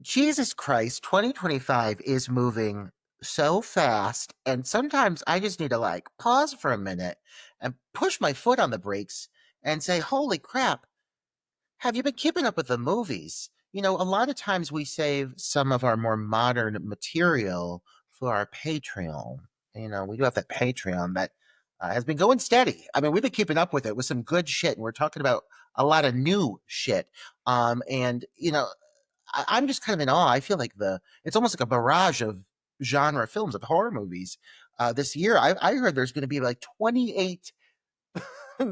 Jesus Christ, 2025 is moving so fast, and sometimes I just need to like pause for a minute and push my foot on the brakes and say, "Holy crap, have you been keeping up with the movies?" A lot of times we save some of our more modern material for our Patreon. We do have that Patreon that has been going steady. I mean, we've been keeping up with it with some good shit, and we're talking about a lot of new shit. And I'm just kind of in awe. I feel like it's almost like a barrage of genre films of horror movies this year. I heard there's going to be like 28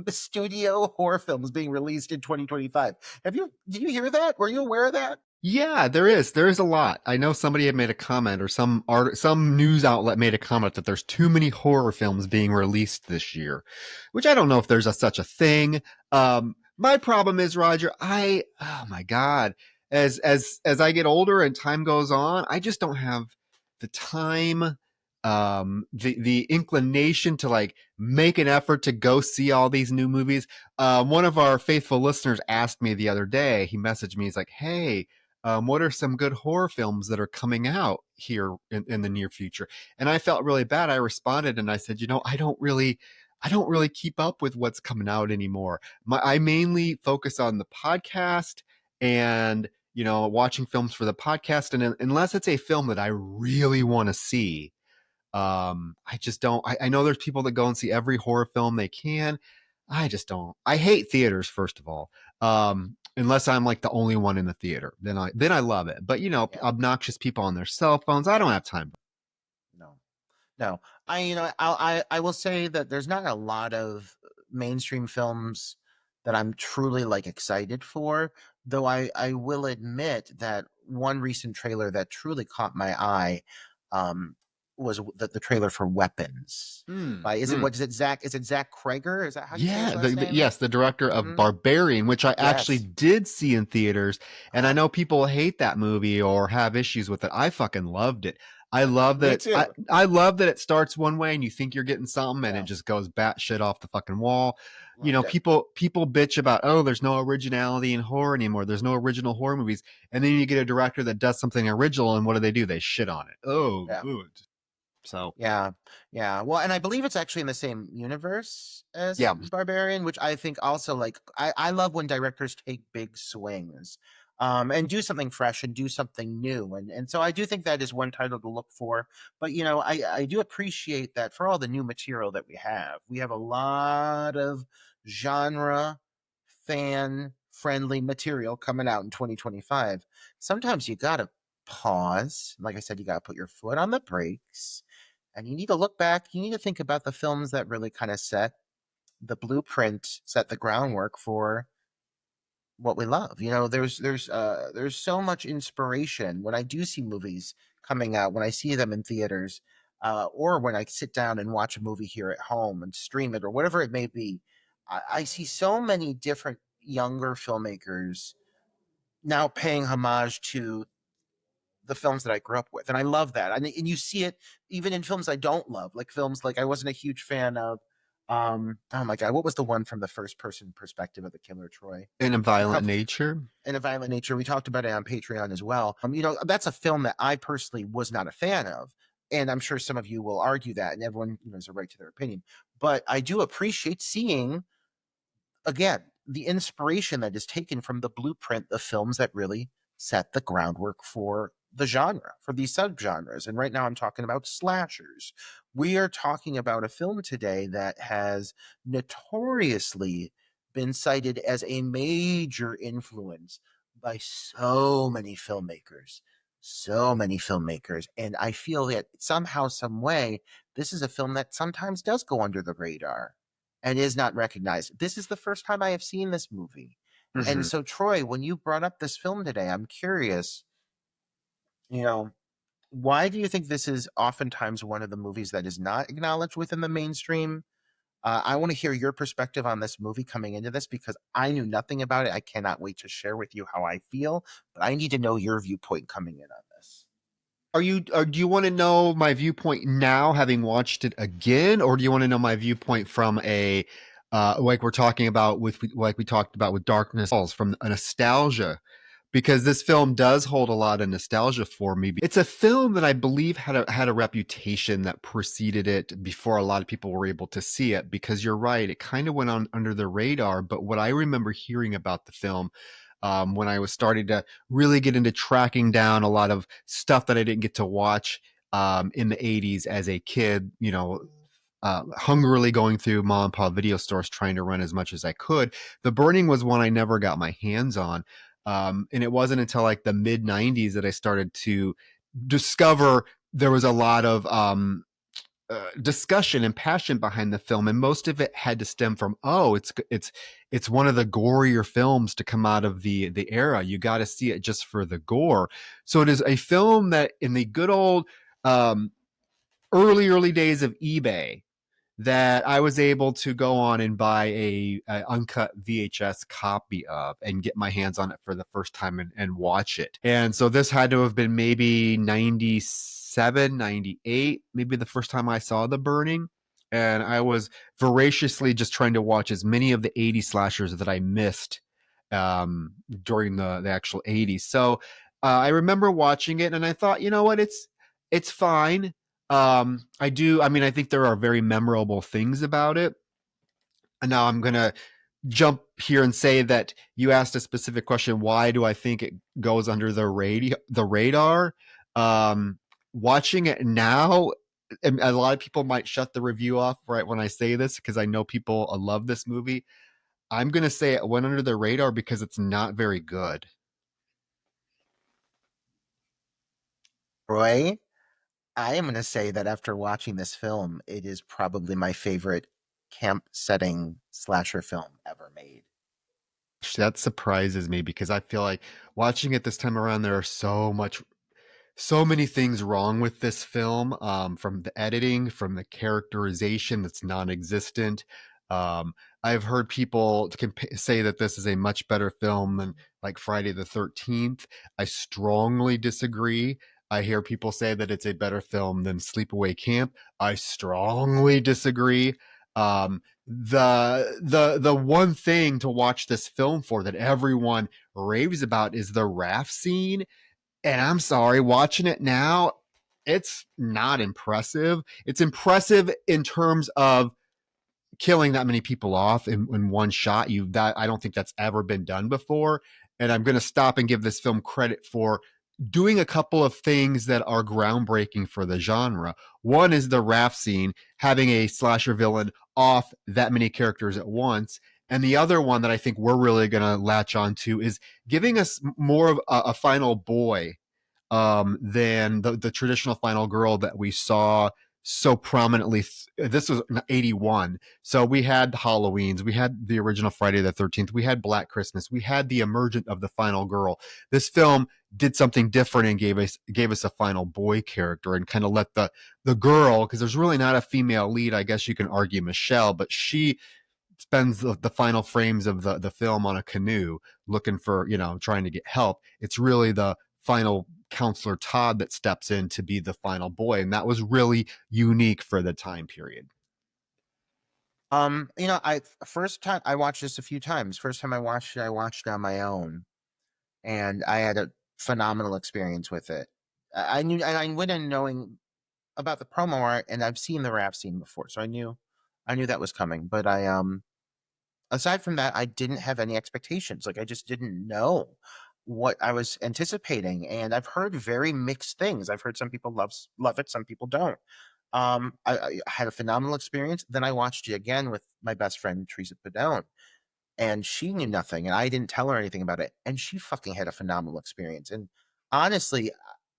studio horror films being released in 2025. Did you hear that? Were you aware of that? Yeah, there is. There is a lot. I know somebody had made a comment, or some news outlet made a comment that there's too many horror films being released this year, which I don't know if there's such a thing. My problem is, Roger, oh my God, as I get older and time goes on, I just don't have the time, the inclination to like make an effort to go see all these new movies. One of our faithful listeners asked me the other day. He messaged me. He's like, "Hey, what are some good horror films that are coming out here in the near future?" And I felt really bad. I responded and I said, I don't really keep up with what's coming out anymore. I mainly focus on the podcast and, watching films for the podcast. And unless it's a film that I really want to see, I just don't. I know there's people that go and see every horror film they can. I just don't. I hate theaters, first of all. Unless I'm like the only one in the theater, then I love it. But Yeah, obnoxious people on their cell phones, I don't have time. no, no. I will say that there's not a lot of mainstream films that I'm truly like excited for. Though I will admit that one recent trailer that truly caught my eye, um, was the trailer for Weapons. Mm, By is it mm. what is it Zach? Is it Zach Kreger? Is that how you say his Yeah, last name? yes, the director of Mm-hmm. Barbarian, which I actually Yes. did see in theaters, and I Uh-huh. know people hate that movie or have issues with it. I fucking loved it. I love Me that. I too. I love that it starts one way and you think you're getting something, and it Yeah. just goes batshit off the fucking wall. Loved it. People bitch about, oh, there's no originality in horror anymore. There's no original horror movies, and then you get a director that does something original, and what do? They shit on it. Oh, Yeah. good. So Yeah, yeah. Well, and I believe it's actually in the same universe as yeah. Barbarian, which I think also like I love when directors take big swings, and do something fresh and do something new. And so I do think that is one title to look for. But I do appreciate that for all the new material that we have. We have a lot of genre fan friendly material coming out in 2025. Sometimes you gotta pause. Like I said, you gotta put your foot on the brakes and you need to look back. You need to think about the films that really kind of set the blueprint, set the groundwork for what we love. There's so much inspiration when I do see movies coming out, when I see them in theaters, or when I sit down and watch a movie here at home and stream it or whatever it may be. I see so many different younger filmmakers now paying homage to the films that I grew up with, and I love that. And you see it even in films I don't love, like films like I wasn't a huge fan of. Oh my god, what was the one from the first person perspective of the Killer Troy? In a A violent couple nature. in a Violent Nature. We talked about it on Patreon as well. That's a film that I personally was not a fan of, and I'm sure some of you will argue that, and everyone has a right to their opinion. But I do appreciate seeing again the inspiration that is taken from the blueprint of films that really set the groundwork for the genre, for these subgenres. And right now I'm talking about slashers. We are talking about a film today that has notoriously been cited as a major influence by so many filmmakers. So many filmmakers. And I feel that somehow, some way, this is a film that sometimes does go under the radar and is not recognized. This is the first time I have seen this movie. And Mhm. so, Troy, when you brought up this film today, I'm curious, you know, why do you think this is oftentimes one of the movies that is not acknowledged within the mainstream? I want to hear your perspective on this movie coming into this because I knew nothing about it. I cannot wait to share with you how I feel, but I need to know your viewpoint coming in on this. Do you want to know my viewpoint now, having watched it again, or do you want to know my viewpoint from like we're talking about like we talked about with Darkness Falls, from a nostalgia because this film does hold a lot of nostalgia for me. It's a film that I believe had a reputation that preceded it before a lot of people were able to see it. Because you're right, it kind of went on under the radar. But what I remember hearing about the film, when I was starting to really get into tracking down a lot of stuff that I didn't get to watch in the '80s as a kid, hungrily going through mom and pop video stores trying to run as much as I could. The Burning was one I never got my hands on. And it wasn't until like the mid '90s that I started to discover there was a lot of discussion and passion behind the film, and most of it had to stem from, oh, it's one of the gorier films to come out of the era. You got to see it just for the gore. So it is a film that in the good old um, early days of eBay, that I was able to go on and buy a uncut VHS copy of and get my hands on it for the first time and watch it. And so this had to have been maybe 97, 98, maybe the first time I saw The Burning. And I was voraciously just trying to watch as many of the '80s slashers that I missed during the actual '80s. So I remember watching it and I thought, you know what, it's fine. I mean, I think there are very memorable things about it. And now I'm going to jump here and say that you asked a specific question. Why do I think it goes under the radar? Watching it now, and a lot of people might shut the review off right when I say this, because I know people love this movie. I'm going to say it went under the radar because it's not very good. Roy, I am going to say that after watching this film, it is probably my favorite camp setting slasher film ever made. That surprises me because I feel like watching it this time around, there are so many things wrong with this film, from the editing, from the characterization that's non-existent. um, I've heard people say that this is a much better film than like Friday the 13th. I strongly disagree. I hear people say that it's a better film than Sleepaway Camp. I strongly disagree. The one thing to watch this film for that everyone raves about is the raft scene, and I'm sorry, watching it now, it's not impressive. It's impressive in terms of killing that many people off in one shot. That I don't think that's ever been done before. And I'm going to stop and give this film credit for doing a couple of things that are groundbreaking for the genre. One is the raft scene, having a slasher villain off that many characters at once. And the other one that I think we're really going to latch on to is giving us more of a final boy than the traditional final girl that we saw so prominently. This was '81, so we had Halloween's, we had the original Friday the 13th, we had Black Christmas, we had the emergent of the final girl. This film did something different and gave us a final boy character, and kind of let the girl, because there's really not a female lead. I guess you can argue Michelle, but she spends the final frames of the film on a canoe looking for, trying to get help. It's really the final counselor Todd that steps in to be the final boy, and that was really unique for the time period. I first time I watched this a few times. First time I watched it on my own, and I had a phenomenal experience with it. I knew, and I went in knowing about the promo art, and I've seen the rap scene before, so I knew that was coming. But aside from that, I didn't have any expectations. Like I just didn't know what I was anticipating, and I've heard very mixed things. I've heard some people love it, some people don't. I had a phenomenal experience. Then I watched it again with my best friend Teresa Padone, and she knew nothing, and I didn't tell her anything about it, and she fucking had a phenomenal experience. And honestly,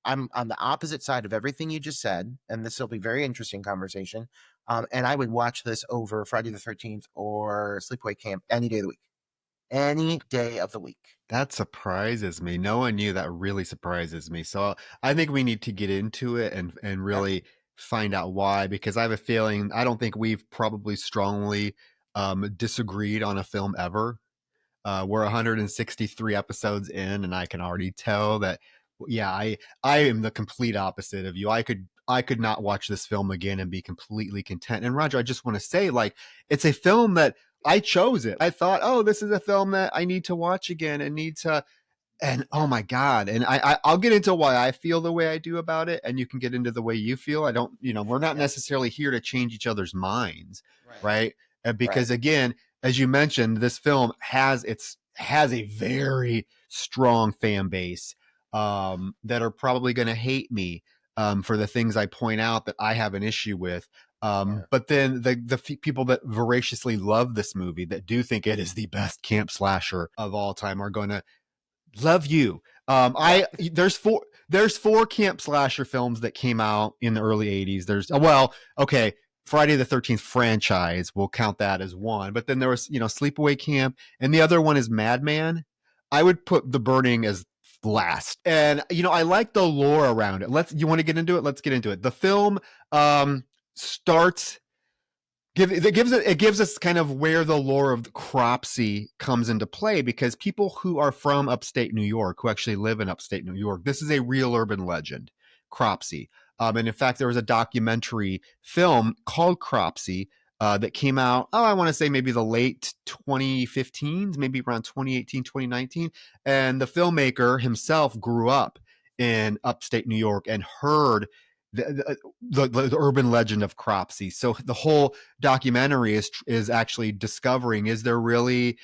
I'm on the opposite side of everything you just said, and this will be very interesting conversation. And I would watch this over Friday the 13th or Sleepaway Camp any day of the week. Any day of the week. That surprises me. No one knew. That really surprises me. So I think we need to get into it and Yeah. really find out why, because I have a feeling, I don't think we've probably strongly disagreed on a film ever. We're 163 episodes in, and I can already tell that, yeah, I am the complete opposite of you. I could not watch this film again and be completely content. And Roger, I just want to say, like, it's a film that I chose it. I thought, oh, this is a film that I need to watch again and need to And oh Yeah, my god, and I'll get into why I feel the way I do about it, and you can get into the way you feel. I don't, we're not yeah, necessarily here to change each other's minds, right, right? right, Because again, as you mentioned, this film has a very strong fan base that are probably going to hate me for the things I point out that I have an issue with. yeah, But then the people that voraciously love this movie, that do think it is the best camp slasher of all time, are going to love you. yeah. I there's four camp slasher films that came out in the early '80s. There's well, okay, Friday the 13th franchise, we'll count that as one. But then there was Sleepaway Camp, and the other one is Madman. I would put The Burning as last. And I like the lore around it. You want to get into it? Let's get into it. The film starts it gives us kind of where the lore of Cropsey comes into play, because people who are from upstate New York, who actually live in upstate New York, this is a real urban legend, Cropsey. And in fact, there was a documentary film called Cropsey that came out, I want to say maybe the late 2015s, maybe around 2018, 2019. And the filmmaker himself grew up in upstate New York and heard the urban legend of Cropsey. So the whole documentary is actually discovering, is there really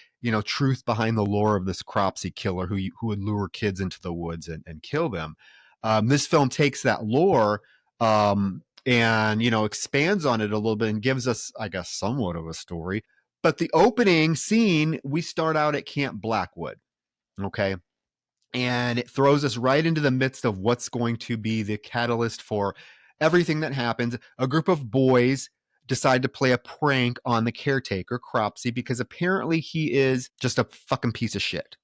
truth behind the lore of this Cropsey killer who would lure kids into the woods and kill them. This film takes that lore and expands on it a little bit and gives us, I guess, somewhat of a story. But the opening scene, we start out at Camp Blackwood. Okay, and it throws us right into the midst of what's going to be the catalyst for everything that happens. A group of boys decide to play a prank on the caretaker, Cropsey, because apparently he is just a fucking piece of shit.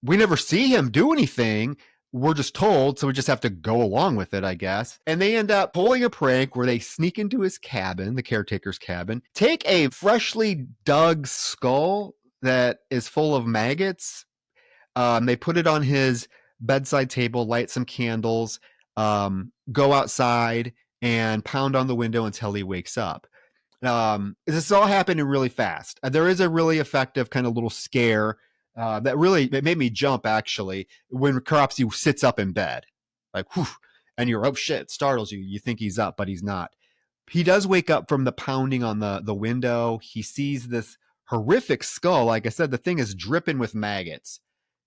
We never see him do anything. We're just told, so we just have to go along with it, I guess. And they end up pulling a prank where they sneak into his cabin, the caretaker's cabin, take a freshly dug skull that is full of maggots. They put it on his bedside table, light some candles, go outside and pound on the window until he wakes up. This is all happening really fast. There is a really effective kind of little scare that really it made me jump, actually, when Cropsey sits up in bed, like whew, and you're, oh shit, it startles you. You think he's up, but he's not. He does wake up from the pounding on the window. He sees this horrific skull. Like I said, the thing is dripping with maggots.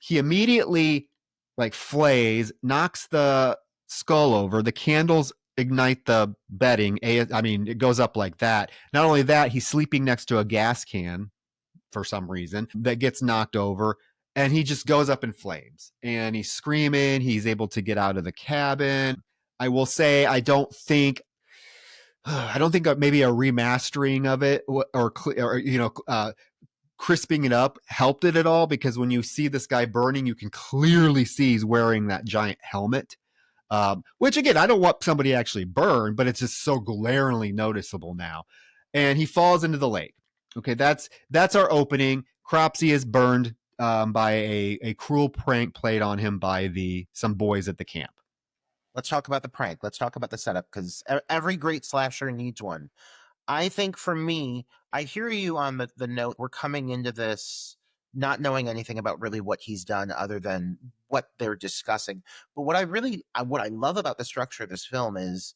He immediately like flays, knocks the skull over. The candles ignite the bedding. I mean, it goes up like that. Not only that, he's sleeping next to a gas can for some reason that gets knocked over. And he just goes up in flames and he's screaming. He's able to get out of the cabin. I will say, I don't think maybe a remastering of it or crisping it up helped it at all, because when you see this guy burning, you can clearly see he's wearing that giant helmet. Which again, I don't want somebody to actually burn, but it's just so glaringly noticeable now. And he falls into the lake. Okay, that's our opening. Cropsey is burned by a cruel prank played on him by some boys at the camp. Let's talk about the prank. Let's talk about the setup because every great slasher needs one. I think for me, I hear you on the note. We're coming into this not knowing anything about really what he's done other than what they're discussing. But what I love about the structure of this film is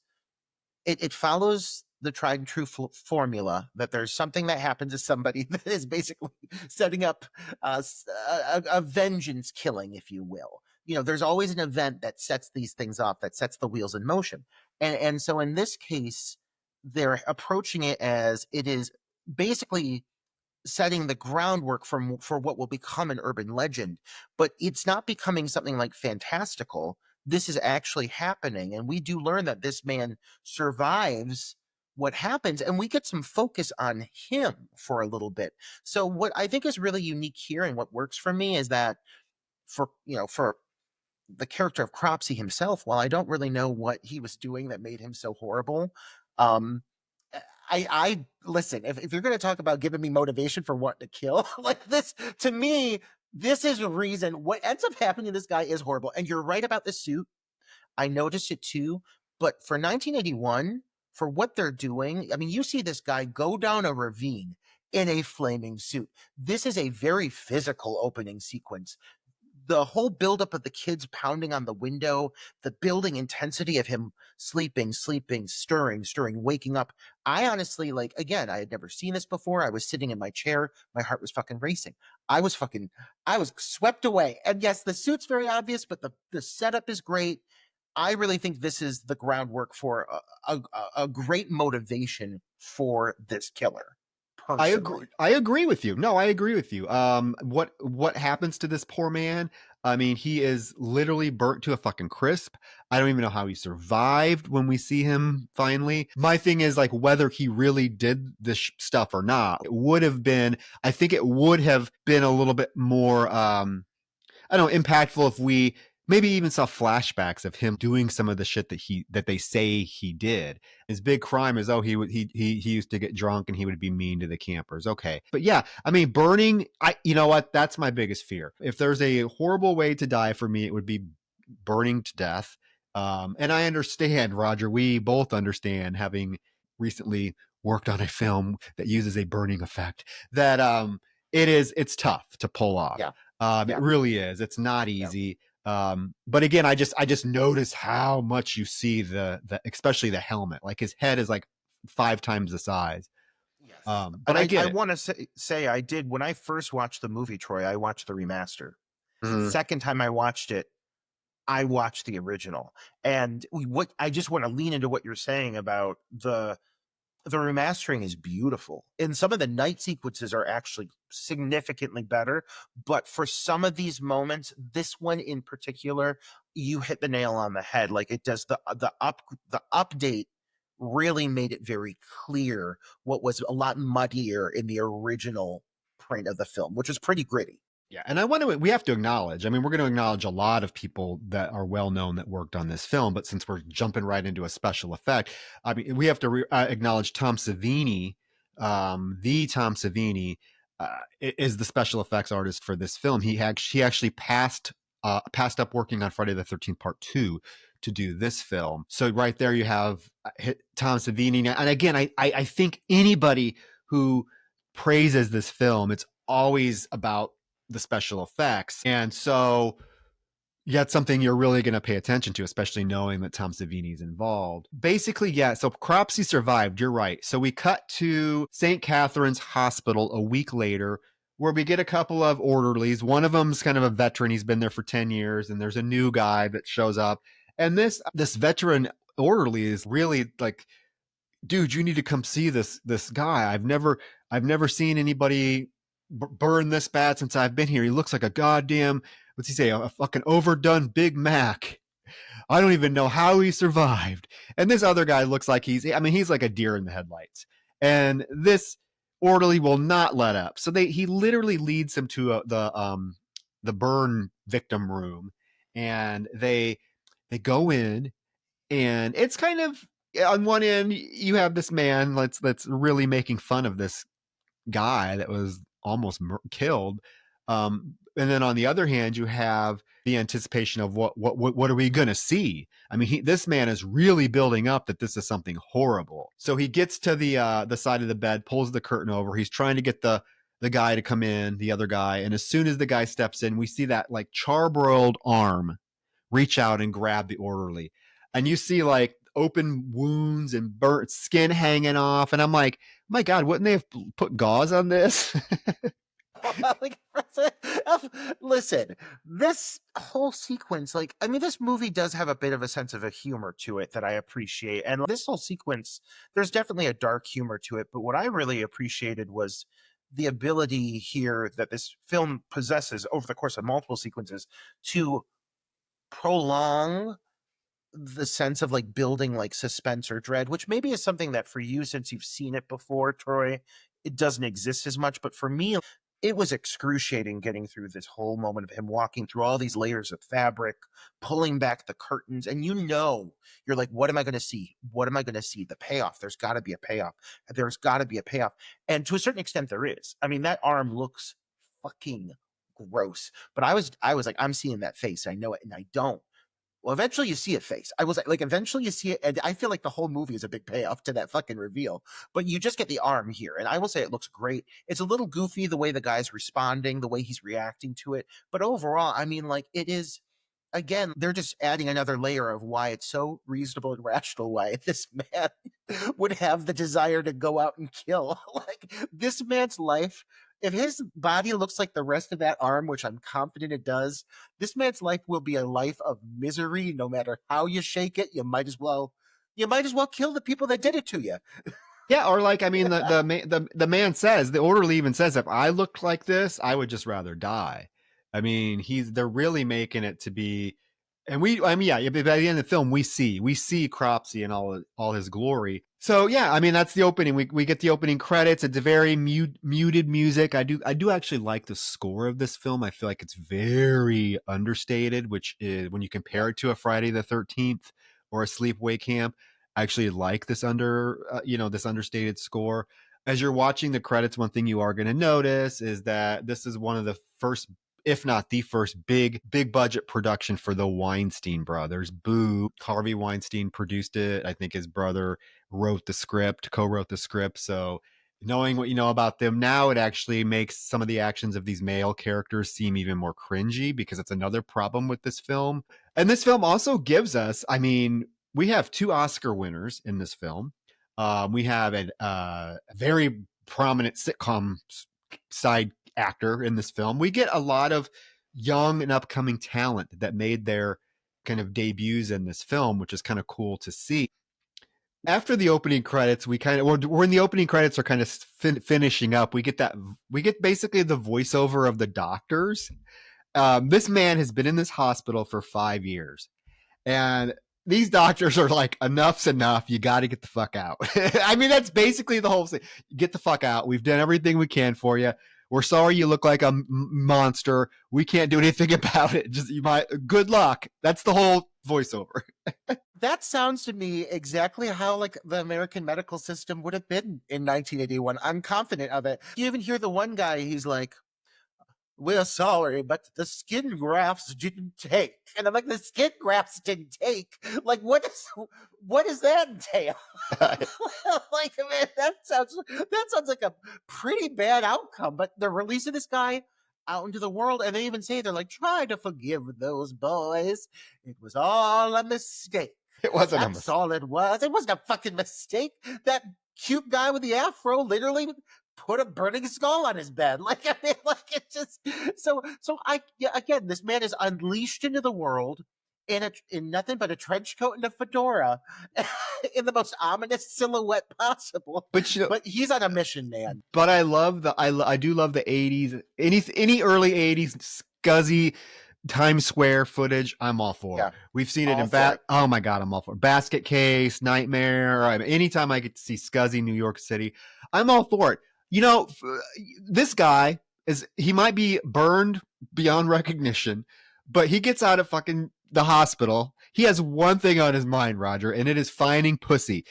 it follows the tried and true formula that there's something that happens to somebody that is basically setting up a vengeance killing, if you will. There's always an event that sets these things off, that sets the wheels in motion. And so in this case, they're approaching it as it is basically setting the groundwork for what will become an urban legend, but it's not becoming something like fantastical. This is actually happening, and we do learn that this man survives what happens, and we get some focus on him for a little bit. So what I think is really unique here and what works for me is that for the character of Cropsey himself, while I don't really know what he was doing that made him so horrible, um, I listen. If you're going to talk about giving me motivation for wanting to kill, like this, to me, this is a reason. What ends up happening to this guy is horrible. And you're right about the suit. I noticed it too. But for 1981, for what they're doing, I mean, you see this guy go down a ravine in a flaming suit. This is a very physical opening sequence. the whole buildup of the kids pounding on the window, the building intensity of him sleeping, stirring, waking up. I honestly, like, again, I had never seen this before. I was sitting in my chair, my heart was fucking racing. I was fucking, I was swept away. And yes, the suit's very obvious, but the setup is great. I really think this is the groundwork for a great motivation for this killer, I agree. personally. I agree with you. No, I agree with you. What happens to this poor man? I mean, he is literally burnt to a fucking crisp. I don't even know how he survived when we see him finally. My thing is like whether he really did this stuff or not. It would have been. I think it would have been a little bit more. I don't know, impactful if we maybe even saw flashbacks of him doing some of the shit that they say he did. His big crime is he used to get drunk and he would be mean to the campers. Okay. But yeah, I mean burning, I you know what? That's my biggest fear. If there's a horrible way to die for me, it would be burning to death. And I understand, Roger, we both understand having recently worked on a film that uses a burning effect that it's tough to pull off. Yeah, It yeah, really is. It's not yeah. easy. But again, I just notice how much you see the especially the helmet. Like his head is like 5 times the size. Yes. But And I I get it. want to say I did when I first watched the movie, Troy, I watched the remaster. Mhm. Second time I watched it, I watched the original. And what I just want to lean into what you're saying about the remastering is beautiful. And some of the night sequences are actually significantly better. But for some of these moments, this one in particular, you hit the nail on the head. Like it does the update really made it very clear what was a lot muddier in the original print of the film, which is pretty gritty. Yeah, and we have to acknowledge. I mean, we're going to acknowledge a lot of people that are well known that worked on this film. But since we're jumping right into a special effect, I mean, we have to acknowledge Tom Savini. The Tom Savini is the special effects artist for this film. He actually passed up working on Friday the 13th Part Two to do this film. So right there, you have Tom Savini. And again, I think anybody who praises this film, it's always about the special effects. And so that's something you're really going to pay attention to, especially knowing that Tom Savini's involved. Basically, yeah. So Cropsey survived. You're right. So we cut to St. Catherine's Hospital a week later, where we get a couple of orderlies. One of them's kind of a veteran. He's been there for 10 years, and there's a new guy that shows up. And this veteran orderly is really like, dude, you need to come see this guy. I've never seen anybody burn this bad since I've been here. He looks like a goddamn, what's he say, a fucking overdone Big Mac. I don't even know how he survived. And this other guy looks like he's like a deer in the headlights. And this orderly will not let up. So he literally leads him to the burn victim room, and they go in, and it's kind of, on one end you have this man that's really making fun of this guy that was almost killed, and then on the other hand you have the anticipation of what are we going to see. I mean, this man is really building up that this is something horrible. So he gets to the side of the bed, pulls the curtain over. He's trying to get the guy to come in, the other guy, and as soon as the guy steps in, we see that like charbroiled arm reach out and grab the orderly. And you see like open wounds and burnt skin hanging off. And I'm like, my God, wouldn't they have put gauze on this? Like, listen, this whole sequence, like, I mean, this movie does have a bit of a sense of a humor to it that I appreciate. And this whole sequence, there's definitely a dark humor to it. But what I really appreciated was the ability here that this film possesses over the course of multiple sequences to prolong the sense of like building like suspense or dread, which maybe is something that for you, since you've seen it before, Troy, it doesn't exist as much. But for me, it was excruciating getting through this whole moment of him walking through all these layers of fabric, pulling back the curtains. And you're like, what am I going to see? What am I going to see? The payoff. There's got to be a payoff. There's got to be a payoff. And to a certain extent, there is. I mean, that arm looks fucking gross. But I was like, I'm seeing that face. I know it, and I don't. Well, eventually you see a face. I was like, eventually you see it, and I feel like the whole movie is a big payoff to that fucking reveal. But you just get the arm here, and I will say it looks great. It's a little goofy the way the guy's responding, the way he's reacting to it, but overall, I mean, like it is. Again, they're just adding another layer of why it's so reasonable and rational why this man would have the desire to go out and kill. Like this man's life, if his body looks like the rest of that arm, which I'm confident it does, this man's life will be a life of misery. No matter how you shake it, you might as well kill the people that did it to you. Yeah, or like I mean, the man says, the orderly even says, if I looked like this, I would just rather die. I mean, they're really making it to be, and I mean, yeah, by the end of the film, we see Cropsey in all his glory. So yeah, I mean, that's the opening. We get the opening credits. It's a very muted music. I do actually like the score of this film. I feel like it's very understated, which is when you compare it to a Friday the 13th or a Sleepaway Camp. I actually like this this understated score. As you're watching the credits, one thing you are going to notice is that this is one of the first, if not the first, big budget production for the Weinstein brothers. Boo. Harvey Weinstein produced it. I think his brother co-wrote the script. So knowing what you know about them now, it actually makes some of the actions of these male characters seem even more cringy, because it's another problem with this film. And this film also gives us, I mean, we have two Oscar winners in this film. We have a very prominent sitcom side actor in this film. We get a lot of young and upcoming talent that made their kind of debuts in this film, which is kind of cool to see. After the opening credits, when the opening credits are kind of finishing up, we get basically the voiceover of the doctors. This man has been in this hospital for 5 years, and these doctors are like, enough's enough. You got to get the fuck out. I mean, that's basically the whole thing. Get the fuck out. We've done everything we can for you. We're sorry you look like a monster. We can't do anything about it. Good luck. That's the whole voiceover. That sounds to me exactly how like the American medical system would have been in 1981. I'm confident of it. You even hear the one guy, he's like, we're sorry, but the skin grafts didn't take. And I'm like, the skin grafts didn't take. Like, what does that entail? Like, man, that sounds like a pretty bad outcome. But they're releasing this guy out into the world, and they even say they're like, try to forgive those boys. It was all a mistake. It wasn't a That's mistake. all it was. It wasn't a fucking mistake. That cute guy with the afro literally put a burning skull on his bed. Like, I mean, like it just so yeah, again, this man is unleashed into the world in nothing but a trench coat and a fedora in the most ominous silhouette possible. But But he's on a mission, man. but I do love the 80s, any early 80s scuzzy Times Square footage. I'm all for. Yeah, We've seen it all in for it. oh my god, I'm all for Basket Case, Nightmare. I mean, anytime I get to see scuzzy New York City, I'm all for it. You know, this guy he might be burned beyond recognition, but he gets out of fucking the hospital. He has one thing on his mind, Roger, and it is finding pussy.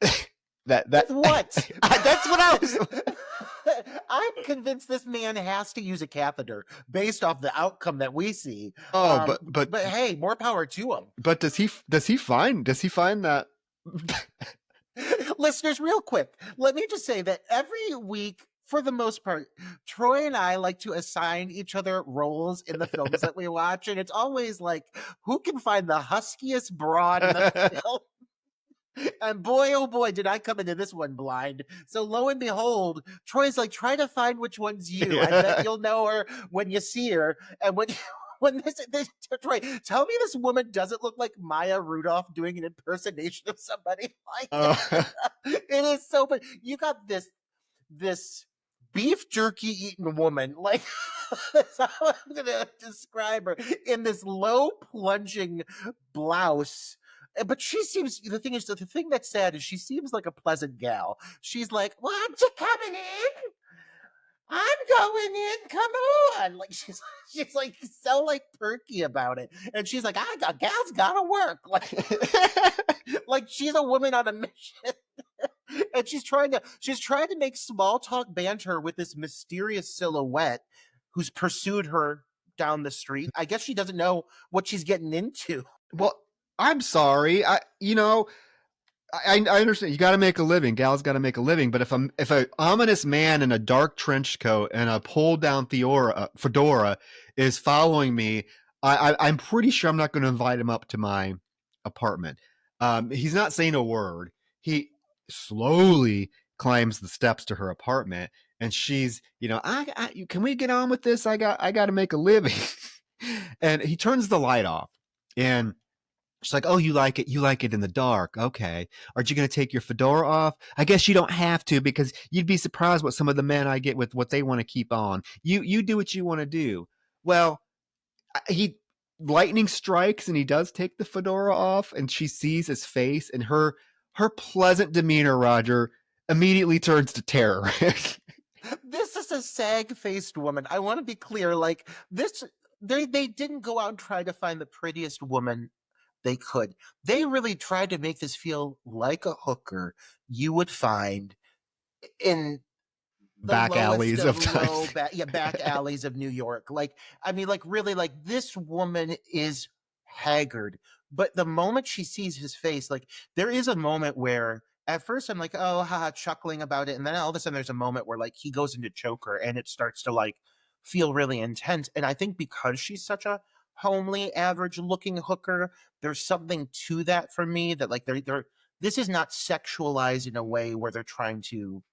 With what? That's what I was. I'm convinced this man has to use a catheter based off the outcome that we see. Oh, but But hey, more power to him. but does he find that? Listeners, real quick, let me just say that every week, for the most part, Troy and I like to assign each other roles in the films that we watch, and it's always like, who can find the huskiest broad in the film? And boy, oh boy, did I come into this one blind. So lo and behold, Troy's like, try to find which one's you. I bet Yeah. you'll know her when you see her. And when when this Troy, tell me this woman doesn't look like Maya Rudolph doing an impersonation of somebody. Like Uh, it is so. But you got this beef jerky eating woman, like that's how I'm gonna describe her, in this low plunging blouse. But she seems, the thing is, the thing that's sad is she seems like a pleasant gal. She's like, well, I'm just coming in. I'm going in. Come on. Like she's like so like perky about it. And she's like, I got gal's gotta work. Like she's a woman on a mission. And she's trying to make small talk banter with this mysterious silhouette who's pursued her down the street. I guess she doesn't know what she's getting into. Well, I'm sorry. I understand you got to make a living. Gals got to make a living. But if an ominous man in a dark trench coat and a pulled down fedora is following me, I'm pretty sure I'm not going to invite him up to my apartment. He's not saying a word. He slowly climbs the steps to her apartment, and she's, can we get on with this? I got to make a living. And he turns the light off, and she's like, "Oh, you like it? You like it in the dark? Okay. Aren't you going to take your fedora off? I guess you don't have to because you'd be surprised what some of the men I get with what they want to keep on. You do what you want to do." Well, he lightning strikes and he does take the fedora off, and she sees his face, and her pleasant demeanor, Roger, immediately turns to terror. This is a sag-faced woman. I want to be clear. Like this, they didn't go out and try to find the prettiest woman they could. They really tried to make this feel like a hooker you would find in the Back lowest alleys of of low times. back, yeah, back alleys of New York. Like, I mean, like really, like this woman is haggard. But the moment she sees his face, like there is a moment where at first I'm like, oh, haha, chuckling about it, and then all of a sudden there's a moment where like he goes into choker and it starts to like feel really intense. And I think because she's such a homely, average looking hooker, there's something to that for me that like they're this is not sexualized in a way where they're trying to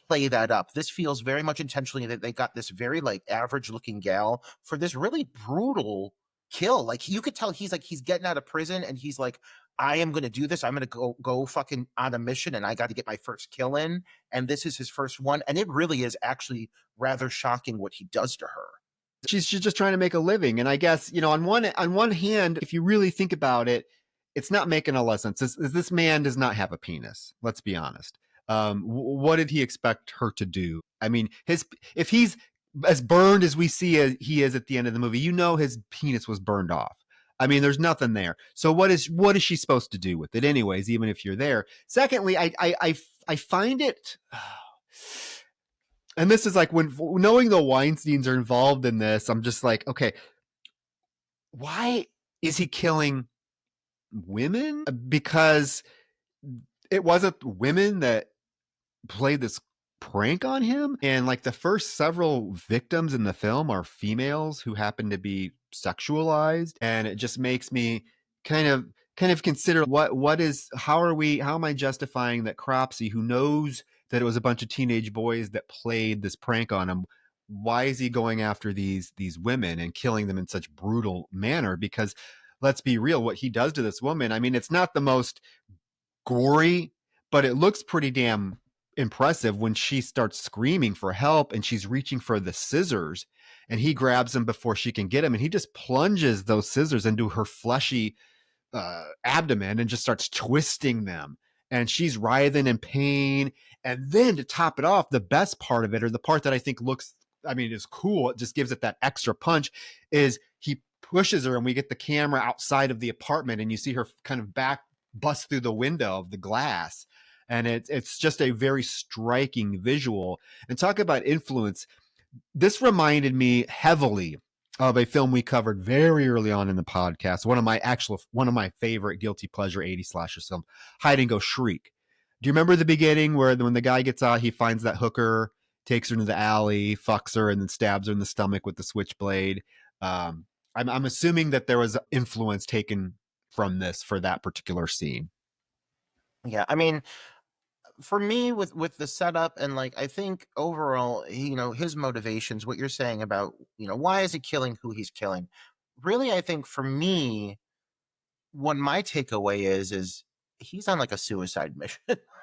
play that up. This feels very much intentionally that they got this very like average looking gal for this really brutal kill. Like you could tell he's like he's getting out of prison and he's like, I am gonna do this. I'm gonna go fucking on a mission and I got to get my first kill in. And this is his first one. And it really is actually rather shocking what he does to her. She's just trying to make a living. And I guess, on one hand, if you really think about it, it's not making a lot of sense. This man does not have a penis. Let's be honest. What did he expect her to do? I mean, his if he's as burned as we see he is at the end of the movie, his penis was burned off. I mean, there's nothing there. So what is she supposed to do with it, anyways? Even if you're there. Secondly, I find it. And this is like when knowing the Weinsteins are involved in this, I'm just like, okay, why is he killing women? Because it wasn't women that played this prank on him. And like the first several victims in the film are females who happen to be sexualized. And it just makes me kind of consider how am I justifying that Cropsey, who knows that it was a bunch of teenage boys that played this prank on him, why is he going after these women and killing them in such brutal manner? Because let's be real, what he does to this woman, I mean, it's not the most gory, but it looks pretty damn impressive when she starts screaming for help and she's reaching for the scissors, and he grabs them before she can get him, and he just plunges those scissors into her fleshy abdomen and just starts twisting them, and she's writhing in pain. And then to top it off, the best part of it, or the part that I think looks, I mean, is cool, it just gives it that extra punch, is he pushes her and we get the camera outside of the apartment and you see her kind of back bust through the window of the glass, and it's just a very striking visual. And talk about influence, this reminded me heavily of a film we covered very early on in the podcast. One of my favorite guilty pleasure 80s slasher films, Hide and Go Shriek. Do you remember the beginning where when the guy gets out, he finds that hooker, takes her into the alley, fucks her, and then stabs her in the stomach with the switchblade? I'm assuming that there was influence taken from this for that particular scene. Yeah, I mean, for me with the setup and like I think overall, his motivations, what you're saying about, why is he killing who he's killing? Really, I think for me, what my takeaway is he's on like a suicide mission.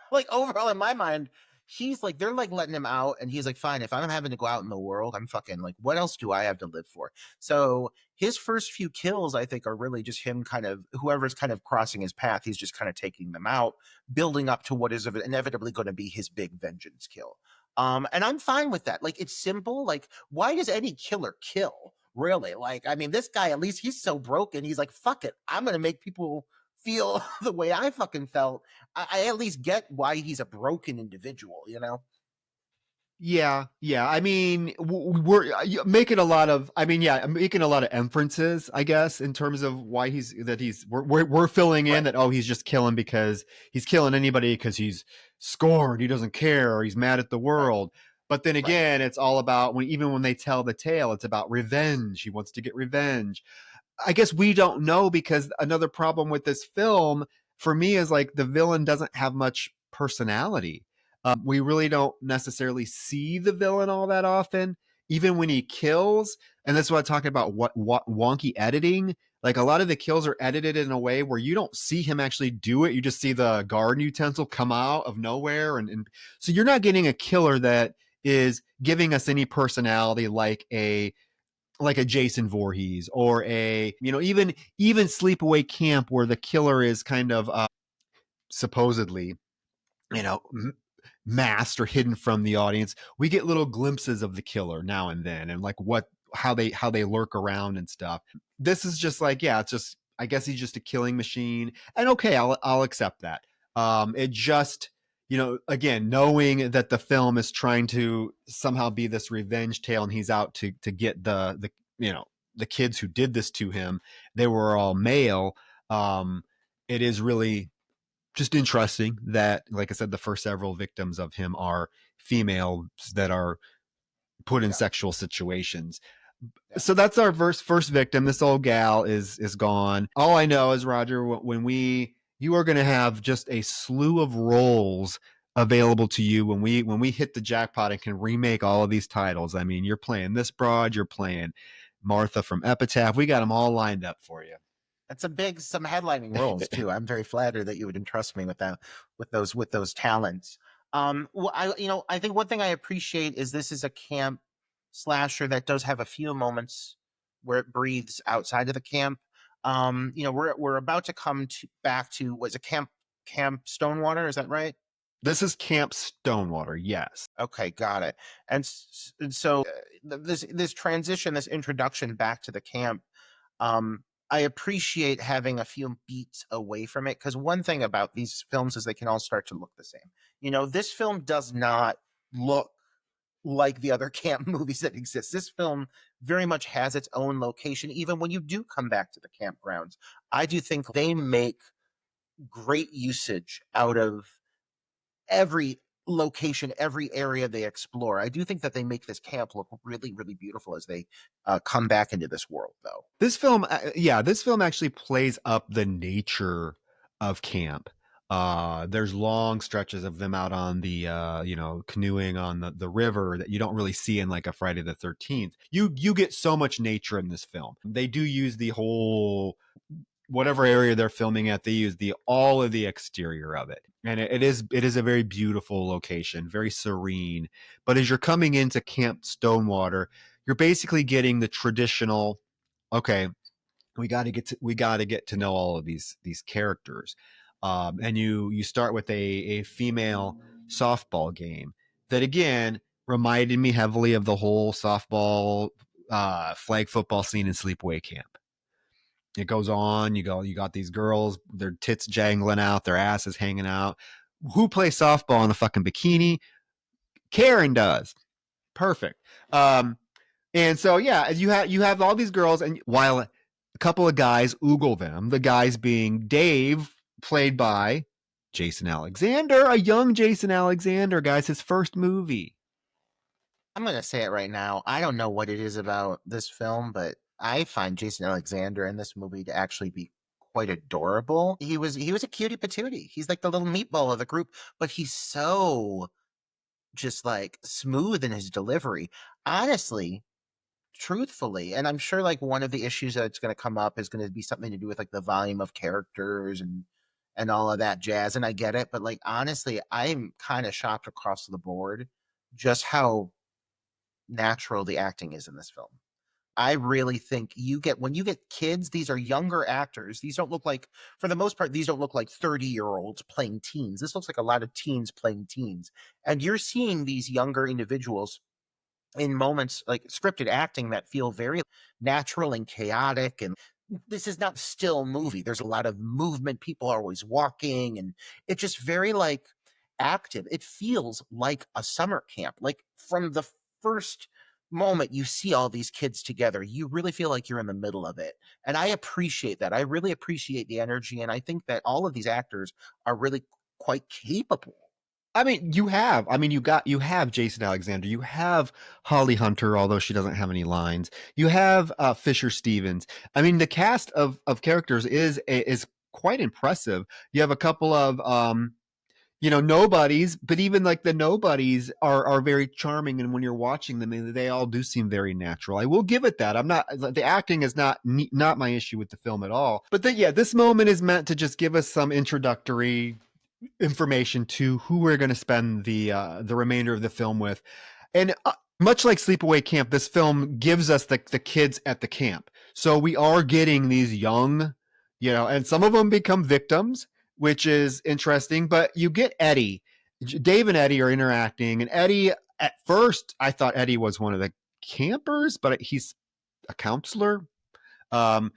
Like overall in my mind, he's like they're like letting him out and he's like, fine, if I'm having to go out in the world, I'm fucking like, what else do I have to live for? So his first few kills, I think, are really just him kind of whoever's kind of crossing his path, he's just kind of taking them out, building up to what is inevitably going to be his big vengeance kill. And I'm fine with that. Like it's simple. Like, why does any killer kill? Really? Like, I mean, this guy, at least he's so broken. He's like, fuck it. I'm gonna make people feel the way I fucking felt. I at least get why he's a broken individual, you know? Yeah. I mean, we're making a lot of. I mean, yeah, I'm making a lot of inferences, I guess, in terms of why he's. We're filling in Right, that he's just killing because he's killing anybody because he's scored. He doesn't care or he's mad at the right, world. But then right. again, it's all about even when they tell the tale, it's about revenge. He wants to get revenge. I guess we don't know because another problem with this film for me is like the villain doesn't have much personality. We really don't necessarily see the villain all that often, even when he kills. And that's what I'm talking about. What wonky editing? Like a lot of the kills are edited in a way where you don't see him actually do it. You just see the garden utensil come out of nowhere, and so you're not getting a killer that is giving us any personality like a Jason Voorhees or a even Sleepaway Camp where the killer is kind of supposedly you know masked or hidden from the audience. We get little glimpses of the killer now and then, and like what how they lurk around and stuff. This is just like, yeah, it's just, I guess he's just a killing machine, and okay, I'll accept that. It just, again, knowing that the film is trying to somehow be this revenge tale, and he's out to get the the kids who did this to him. They were all male. Um, it is really just interesting that, like I said, the first several victims of him are females that are put in Yeah, sexual situations. yeah. So that's our first victim. This old gal is gone. All I know is, Roger, when we you are going to have just a slew of roles available to you when we hit the jackpot and can remake all of these titles. I mean, you're playing this broad, you're playing Martha from Epitaph. We got them all lined up for you. That's some headlining roles too. I'm very flattered that you would entrust me with that, with those talents. Well, I think one thing I appreciate is this is a camp slasher that does have a few moments where it breathes outside of the camp. We're about to come back to, was it Camp Stonewater? Is that right? This is Camp Stonewater, yes. Okay, got it. And so this transition, this introduction back to the camp, um, I appreciate having a few beats away from it, because one thing about these films is they can all start to look the same. This film does not look like the other camp movies that exist. This film very much has its own location, even when you do come back to the campgrounds. I do think they make great usage out of every location, every area they explore. I do think that they make this camp look really, really beautiful as they come back into this world, though. This film actually plays up the nature of camp. There's long stretches of them out on the canoeing on the river that you don't really see in like a Friday the 13th. You get so much nature in this film. They do use the whole whatever area they're filming at, they use the all of the exterior of it, and it is a very beautiful location, very serene. But as you're coming into Camp Stonewater, you're basically getting the traditional. Okay, we got to get to know all of these characters, and you start with a female softball game that again reminded me heavily of the whole softball flag football scene in Sleepaway Camp. It goes on. You got these girls, their tits jangling out, their asses hanging out. Who plays softball in a fucking bikini? Karen does. Perfect. And so yeah, you have all these girls, and while a couple of guys oogle them, the guys being Dave, played by Jason Alexander, a young Jason Alexander, guys, his first movie. I'm going to say it right now. I don't know what it is about this film, but I find Jason Alexander in this movie to actually be quite adorable. He was a cutie patootie. He's like the little meatball of the group, but he's so just like smooth in his delivery. Honestly, truthfully, and I'm sure like one of the issues that's going to come up is going to be something to do with like the volume of characters and all of that jazz, and I get it, but like honestly, I'm kind of shocked across the board just how natural the acting is in this film. I really think when you get kids, these are younger actors. These don't look like, for the most part, these don't look like 30-year-olds playing teens. This looks like a lot of teens playing teens. And you're seeing these younger individuals in moments like scripted acting that feel very natural and chaotic. And this is not still movie. There's a lot of movement. People are always walking, and it's just very like active. It feels like a summer camp. Like from the first moment you see all these kids together, you really feel like you're in the middle of it. And I appreciate that. I really appreciate the energy. And I think that all of these actors are really quite capable. I mean, you have Jason Alexander, you have Holly Hunter, although she doesn't have any lines. You have Fisher Stevens. I mean, the cast of characters is quite impressive. You have a couple of nobodies, but even like the nobodies are very charming, and when you're watching them, they all do seem very natural. I will give it that. I'm not the acting is not my issue with the film at all. But yeah, this moment is meant to just give us some introductory information to who we're going to spend the remainder of the film with. And much like Sleepaway Camp, this film gives us the kids at the camp. So we are getting these young, and some of them become victims, which is interesting. But you get Eddie. Dave and Eddie are interacting, and Eddie, at first, I thought Eddie was one of the campers, but he's a counselor. Um,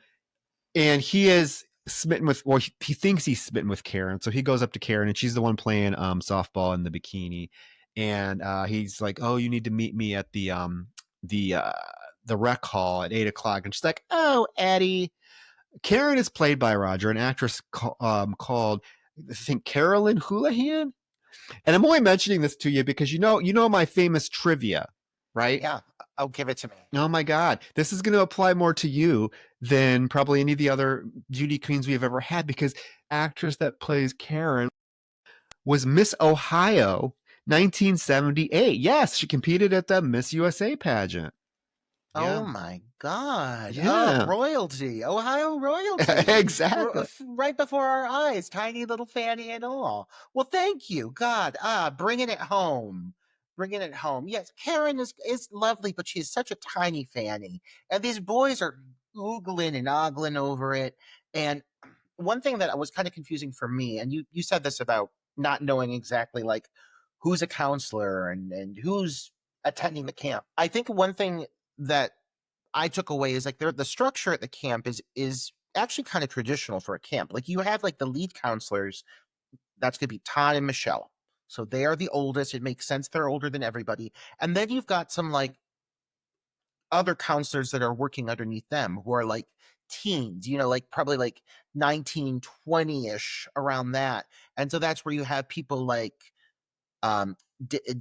and he is smitten with, well, he thinks he's smitten with Karen, so he goes up to Karen, and she's the one playing softball in the bikini, and he's like, oh, you need to meet me at the uh the rec hall at 8 o'clock, and she's like, oh, Eddie. Karen is played by Roger, an actress called, I think, Carolyn Houlihan. And I'm only mentioning this to you because you know my famous trivia, right? Yeah, I'll give it to me. Oh my God. This is going to apply more to you than probably any of the other beauty queens we've ever had, because actress that plays Karen was Miss Ohio 1978. Yes, she competed at the Miss USA pageant. Oh Yeah. my God. Yeah. Royalty. Ohio royalty. Exactly. Right before our eyes. Tiny little Fanny and all. Well, thank you. God. Bringing it home. Bringing it home. Yes, Karen is lovely, but she's such a tiny Fanny. And these boys are oogling and ogling over it. And one thing that was kind of confusing for me, and you said this about not knowing exactly like who's a counselor and who's attending the camp. I think one thing that I took away is like the structure at the camp is actually kind of traditional for a camp. Like you have like the lead counselors, that's gonna be Todd and Michelle. So they are the oldest. It makes sense they're older than everybody. And then you've got some like other counselors that are working underneath them who are like teens, like probably like 19, 20-ish around that. And so that's where you have people like um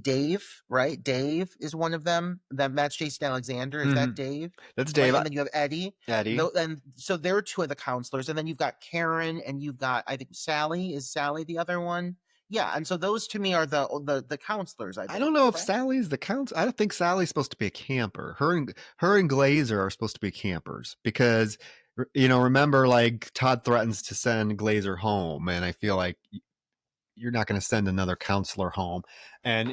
Dave, right? Dave is one of them. That's Jason Alexander. Is that Mm-hmm. Dave? That's Right. Dave. And then you have Eddie. Eddie. And so they're two of the counselors. And then you've got Karen and you've got, I think, Sally. Is Sally the other one? Yeah. And so those to me are the counselors, I I don't believe, know if correct? Sally's the count. I don't think Sally's supposed to be a camper. Her and Glazer are supposed to be campers because remember, like, Todd threatens to send Glazer home, and I feel like you're not going to send another counselor home. And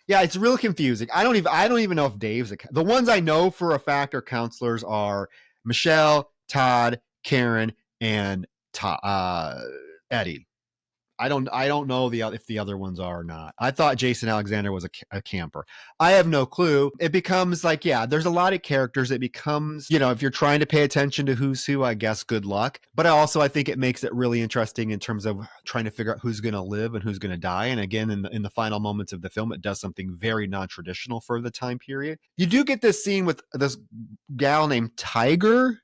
yeah, it's real confusing. I don't even know if Dave's the ones I know for a fact are counselors are Michelle, Todd, Karen, and Eddie. I don't know if the other ones are or not. I thought Jason Alexander was a camper. I have no clue. It becomes like, yeah, there's a lot of characters. It becomes, if you're trying to pay attention to who's who, I guess good luck. But I think it makes it really interesting in terms of trying to figure out who's going to live and who's going to die. And again, in the final moments of the film, it does something very non-traditional for the time period. You do get this scene with this gal named Tiger,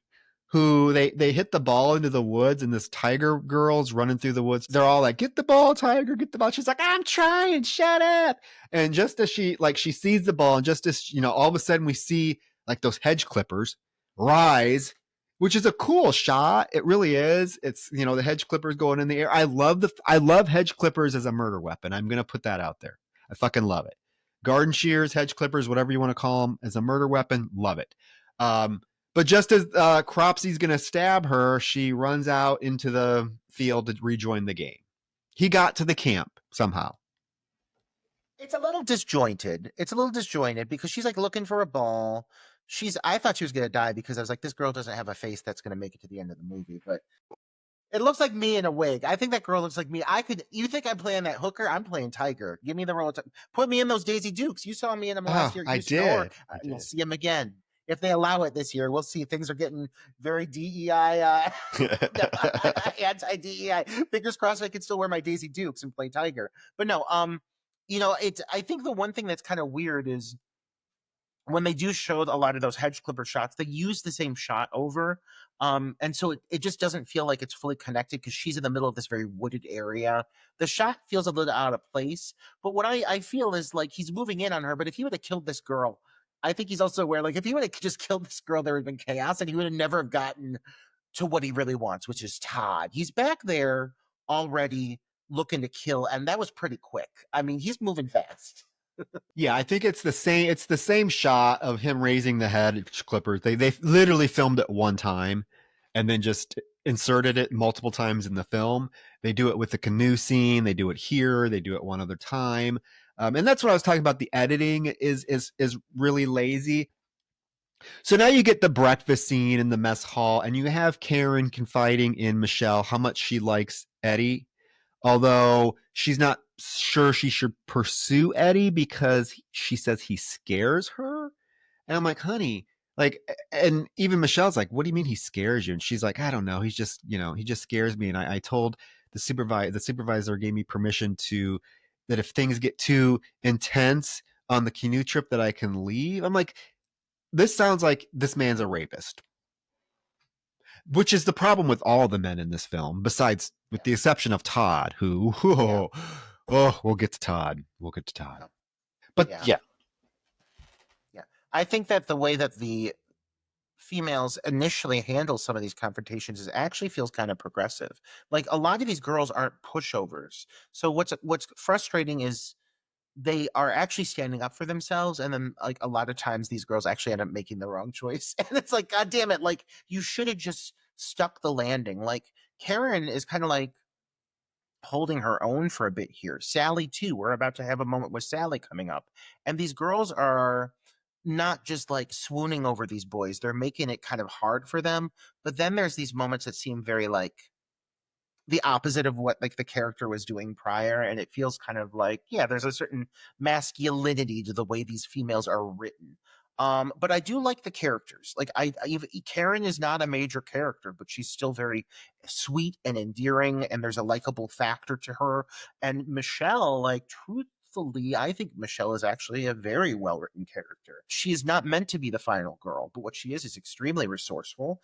who they hit the ball into the woods, and this tiger girl's running through the woods. They're all like, get the ball, Tiger, get the ball. She's like, I'm trying, shut up. And just as she sees the ball, and just as all of a sudden we see like those hedge clippers rise, which is a cool shot. It really is. It's the hedge clippers going in the air. I love hedge clippers as a murder weapon. I'm gonna put that out there. I fucking love it. Garden shears, hedge clippers, whatever you want to call them, as a murder weapon, love it. But just as Cropsey's going to stab her, she runs out into the field to rejoin the game. He got to the camp somehow. It's a little disjointed. It's a little disjointed because she's like looking for a ball. I thought she was gonna die because I was like, this girl doesn't have a face that's gonna make it to the end of the movie. But it looks like me in a wig. I think that girl looks like me. You think I'm playing that hooker? I'm playing Tiger. Give me the role. Put me in those Daisy Dukes. You saw me in them last Oh, year. I You snore. did. I You'll did. see him again. if they allow it this year, we'll see. Things are getting very DEI, anti DEI. Fingers crossed, I can still wear my Daisy Dukes and play Tiger. But no, it's. I think the one thing that's kind of weird is when they do show a lot of those hedge clipper shots, they use the same shot over. And so it just doesn't feel like it's fully connected because she's in the middle of this very wooded area. The shot feels a little out of place. But what I feel is like he's moving in on her. But if he would have killed this girl, I think he's also aware, like, if he would have just killed this girl, there would have been chaos and he would have never have gotten to what he really wants, which is Todd. He's back there already looking to kill. And that was pretty quick. I mean, he's moving fast. Yeah, I think it's the same. It's the same shot of him raising the head clippers. They literally filmed it one time, and then just inserted it multiple times in the film. They do it with the canoe scene. They do it here. They do it one other time, and that's what I was talking about. The editing is really lazy. So now you get the breakfast scene in the mess hall, and you have Karen confiding in Michelle how much she likes Eddie, although she's not sure she should pursue Eddie because she says he scares her. And I'm like, honey, like, and even Michelle's like, what do you mean he scares you? And she's like, I don't know. He's just, he just scares me. And I told the supervisor gave me permission to, that if things get too intense on the canoe trip that I can leave. I'm like, this sounds like this man's a rapist, which is the problem with all the men in this film, besides with the exception of Todd, who, Yeah. we'll get to Todd. We'll get to Todd. Yeah. But Yeah. yeah, Yeah. I think that the way that the females initially handle some of these confrontations is actually feels kind of progressive. Like a lot of these girls aren't pushovers. So what's frustrating is they are actually standing up for themselves and then like a lot of times these girls actually end up making the wrong choice. And it's like god damn it, like you should have just stuck the landing. Like Karen is kind of like holding her own for a bit here. Sally too. We're about to have a moment with Sally coming up. And these girls are not just like swooning over these boys. They're making it kind of hard for them. But then there's these moments that seem very like the opposite of what like the character was doing prior, and it feels kind of like, yeah, there's a certain masculinity to the way these females are written. But I do like the characters. Like Karen is not a major character, but she's still very sweet and endearing, and there's a likable factor to her. And Michelle, like truthfully, I think Michelle is actually a very well written character. She is not meant to be the final girl, but what she is extremely resourceful.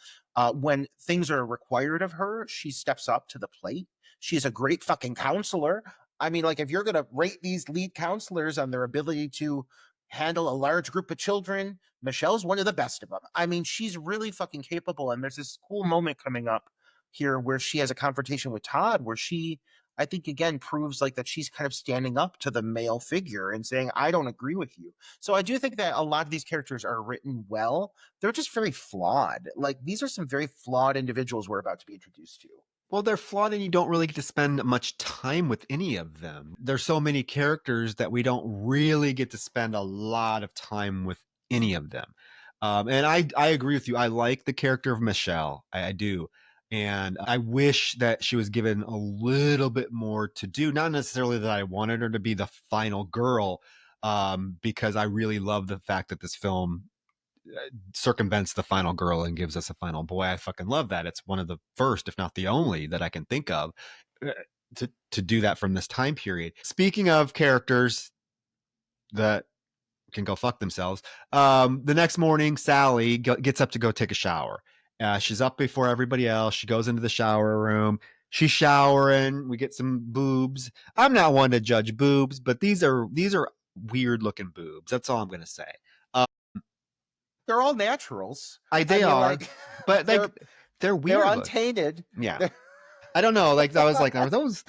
When things are required of her, she steps up to the plate. She's a great fucking counselor. I mean, like, if you're going to rate these lead counselors on their ability to handle a large group of children, Michelle's one of the best of them. I mean, she's really fucking capable. And there's this cool moment coming up here where she has a confrontation with Todd, where she, I think, again, proves like that she's kind of standing up to the male figure and saying, I don't agree with you. So I do think that a lot of these characters are written well. They're just very flawed. Like these are some very flawed individuals we're about to be introduced to. well, they're flawed and you don't really get to spend much time with any of them. There's so many characters that we don't really get to spend a lot of time with any of them. And I agree with you. I like the character of Michelle. I do. And I wish that she was given a little bit more to do. Not necessarily that I wanted her to be the final girl, because I really love the fact that this film circumvents the final girl and gives us a final boy. I fucking love that. It's one of the first, if not the only, that I can think of to do that from this time period. Speaking of characters that can go fuck themselves, the next morning, Sally gets up to go take a shower. She's up before everybody else. She goes into the shower room. She's showering. We get some boobs. I'm not one to judge boobs, but these are weird looking boobs. That's all I'm gonna say. They're all naturals. I They mean, are, like but like they're they're they're weird look. untainted. Yeah. They're, I don't know. Like I was like, are those?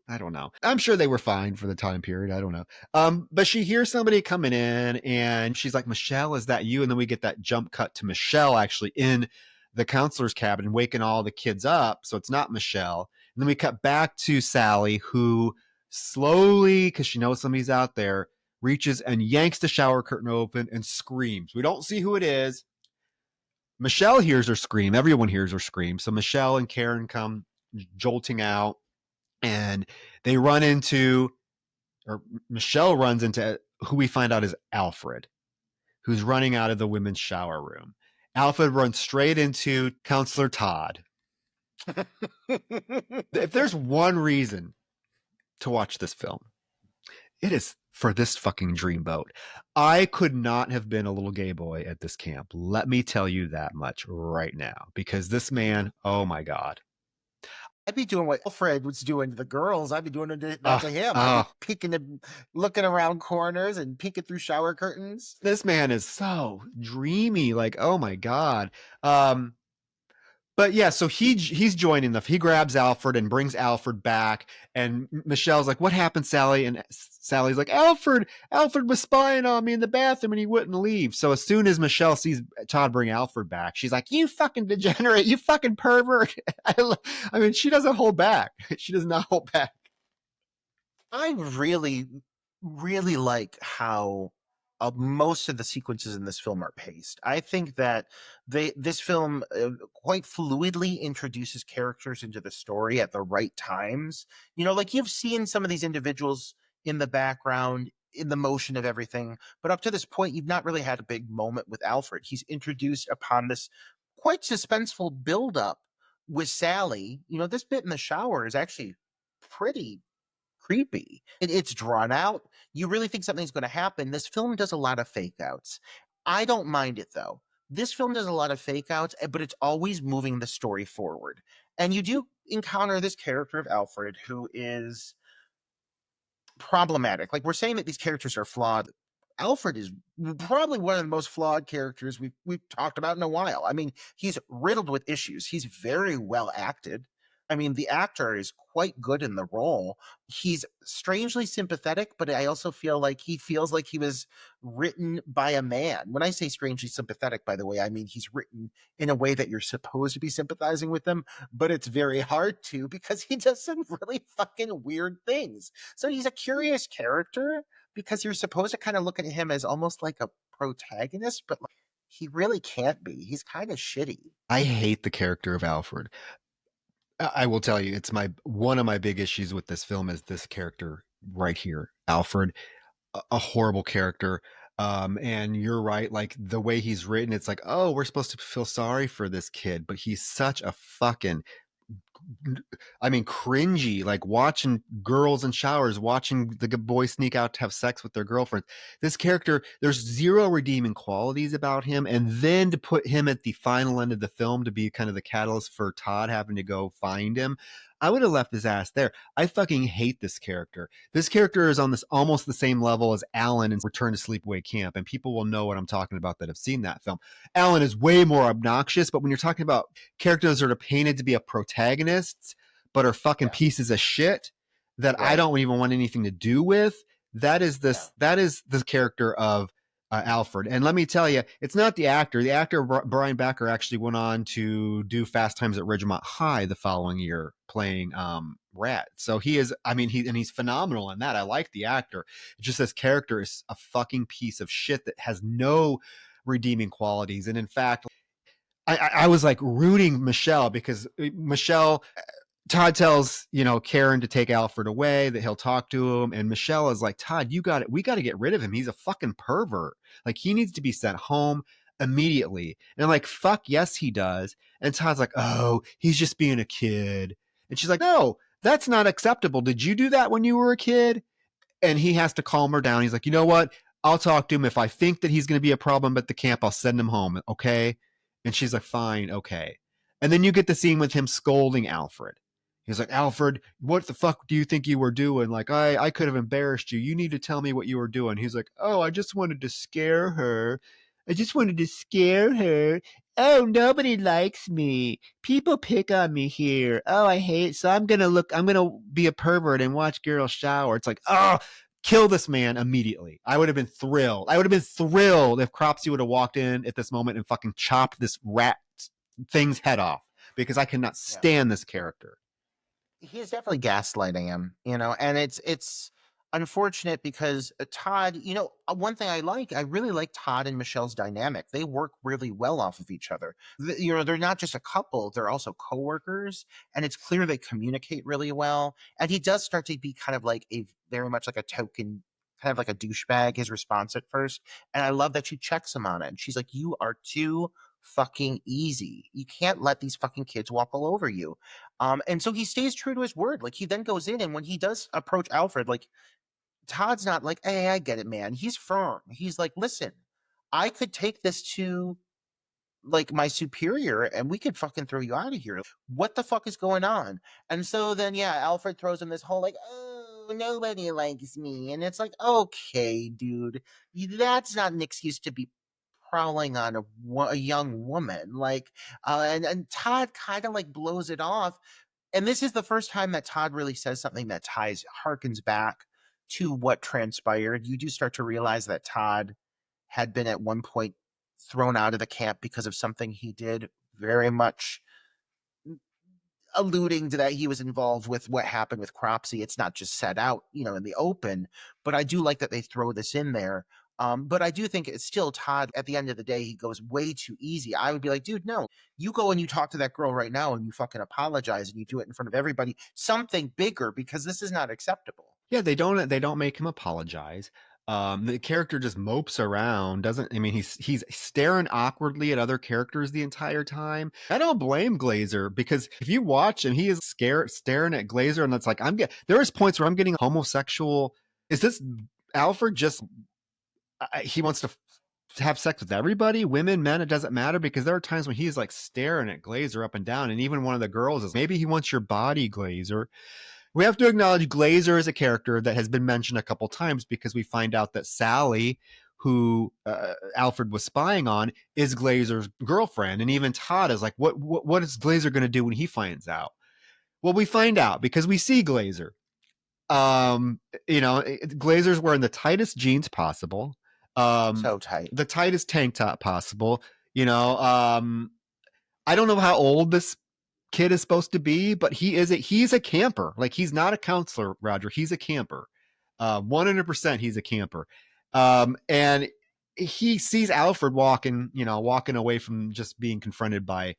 I don't know. I'm sure they were fine for the time period. I don't know. But she hears somebody coming in, and she's like, "Michelle, is that you?" And then we get that jump cut to Michelle actually in the counselor's cabin, waking all the kids up. So it's not Michelle. And then we cut back to Sally, who slowly, because she knows somebody's out there, reaches and yanks the shower curtain open and screams. We don't see who it is. Michelle hears her scream. Everyone hears her scream. So Michelle and Karen come jolting out, and they run into, or Michelle runs into who we find out is Alfred. who's running out of the women's shower room. Alfred runs straight into Counselor Todd. If there's one reason to watch this film, it is for this fucking dreamboat. I could not have been a little gay boy at this camp. Let me tell you that much right now, because this man, oh my God. I'd be doing what Alfred was doing to the girls. I'd be doing that Uh, to him. I'd be uh, peeking and looking around corners and peeking through shower curtains. this man is so dreamy. Like, oh my God. Um, But yeah, so he's joining he grabs Alfred and brings Alfred back, and Michelle's like, "What happened, Sally?" And Sally's like, Alfred was spying on me in the bathroom, and he wouldn't leave." So as soon as Michelle sees Todd bring Alfred back, she's like, "You fucking degenerate, you fucking pervert!" I mean, she doesn't hold back. She does not hold back. I really, really like how most of the sequences in this film are paced. I think that this film quite fluidly introduces characters into the story at the right times. You know, like you've seen some of these individuals in the background in the motion of everything, but up to this point, you've not really had a big moment with Alfred. He's introduced upon this quite suspenseful buildup with Sally. You know, this bit in the shower is actually pretty creepy. It's drawn out. You really think something's going to happen. This film does a lot of fake outs. I don't mind it though. This film does a lot of fake outs, but it's always moving the story forward. And you do encounter this character of Alfred who is problematic. Like we're saying that these characters are flawed. Alfred is probably one of the most flawed characters we've talked about in a while. I mean, he's riddled with issues. He's very well acted. I mean, the actor is quite good in the role. He's strangely sympathetic, but I also feel like he feels like he was written by a man. When I say strangely sympathetic, by the way, I mean he's written in a way that you're supposed to be sympathizing with him, but it's very hard to because he does some really fucking weird things. So he's a curious character because you're supposed to kind of look at him as almost like a protagonist, but like, he really can't be. He's kind of shitty. I hate the character of Alfred. I will tell you, it's my one of my big issues with this film is this character right here, Alfred, a horrible character. And you're right, like the way he's written, it's like, oh, we're supposed to feel sorry for this kid, but he's such a fucking, I mean, cringy, like watching girls in showers, watching the boys sneak out to have sex with their girlfriends. This character, there's zero redeeming qualities about him. And then to put him at the final end of the film to be kind of the catalyst for Todd having to go find him, I would have left his ass there. I fucking hate this character. This character is on this almost the same level as Alan in Return to Sleepaway Camp, and people will know what I'm talking about that have seen that film. Alan is way more obnoxious, but when you're talking about characters that are painted to be a protagonists but are fucking Yeah. pieces of shit that I Right. don't even want anything to do with, Yeah. that is the character of Alfred. And let me tell you, it's not the actor. The actor Brian Backer actually went on to do Fast Times at Ridgemont High the following year, playing Rat. So he is. I mean, he's phenomenal in that. I like the actor. It's just this character is a fucking piece of shit that has no redeeming qualities. And in fact, I was like rooting Michelle because Michelle Todd tells, Karen to take Alfred away, that he'll talk to him. And Michelle is like, Todd, you got it. We got to get rid of him. He's a fucking pervert. Like, he needs to be sent home immediately. And I'm like, fuck, yes, he does. And Todd's like, oh, he's just being a kid. And she's like, no, that's not acceptable. Did you do that when you were a kid? And he has to calm her down. He's like, you know what? I'll talk to him. If I think that he's going to be a problem at the camp, I'll send him home. Okay. And she's like, fine. Okay. And then you get the scene with him scolding Alfred. He's like, Alfred, what the fuck do you think you were doing? Like, I could have embarrassed you. You need to tell me what you were doing. He's like, oh, I just wanted to scare her. I just wanted to scare her. Oh, nobody likes me. People pick on me here. Oh, I hate. So I'm gonna be a pervert and watch girls shower. It's like, oh, kill this man immediately. I would have been thrilled. I would have been thrilled if Cropsey would have walked in at this moment and fucking chopped this rat thing's head off because I cannot Yeah. stand this character. He's definitely gaslighting him, and it's unfortunate because Todd, one thing I really like Todd and Michelle's dynamic. They work really well off of each other. They're not just a couple, they're also coworkers, and it's clear they communicate really well. And he does start to be kind of like a very much like a token kind of like a douchebag, his response at first. And I love that she checks him on it. And she's like, you are too fucking easy. You can't let these fucking kids walk all over you. And so he stays true to his word. Like he then goes in, and when he does approach Alfred, like Todd's not like, hey, I get it, man. He's firm. He's like, listen, I could take this to like my superior and we could fucking throw you out of here. What the fuck is going on? And so then, yeah, Alfred throws him this whole like, oh, nobody likes me. And it's like, okay, dude, that's not an excuse to be prowling on a young woman. Like, and Todd kind of like blows it off. And this is the first time that Todd really says something that harkens back to what transpired. You do start to realize that Todd had been at one point thrown out of the camp because of something he did, very much alluding to that he was involved with what happened with Cropsey. It's not just set out, in the open, but I do like that they throw this in there. But I do think it's still Todd. At the end of the day, he goes way too easy. I would be like, dude, no, you go and you talk to that girl right now and you fucking apologize and you do it in front of everybody. Something bigger, because this is not acceptable. Yeah, they don't make him apologize. The character just mopes around. Doesn't I mean he's staring awkwardly at other characters the entire time. I don't blame Glazer because if you watch him, he is scared staring at Glazer, and it's like there is points where I'm getting homosexual. Is this Alfred just he wants to have sex with everybody, women, men, it doesn't matter, because there are times when he's like staring at Glazer up and down, and even one of the girls is maybe he wants your body, Glazer. We have to acknowledge Glazer is a character that has been mentioned a couple times because we find out that Sally, who Alfred was spying on, is Glazer's girlfriend, and even Todd is like, what is Glazer going to do when he finds out? Well, we find out because we see Glazer. Um, Glazer's wearing the tightest jeans possible, So tight. the tightest tank top possible. You know, I don't know how old this kid is supposed to be, but he's a camper. Like he's not a counselor, Roger. He's a camper. 100% he's a camper. And he sees Alfred walking away from just being confronted by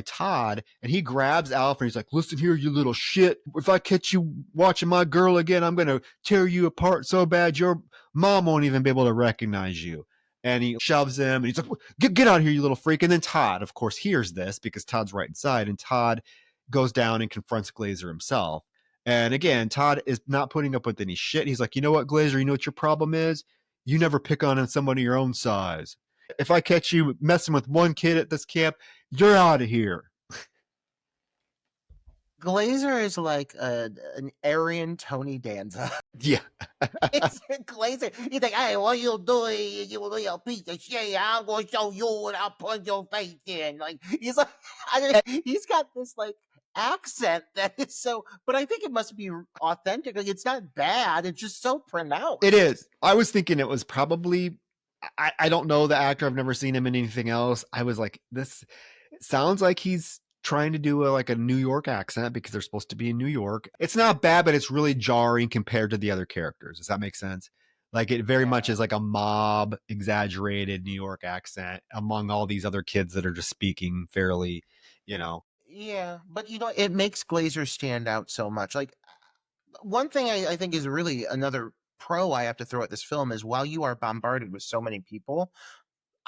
Todd, and he grabs Alfred. He's like, "Listen here, you little shit. If I catch you watching my girl again, I'm gonna tear you apart so bad your mom won't even be able to recognize you." And he shoves him, and he's like, get out of here, you little freak. And then Todd, of course, hears this because Todd's right inside, and Todd goes down and confronts Glazer himself. And again, Todd is not putting up with any shit. He's like, you know what, Glazer, you know what your problem is? You never pick on somebody your own size. If I catch you messing with one kid at this camp, you're out of here. Glazer is like an Aryan Tony Danza. Yeah. It's Glazer. You think, hey, what you doing? You little piece of shit. I'm going to show you what I'll put your face in. Like, he's like, he's got this like accent that is so, but I think it must be authentic. Like, it's not bad. It's just so It pronounced. is. I was thinking it was probably. I don't know the actor. I've never seen him in anything else. I was like, this it sounds like he's trying to do like a New York accent because they're supposed to be in New York. It's not bad, but it's really jarring compared to the other characters. Does that make sense? Like it very much Yeah. is like a mob exaggerated New York accent among all these other kids that are just speaking fairly, you know. Yeah. But, it makes Glazer stand out so much. Like, one thing I think is really another pro I have to throw at this film is while you are bombarded with so many people,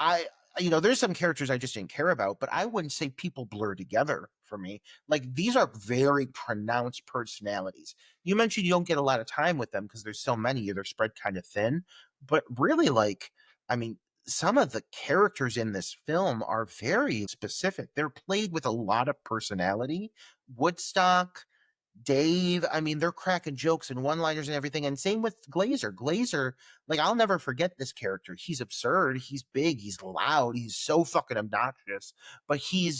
I there's some characters I just didn't care about, but I wouldn't say people blur together for me. Like these are very pronounced personalities. You mentioned you don't get a lot of time with them because there's so many, they're spread kind of thin. But really, like, I mean, some of the characters in this film are very specific. They're played with a lot of personality. Woodstock, Dave, I mean, they're cracking jokes and one-liners and everything. And same with Glazer. Glazer, like, I'll never forget this character. He's absurd. He's big. He's loud. He's so fucking obnoxious. But I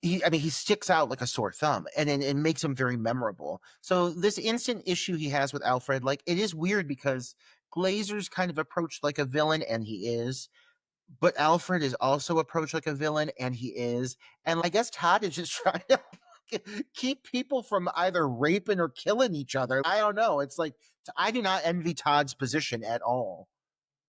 mean, he sticks out like a sore thumb, and it makes him very memorable. So this instant issue he has with Alfred, like, it is weird because Glazer's kind of approached like a villain, and he is, but Alfred is also approached like a villain, and he is. And I guess Todd is just trying to keep people from either raping or killing each other. I don't know. It's like I do not envy Todd's position at all.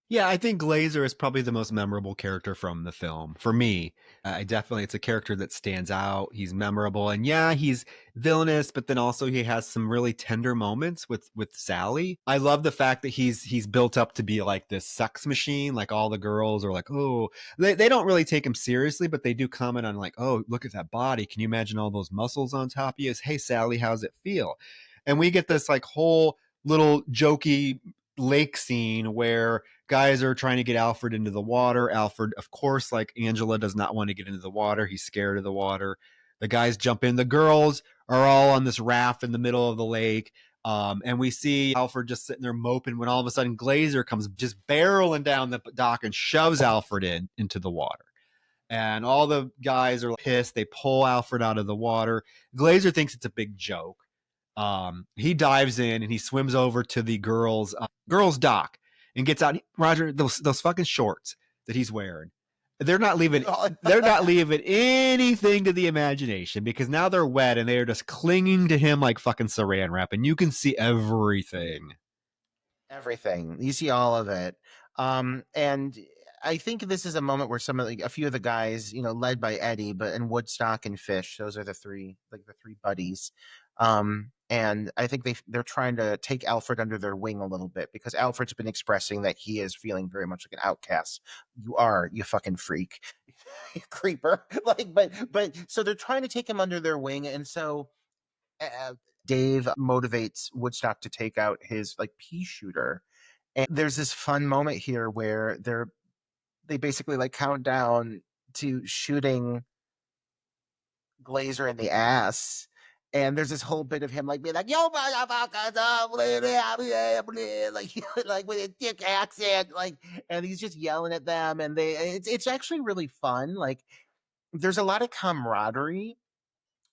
Yeah, I think Glazer is probably the most memorable character from the film for me. I definitely, it's a character that stands out. He's memorable, and yeah, he's villainous, but then also he has some really tender moments with Sally. I love the fact that he's built up to be like this sex machine. Like all the girls are like, oh, they don't really take him seriously, but they do comment on like, oh, look at that body. Can you imagine all those muscles on top of you? Hey, Sally, how's it feel? And we get this like whole little jokey lake scene where guys are trying to get Alfred into the water. Alfred, of course, like Angela, does not want to get into the water. He's scared of the water. The guys jump in. The girls are all on this raft in the middle of the lake. And we see Alfred just sitting there moping when all of a sudden Glazer comes just barreling down the dock and shoves Alfred into the water. And all the guys are pissed. They pull Alfred out of the water. Glazer thinks it's a big joke. He dives in and he swims over to the girls dock and gets out. Roger, those fucking shorts that he's wearing, they're not leaving. They're not leaving anything to the imagination because now they're wet and they are just clinging to him like fucking saran wrap, and you can see everything. Everything. You see all of it. And I think this is a moment where a few of the guys, led by Eddie, but and Woodstock and Fish, those are the three buddies. And I think they're trying to take Alfred under their wing a little bit because Alfred's been expressing that he is feeling very much like an outcast. You fucking freak, you creeper. But so they're trying to take him under their wing, and so uh, Dave motivates Woodstock to take out his like pea shooter. And there's this fun moment here where they basically like count down to shooting Glazer in the ass. And there's this whole bit of him like being like, "Yo, motherfuckers, like with a thick accent, like," and he's just yelling at them, and it's actually really fun. Like, there's a lot of camaraderie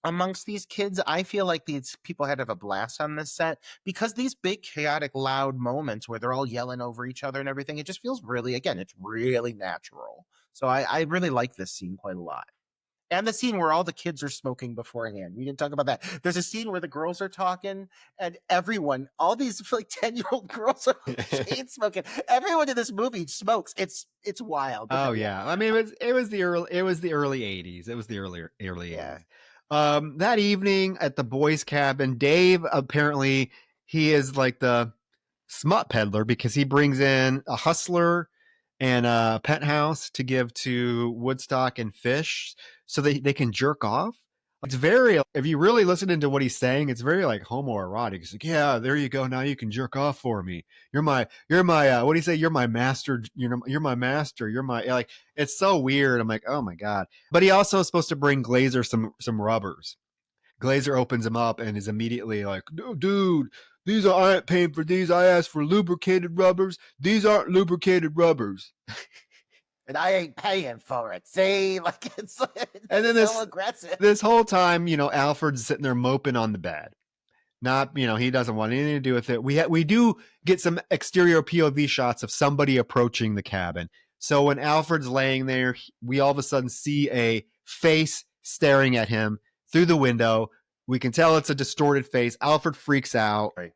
amongst these kids. I feel like these people had to have a blast on this set because these big, chaotic, loud moments where they're all yelling over each other and everything, it just feels really, again, it's really natural. So I really like this scene quite a lot. And the scene where all the kids are smoking beforehand. We didn't talk about that. There's a scene where the girls are talking and all these like 10-year-old girls are like chain smoking. Everyone in this movie smokes. It's wild. But Oh yeah, yeah, I mean it was the early '80s. It was the early yeah. '80s. That evening at the boys' cabin, Dave apparently he is like the smut peddler because he brings in a hustler and a penthouse to give to Woodstock and Fish so they can jerk off. It's very, if you really listen into what he's saying, it's very like homoerotic. He's like, yeah, there you go. Now you can jerk off for me. What do you say? You're my master. You're my master. You're my, like, it's so weird. I'm like, oh my God. But he also is supposed to bring Glazer some rubbers. Glazer opens them up and is immediately like, no, dude, I ain't paying for these. I asked for lubricated rubbers. These aren't lubricated rubbers. And I ain't paying for it. See, like And then it's so aggressive. this whole time, Alfred's sitting there moping on the bed. Not, he doesn't want anything to do with it. We do get some exterior POV shots of somebody approaching the cabin. So when Alfred's laying there, we all of a sudden see a face staring at him through the window. We can tell it's a distorted face. Alfred freaks out. Right.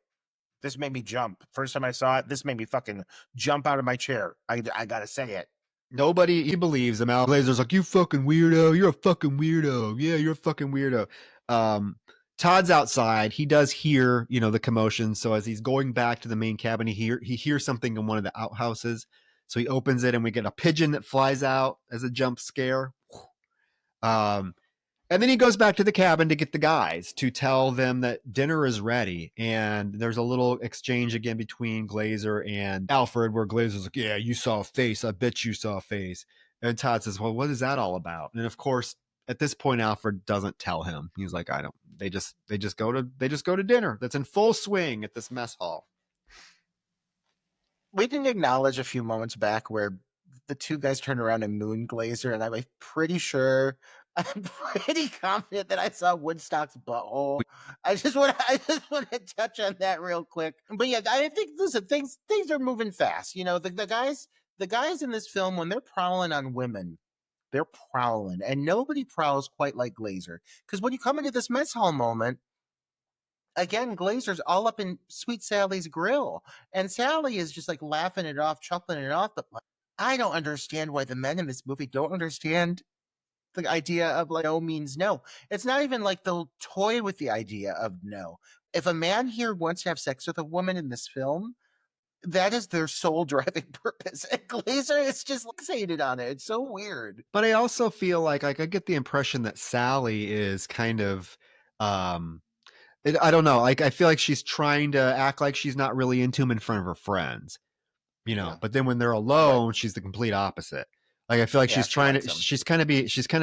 This made me jump. First time I saw it, this made me fucking jump out of my chair. I gotta say it. Nobody he believes him. Al Glazer's like, you fucking weirdo. You're a fucking weirdo. Yeah, you're a fucking weirdo. Um, Todd's outside. He does hear, the commotion. So as he's going back to the main cabin, he hears something in one of the outhouses. So he opens it and we get a pigeon that flies out as a jump scare. Um, and then he goes back to the cabin to get the guys to tell them that dinner is ready. And there's a little exchange again between Glazer and Alfred where Glazer's like, yeah, you saw a face. I bet you saw a face. And Todd says, well, what is that all about? And of course, at this point, Alfred doesn't tell him. He's like, I don't, they just go to dinner. That's in full swing at this mess hall. We didn't acknowledge a few moments back where the two guys turned around and moon Glazer, and I'm pretty sure, I'm pretty confident that I saw Woodstock's butthole. I just want to touch on that real quick. But yeah, I think listen, things are moving fast. The guys in this film when they're prowling on women, they're prowling, and nobody prowls quite like Glazer. Because when you come into this mess hall moment, again, Glazer's all up in Sweet Sally's grill, and Sally is just like laughing it off, chuckling it off. But like, I don't understand why the men in this movie don't understand the idea of like no means no. It's not even like they'll toy with the idea of no. If a man here wants to have sex with a woman in this film, that is their sole driving purpose. And Glazer is just fixated on it. It's so weird. But I also feel like I get the impression that Sally is kind of I don't know, like I feel like she's trying to act like she's not really into him in front of her friends, you know, Yeah. but then when they're Right. alone, she's the complete opposite. Like I feel like Yeah, she's she trying likes to him. she's kind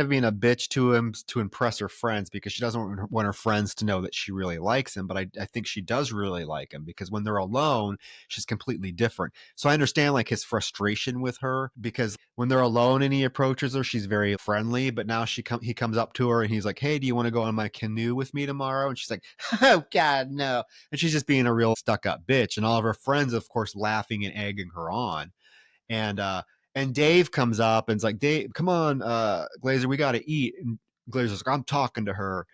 of being a bitch to him to impress her friends because she doesn't want her friends to know that she really likes him, but I think she does really like him because when they're alone, she's completely different. So I understand like his frustration with her because when they're alone and he approaches her, she's very friendly, but now he comes up to her and he's like, "Hey, do you want to go on my canoe with me tomorrow?" And she's like, "Oh god, no." And she's just being a real stuck-up bitch and all of her friends of course laughing and egging her on. And Dave comes up and's like, "Dave, come on, Glazer, we got to eat." And Glazer's like, "I'm talking to her."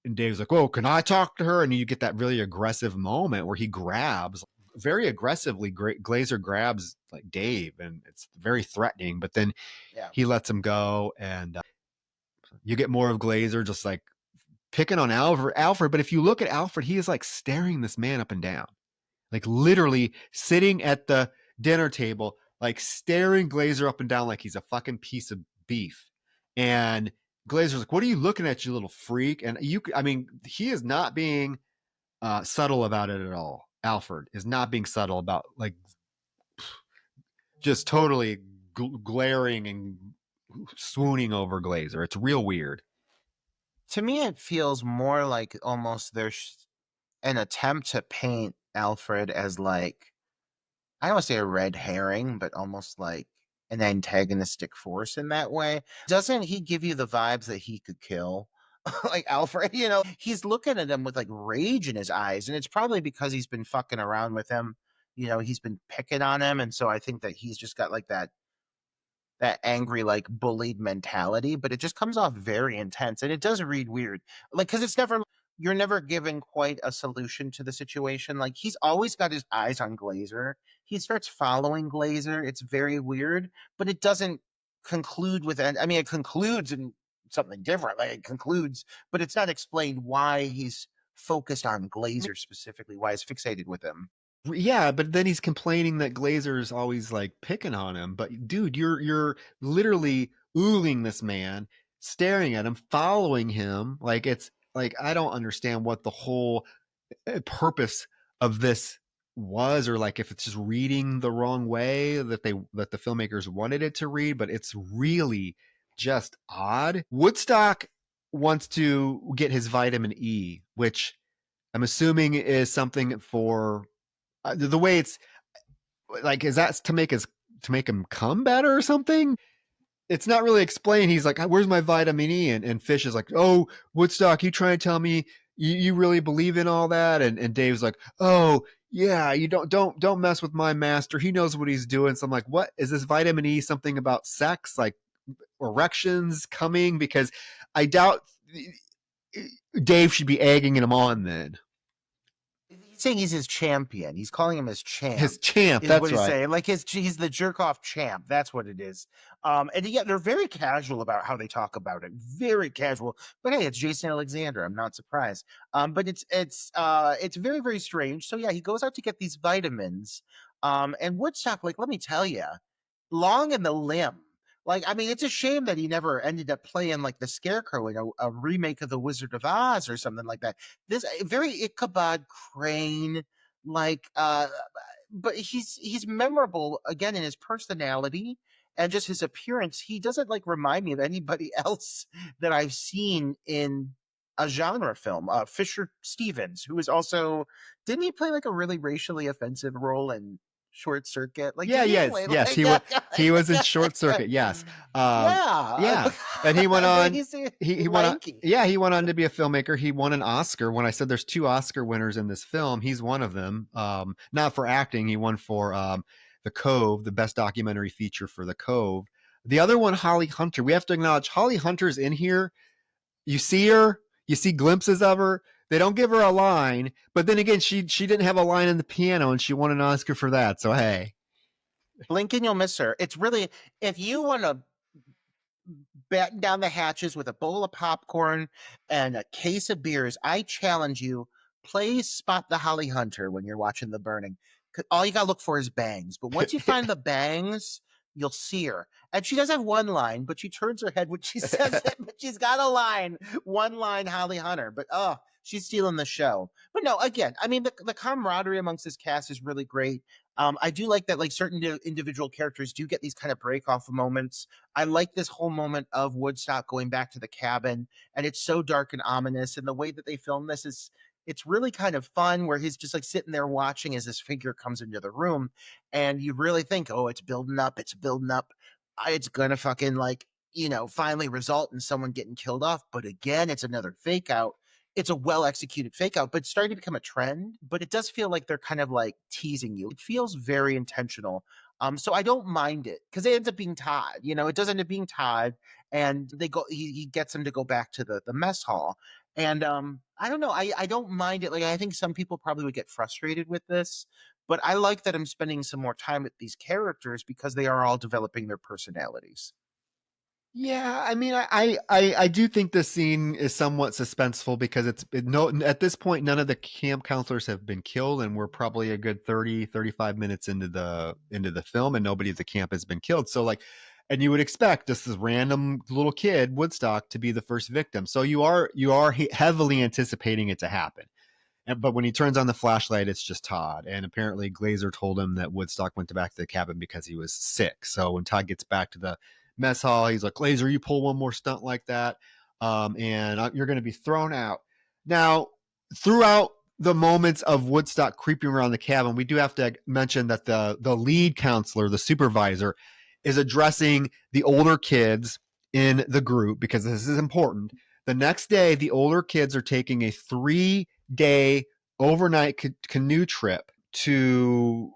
And Dave's like, "Oh, can I talk to her?" And you get that really aggressive moment where he grabs very aggressively. Glazer grabs like Dave, and it's very threatening. But then Yeah. he lets him go, and you get more of Glazer just like picking on Alfred. But if you look at Alfred, he is like staring this man up and down, like literally sitting at the dinner table, like staring Glazer up and down like he's a fucking piece of beef. And Glazer's like, "What are you looking at, you little freak?" And I mean, he is not being subtle about it at all. Alfred is not being subtle about like just totally glaring and swooning over Glazer. It's real weird. To me, it feels more like almost there's an attempt to paint Alfred as like, I don't want to say a red herring, but almost like an antagonistic force in that way. Doesn't he give you the vibes that he could kill? Like Alfred, he's looking at him with like rage in his eyes, and it's probably because he's been fucking around with him. He's been picking on him, and so I think that he's just got like that angry, like bullied mentality, but it just comes off very intense and it does read weird. Like, because you're never given quite a solution to the situation. Like, he's always got his eyes on Glazer. He starts following Glazer. It's very weird, but it doesn't conclude with, I mean, it concludes in something different. Like, it concludes, but it's not explained why he's focused on Glazer specifically, why he's fixated with him. Yeah, but then he's complaining that Glazer's always like picking on him. But dude, you're literally ooling this man, staring at him, following him. Like it's like I don't understand what the whole purpose of this was, or like if it's just reading the wrong way that the filmmakers wanted it to read, but it's really just odd. Woodstock wants to get his vitamin E, which I'm assuming is something for the way it's like, is that to make him come better or something? It's not really explained. He's like, "Where's my vitamin E?" And Fish is like, "Oh, Woodstock, you trying to tell me you really believe in all that?" And Dave's like, "Oh, yeah, you don't mess with my master. He knows what he's doing." So I'm like, "What is this vitamin E? Something about sex, like erections coming?" Because I doubt Dave should be egging him on then. He's saying he's his champion. He's calling him his His champ, champ, is that's what he's right. saying. Like he's the jerk off champ. That's what it is. And yeah, they're very casual about how they talk about it. Very casual. But hey, it's Jason Alexander. I'm not surprised. But it's very, very strange. So yeah, he goes out to get these vitamins. And Woodstock, like, let me tell you, long in the limb. Like, I mean, it's a shame that he never ended up playing like the Scarecrow in a remake of The Wizard of Oz or something like that. This very Ichabod Crane, like, but he's memorable again in his personality and just his appearance. He doesn't like remind me of anybody else that I've seen in a genre film. Fisher Stevens, who is also, didn't he play like a really racially offensive role in Short Circuit? Like, Yeah, didn't he yes, play yes. like He was in Short Circuit. Yes, yeah, yeah. And he went but on. he's He went on. lanky. Yeah, he went on to be a filmmaker. He won an Oscar. When I said there's two Oscar winners in this film, he's one of them. Not for acting. He won for The Cove, the best documentary feature for The Cove. The other one, Holly Hunter. We have to acknowledge Holly Hunter's in here. You see her. You see glimpses of her. They don't give her a line, but then again, she didn't have a line in the piano, and she won an Oscar for that. So hey, Blink and you'll miss her. It's really, if you want to batten down the hatches with a bowl of popcorn and a case of beers, I challenge you, play Spot the Holly Hunter when you're watching The Burning. All you got to look for is bangs. But once you find the bangs, you'll see her. And she does have one line, but she turns her head when she says it. But she's got a line, one line, Holly Hunter. But oh, she's stealing the show. But no, again, I mean, the camaraderie amongst this cast is really great. I do like that, like certain individual characters do get these kind of break off moments. I like this whole moment of Woodstock going back to the cabin, and it's so dark and ominous. And the way that they film this is, it's really kind of fun, where he's just like sitting there watching as this figure comes into the room, and you really think, oh, it's building up, it's building up, it's gonna fucking like, finally result in someone getting killed off. But again, it's another fake out. It's a well executed fake out, but it's starting to become a trend. But it does feel like they're kind of like teasing you. It feels very intentional. So I don't mind it because it ends up being Todd. It does end up being Todd, and they go. He gets him to go back to the mess hall, and I don't know. I don't mind it. Like, I think some people probably would get frustrated with this, but I like that I'm spending some more time with these characters because they are all developing their personalities. yeah, I mean, I do think this scene is somewhat suspenseful because no, at this point, none of the camp counselors have been killed, and we're probably a good 30, 35 minutes into the film, and nobody at the camp has been killed. So like, and you would expect this random little kid Woodstock to be the first victim. So you are heavily anticipating it to happen. But when he turns on the flashlight, it's just Todd. And apparently, Glazer told him that Woodstock went back to the cabin because he was sick. So when Todd gets back to the mess hall, he's like, Glazer, you pull one more stunt like that, and you're going to be thrown out. Now, throughout the moments of Woodstock creeping around the cabin, we do have to mention that the lead counselor, the supervisor, is addressing the older kids in the group because this is important. The next day, the older kids are taking a 3-day overnight canoe trip to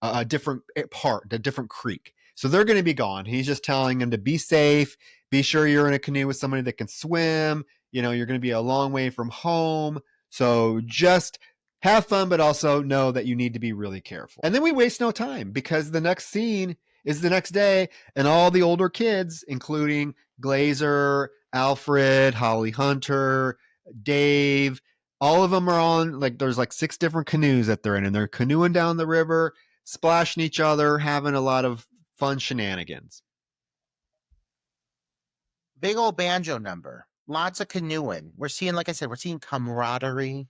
a different part, a different creek. So they're going to be gone. He's just telling them to be safe, be sure you're in a canoe with somebody that can swim. You're going to be a long way from home. So just have fun, but also know that you need to be really careful. And then we waste no time because the next scene is the next day, and all the older kids, including Glazer, Alfred, Holly Hunter, Dave, all of them are on, like, there's like 6 different canoes that they're in, and they're canoeing down the river, splashing each other, having a lot of fun shenanigans. Big old banjo number, lots of canoeing. We're seeing, like I said, we're seeing camaraderie.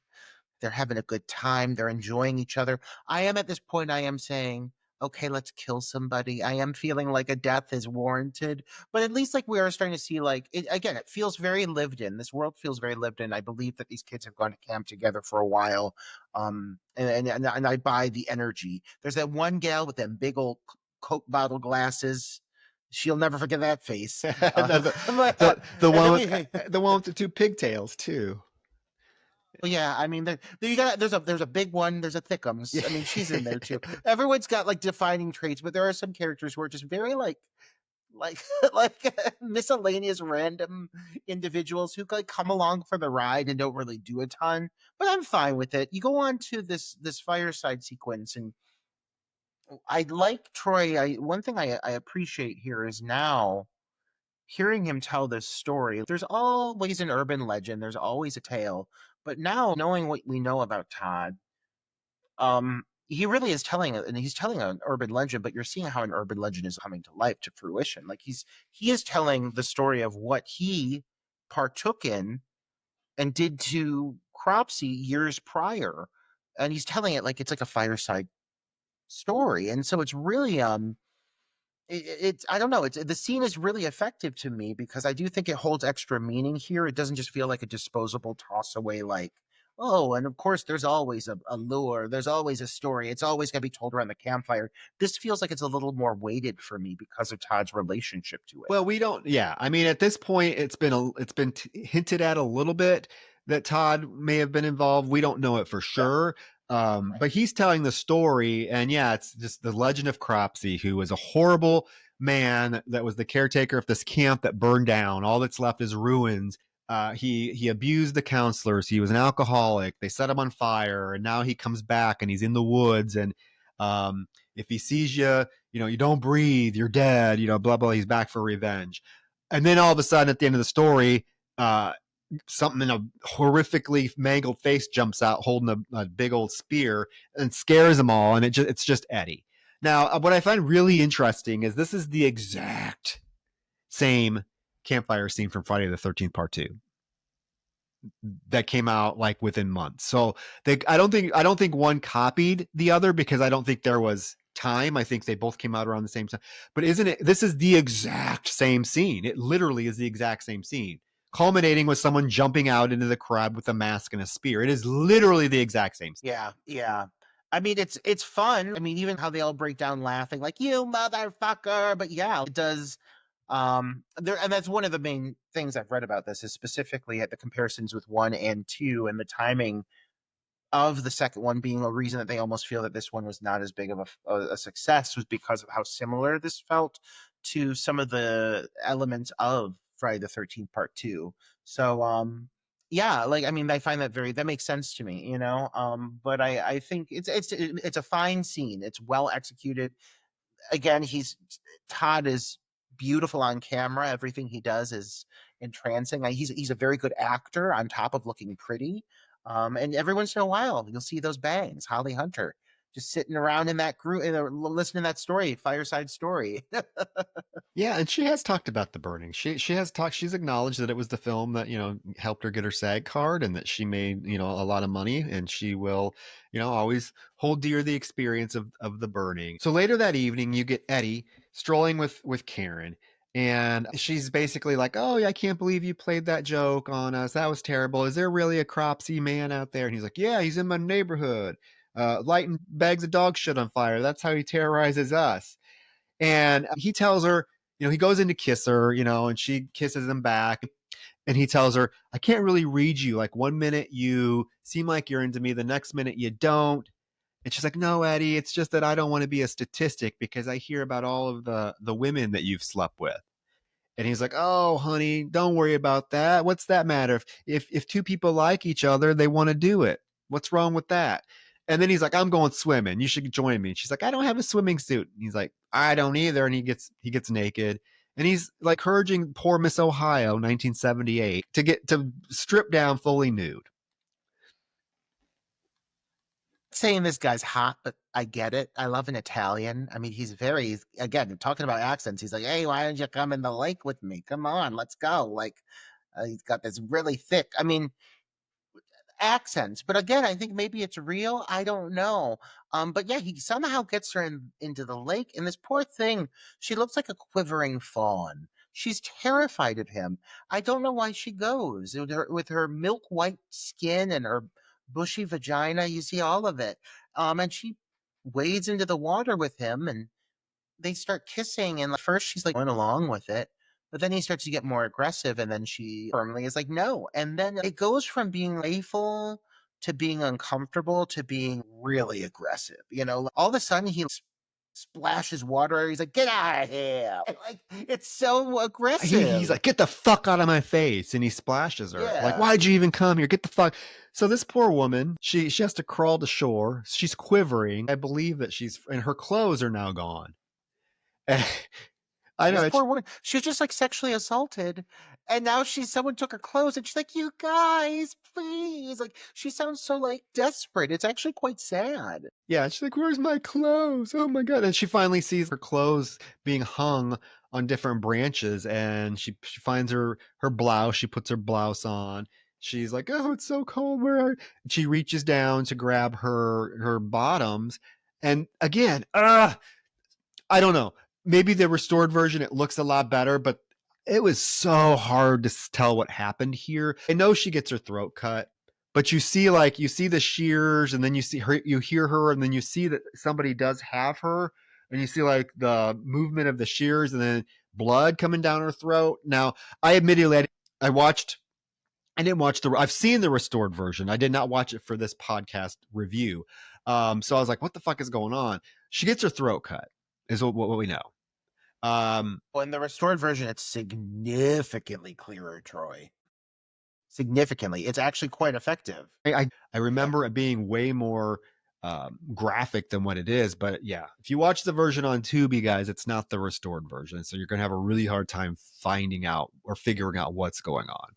They're having a good time. They're enjoying each other. I am at this point, I am saying, okay, let's kill somebody. I am feeling like a death is warranted, but at least like we are starting to see, like, again, it feels very lived in. This world feels very lived in. I believe that these kids have gone to camp together for a while. And I buy the energy. There's that one gal with them big old Coke bottle glasses. She'll never forget that face. the, And the then one we, with the one with the 2 pigtails too. well, yeah, I mean, you got there's a big one, there's a thickums. I mean, she's in there too. Everyone's got like defining traits, but there are some characters who are just very like like miscellaneous random individuals who like come along for the ride and don't really do a ton. But I'm fine with it. You go on to this fireside sequence, and I like Troy. One thing I appreciate here is now hearing him tell this story. There's always an urban legend, there's always a tale, but now knowing what we know about Todd, he really is telling it, and he's telling an urban legend, but you're seeing how an urban legend is coming to life, to fruition. Like, he is telling the story of what he partook in and did to Cropsey years prior, and he's telling it like it's like a fireside story. And so it's really it's I don't know, it's the scene is really effective to me because I do think it holds extra meaning here. It doesn't just feel like a disposable toss away, like, oh, and of course there's always a lure, there's always a story, it's always going to be told around the campfire. This feels like it's a little more weighted for me because of Todd's relationship to it. Well, we don't. Yeah, I mean, at this point, it's been hinted at a little bit that Todd may have been involved. We don't know it for Yeah, sure, right. but he's telling the story, and yeah, it's just the legend of Cropsey, who was a horrible man that was the caretaker of this camp that burned down. All that's left is ruins. He abused the counselors. He was an alcoholic. They set him on fire, and now he comes back and he's in the woods. And if he sees you, you don't breathe. You're dead. Blah blah. He's back for revenge. And then all of a sudden, at the end of the story, something in a horrifically mangled face jumps out holding a big old spear and scares them all. And it's just Eddie. Now, what I find really interesting is this is the exact same campfire scene from Friday the 13th Part 2 that came out like within months. So I don't think one copied the other because I don't think there was time. I think they both came out around the same time. But isn't it, this is the exact same scene. It literally is the exact same scene, culminating with someone jumping out into the crowd with a mask and a spear. It is literally the exact same scene. Yeah, yeah. I mean, it's fun. I mean, even how they all break down laughing, like "you motherfucker." But yeah, it does. There, and that's one of the main things I've read about this is specifically at the comparisons with one and two, and the timing of the second one being a reason that they almost feel that this one was not as big of a success was because of how similar this felt to some of the elements of Friday the 13th Part 2. So yeah, like I mean I find that very that makes sense to me, but I think it's a fine scene. It's well executed. Again, Todd is beautiful on camera. Everything he does is entrancing. He's a very good actor on top of looking pretty. And every once in a while, you'll see those bangs. Holly Hunter just sitting around in that group, listening to that story, fireside story. Yeah, and she has talked about the burning. She has talked. She's acknowledged that it was the film that helped her get her SAG card, and that she made a lot of money, and she will always hold dear the experience of the burning. So later that evening, you get Eddie strolling with Karen, and she's basically like, "Oh, I can't believe you played that joke on us. That was terrible. Is there really a Cropsey man out there?" And he's like, "Yeah, he's in my neighborhood, lighting bags of dog shit on fire. That's how he terrorizes us." And he tells her, he goes in to kiss her, and she kisses him back. And he tells her, "I can't really read you. Like, one minute you seem like you're into me, the next minute you don't." And she's like, "No, Eddie, it's just that I don't want to be a statistic because I hear about all of the women that you've slept with." And he's like, "Oh, honey, don't worry about that. What's that matter? If two people like each other, they want to do it. What's wrong with that?" And then he's like, "I'm going swimming. You should join me." And she's like, "I don't have a swimming suit." And he's like, "I don't either." And he gets naked. And he's like encouraging poor Miss Ohio, 1978, to strip down fully nude. Saying this guy's hot, but I get it. I love an Italian. I mean, he's very, again, talking about accents. He's like, "Hey, why don't you come in the lake with me? Come on, let's go." Like, he's got this really thick, I mean, accents. But again, I think maybe it's real. I don't know. But yeah, he somehow gets her into the lake, and this poor thing, she looks like a quivering fawn. She's terrified of him. I don't know why she goes with her milk white skin and her bushy vagina. You see all of it. And she wades into the water with him, and they start kissing. And first, she's like going along with it. But then he starts to get more aggressive, and then she firmly is like, "No." And then it goes from being playful to being uncomfortable to being really aggressive. All of a sudden he splashes water. He's like, "Get out of here!" And, like, it's so He's aggressive. like, "Get the fuck out of my face." And he splashes her. Like, Yeah. "Why'd you even come here? Get the fuck." So this poor woman, she has to crawl to shore. She's quivering. I believe that and her clothes are now gone. I know This it's poor woman, she was just like sexually assaulted, and now someone took her clothes, and she's like, "You guys, please!" Like she sounds so like desperate. It's actually quite sad. yeah, she's like, "Where's my clothes? Oh my god." And she finally sees her clothes being hung on different branches, and she finds her blouse. She puts her blouse on. She's like, "Oh, it's so cold. Where are?" And she reaches down to grab her bottoms, and again, I don't know. Maybe the restored version it looks a lot better, but it was so hard to tell what happened here. I know she gets her throat cut, but you see the shears, and then you see her, you hear her, and then you see that somebody does have her, and you see like the movement of the shears, and then blood coming down her throat. Now, I admittedly, I watched. I didn't watch I've seen the restored version. I did not watch it for this podcast review. So I was like, "What the fuck is going on?" She gets her throat cut, is what we know. Um, Well, in the restored version, it's significantly clearer, Troy. significantly. It's actually quite effective. I remember it being way more graphic than what it is. But yeah, if you watch the version on Tubi, guys, it's not the restored version. So you're going to have a really hard time finding out or figuring out what's going on.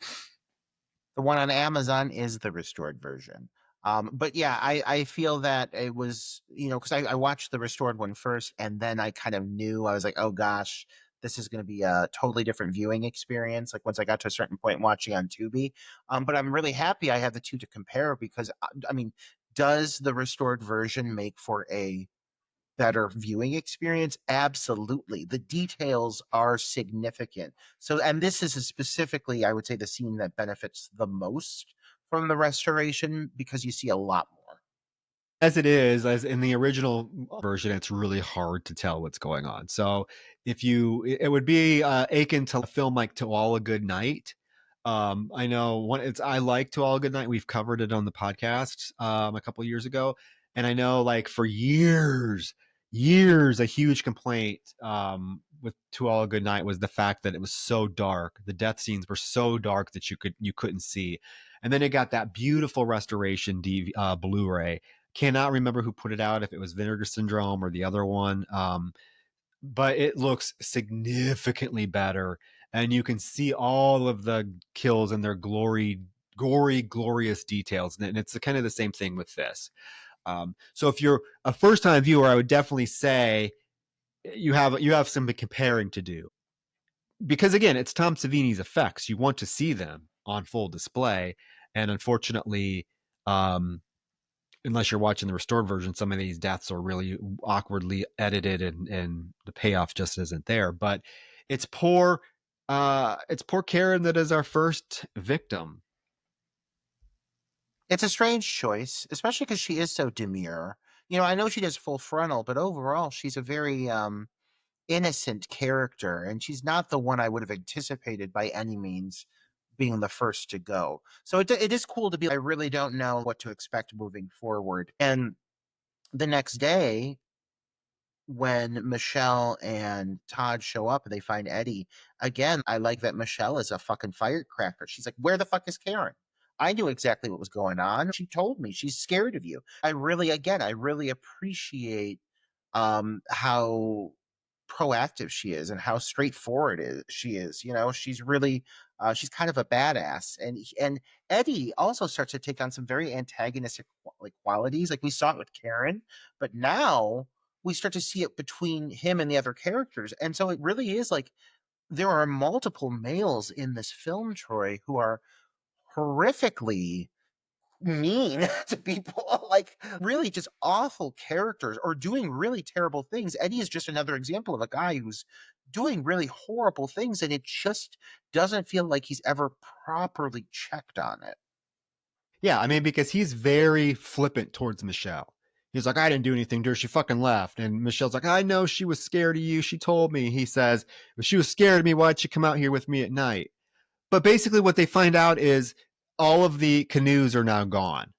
The one on Amazon is the restored version. But yeah, I feel that it was, because I watched the restored one first, and then I kind of knew, I was like, oh gosh, this is going to be a totally different viewing experience. Like once I got to a certain point watching on Tubi. But I'm really happy I have the two to compare because, I mean, does the restored version make for a better viewing experience? Absolutely. The details are significant. So, and this is specifically, I would say, the scene that benefits the most from the restoration because you see a lot more. As it is, as in the original version, it's really hard to tell what's going on. So if you, it would be akin to a film like To All a Good Night. I know one. It's I like To All a Good Night. We've covered it on the podcast a couple of years ago, and I know like for years, a huge complaint with To All a Good Night was the fact that it was so dark. The death scenes were so dark that you couldn't see, and then it got that beautiful restoration Blu-ray. Cannot remember who put it out, if it was Vinegar Syndrome or the other one. But it looks significantly better, and you can see all of the kills and their gory, glorious details. And it's kind of the same thing with this. So if you're a first time viewer, I would definitely say you have some comparing to do, because again, it's Tom Savini's effects. You want to see them on full display, and unfortunately, um, unless you're watching the restored version, some of these deaths are really awkwardly edited, and the payoff just isn't there. But it's poor Karen that is our first victim. It's a strange choice, especially because she is so demure. I know she does full frontal, but overall, she's a very innocent character, and she's not the one I would have anticipated by any means being the first to go. So it is cool to be. I really don't know what to expect moving forward. And the next day, when Michelle and Todd show up and they find Eddie, again, I like that Michelle is a fucking firecracker. She's like, where the fuck is Karen? I knew exactly what was going on. She told me she's scared of you. I really appreciate how proactive she is and how straightforward she is. She's really she's kind of a badass. And Eddie also starts to take on some very antagonistic like qualities. Like we saw it with Karen, but now we start to see it between him and the other characters. And so it really is like there are multiple males in this film, Troy, who are horrifically mean to people, like really just awful characters or doing really terrible things. Eddie is just another example of a guy who's doing really horrible things, and it just doesn't feel like he's ever properly checked on it. Yeah, I mean, because he's very flippant towards Michelle. He's like, I didn't do anything to her. She fucking left. And Michelle's like, I know she was scared of you. She told me. He says, if she was scared of me, why'd she come out here with me at night? But basically, what they find out is all of the canoes are now gone.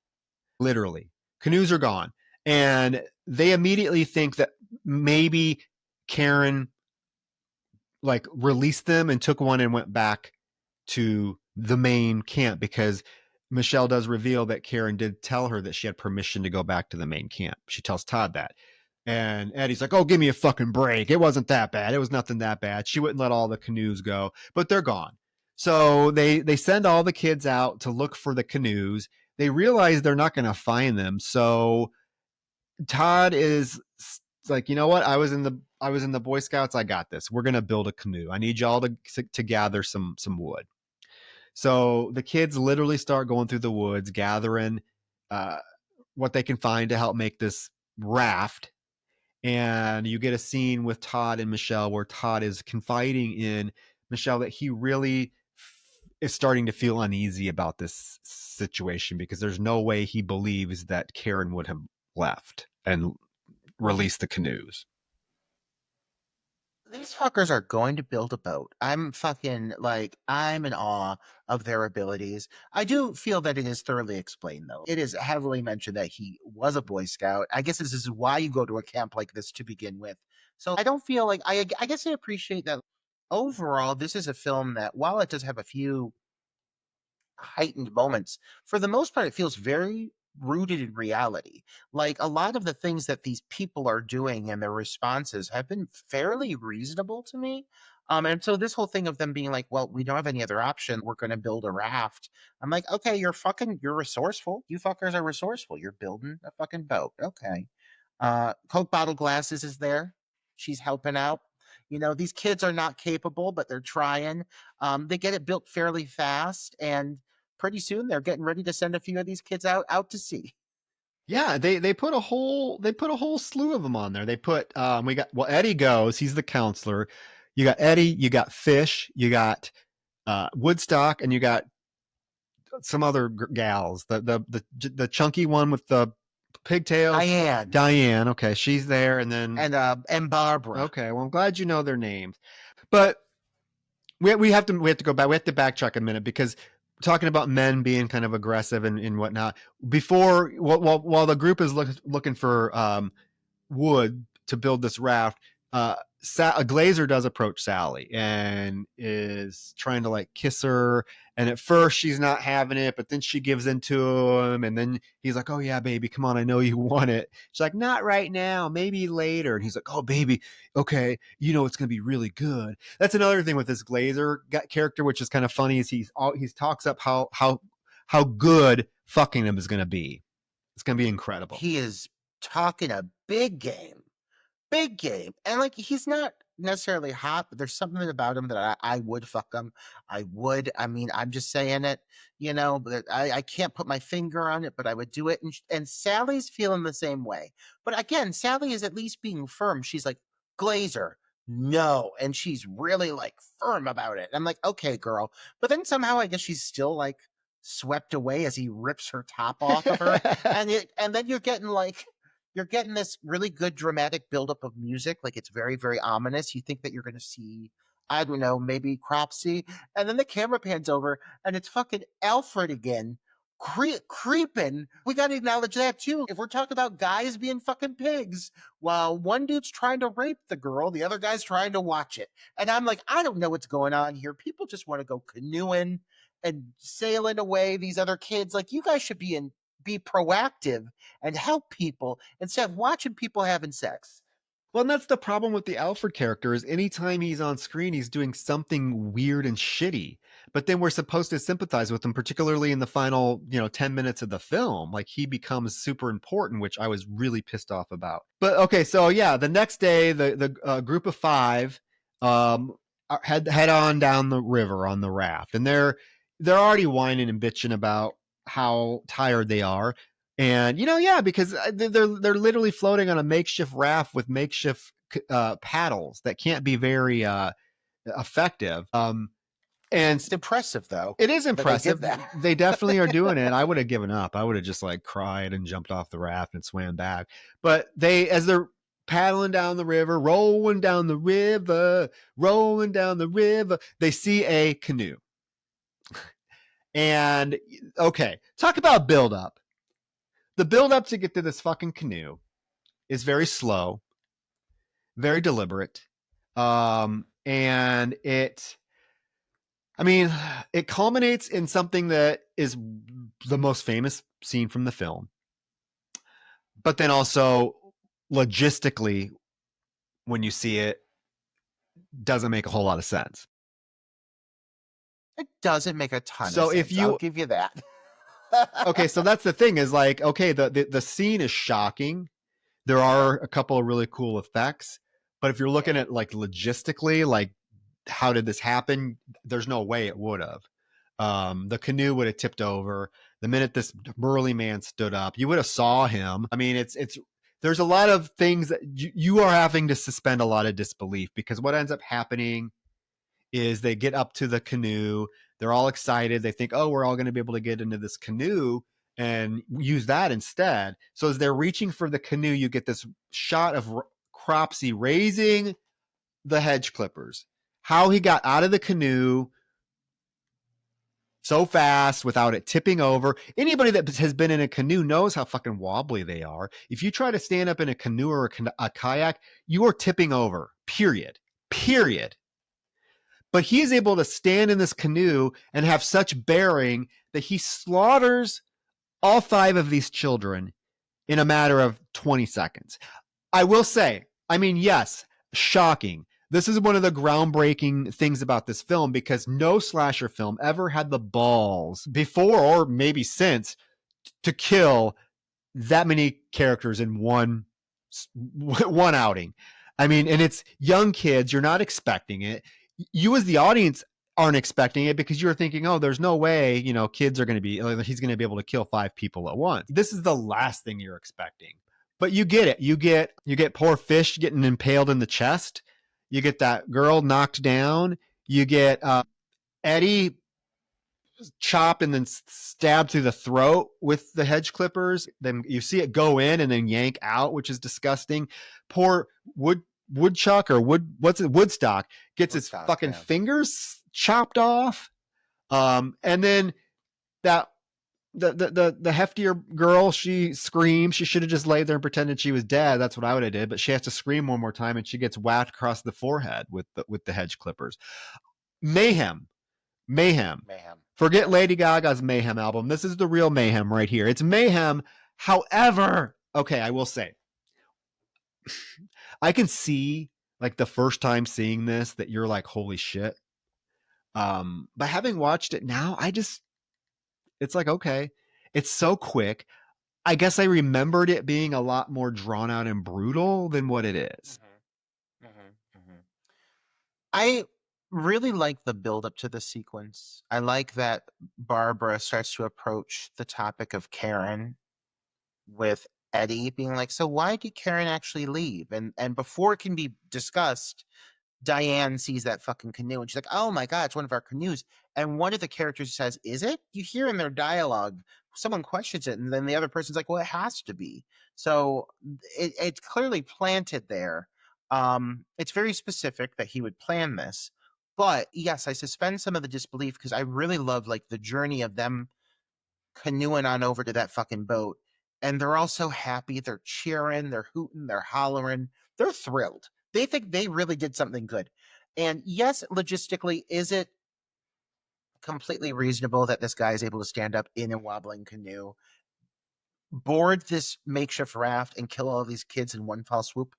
Literally, canoes are gone. And they immediately think that maybe Karen like released them and took one and went back to the main camp, because Michelle does reveal that Karen did tell her that she had permission to go back to the main camp. She tells Todd that. And Eddie's like, oh, give me a fucking break. It wasn't that bad. It was nothing that bad. She wouldn't let all the canoes go, but they're gone. So they send all the kids out to look for the canoes. They realize they're not going to find them. So Todd is like, you know what? I was in the Boy Scouts. I got this. We're gonna build a canoe. I need y'all to gather some wood. So the kids literally start going through the woods, gathering uh, what they can find to help make this raft. And you get a scene with Todd and Michelle where Todd is confiding in Michelle that he really is starting to feel uneasy about this situation, because there's no way he believes that Karen would have left and released the canoes. These fuckers are going to build a boat. I'm fucking like, I'm in awe of their abilities. I do feel that it is thoroughly explained, though. It is heavily mentioned that he was a Boy Scout. I guess this is why you go to a camp like this to begin with. So I don't feel like, I guess I appreciate that overall, this is a film that, while it does have a few heightened moments, for the most part, it feels very rooted in reality. Like a lot of the things that these people are doing and their responses have been fairly reasonable to me. And so this whole thing of them being like, well, we don't have any other option. We're going to build a raft. I'm like, okay, you're resourceful. You fuckers are resourceful. You're building a fucking boat. Okay. Coke bottle glasses is there. She's helping out. You know, these kids are not capable, but they're trying. They get it built fairly fast, and pretty soon they're getting ready to send a few of these kids out to sea. Yeah, they put a whole slew of them on there. They put we got well Eddie goes, he's the counselor. You got Eddie, you got Fish, you got Woodstock, and you got some other gals. The chunky one with the pigtails, Diane Diane. Okay, she's there, and then and Barbara. okay. Well, I'm glad you know their names, but we have to go back. We have to backtrack a minute because talking about men being kind of aggressive and whatnot. Before while the group is looking for wood to build this raft, a Glazer does approach Sally and is trying to like kiss her. And at first she's not having it, but then she gives in to him. And then he's like, oh yeah, baby, come on. I know you want it. She's like, not right now, maybe later. And he's like, oh baby, okay. You know, it's going to be really good. That's another thing with this Glazer character, which is kind of funny is he talks up how good fucking him is going to be. It's going to be incredible. He is talking a big game. Big game. And like he's not necessarily hot, but there's something about him that I would fuck him. I would. I mean, I'm just saying it, you know, but I can't put my finger on it, but I would do it. And Sally's feeling the same way. But again, Sally is at least being firm. She's like, Glazer, no. And she's really like firm about it. I'm like, okay, girl. But then somehow I guess she's still like swept away as he rips her top off of her. And then you're getting this really good dramatic buildup of music. Like it's very, very ominous. You think that you're going to see, I don't know, maybe Cropsey. And then the camera pans over and it's fucking Alfred again, creeping. We got to acknowledge that too. If we're talking about guys being fucking pigs, while one dude's trying to rape the girl, the other guy's trying to watch it. And I'm like, I don't know what's going on here. People just want to go canoeing and sailing away these other kids. Like you guys should be proactive and help people instead of watching people having sex. Well, and that's the problem with the Alfred character is anytime he's on screen, he's doing something weird and shitty. But then we're supposed to sympathize with him, particularly in the final, 10 minutes of the film. Like he becomes super important, which I was really pissed off about. But okay, so yeah, the next day, the group of five head on down the river on the raft, and they're already whining and bitching about how tired they are. And yeah, because they're literally floating on a makeshift raft with makeshift paddles that can't be very effective. And It's impressive though it is that they impressive. did that. They definitely are doing it. I would have given up. I would have just like cried and jumped off the raft and swam back. But as they're paddling down the river, rolling down the river, they see a canoe. And okay, talk about build up. The build up to get to this fucking canoe is very slow, very deliberate. And it culminates in something that is the most famous scene from the film. But then also logistically, when you see it, doesn't make a whole lot of sense. It doesn't make a ton of So if sense. I'll you give you that. okay, so that's the thing is like, okay, the scene is shocking. There are a couple of really cool effects, but if you're looking at like logistically, like how did this happen? There's no way it would have. The canoe would have tipped over the minute this burly man stood up. You would have saw him. I mean, it's there's a lot of things that you are having to suspend a lot of disbelief because what ends up happening is they get up to the canoe. They're all excited. They think, oh, we're all going to be able to get into this canoe and use that instead. So as they're reaching for the canoe, you get this shot of Cropsey raising the hedge clippers. How he got out of the canoe so fast without it tipping over. Anybody that has been in a canoe knows how fucking wobbly they are. If you try to stand up in a canoe or a kayak, you are tipping over. Period. But he is able to stand in this canoe and have such bearing that he slaughters all 5 of these children in a matter of 20 seconds. I will say, I mean, yes, shocking. This is one of the groundbreaking things about this film because no slasher film ever had the balls before or maybe since to kill that many characters in one outing. I mean, and it's young kids. You're not expecting it. You, as the audience, aren't expecting it because you're thinking, oh, there's no way, kids are going to be, he's going to be able to kill 5 people at once. This is the last thing you're expecting. But you get it. You get poor fish getting impaled in the chest. You get that girl knocked down. You get Eddie chopped and then stabbed through the throat with the hedge clippers. Then you see it go in and then yank out, which is disgusting. Poor woodchuck or woodstock gets his fucking fingers chopped off. And then that the heftier girl, she screams. She should have just laid there and pretended she was dead. That's what I would have did. But she has to scream one more time, and she gets whacked across the forehead with the hedge clippers. Mayhem. Mayhem. Mayhem. Forget Lady Gaga's Mayhem album. This is the real mayhem right here. It's mayhem. However, okay, I will say, I can see like the first time seeing this that you're like, holy shit. But having watched it now, it's like, okay, it's so quick. I guess I remembered it being a lot more drawn out and brutal than what it is. Mm-hmm. Mm-hmm. Mm-hmm. I really like the build up to the sequence. I like that Barbara starts to approach the topic of Karen with Eddie being like, "So why did Karen actually leave?" And before it can be discussed, Diane sees that fucking canoe and she's like, "Oh my God, it's one of our canoes." And one of the characters says, "Is it?" You hear in their dialogue, someone questions it, and then the other person's like, "Well, it has to be." So it's clearly planted there. It's very specific that he would plan this. But yes, I suspend some of the disbelief because I really love like the journey of them canoeing on over to that fucking boat. And they're all so happy. They're cheering, they're hooting, they're hollering, they're thrilled. They think they really did something good. And yes, logistically, is it completely reasonable that this guy is able to stand up in a wobbling canoe, board this makeshift raft, and kill all these kids in one fell swoop?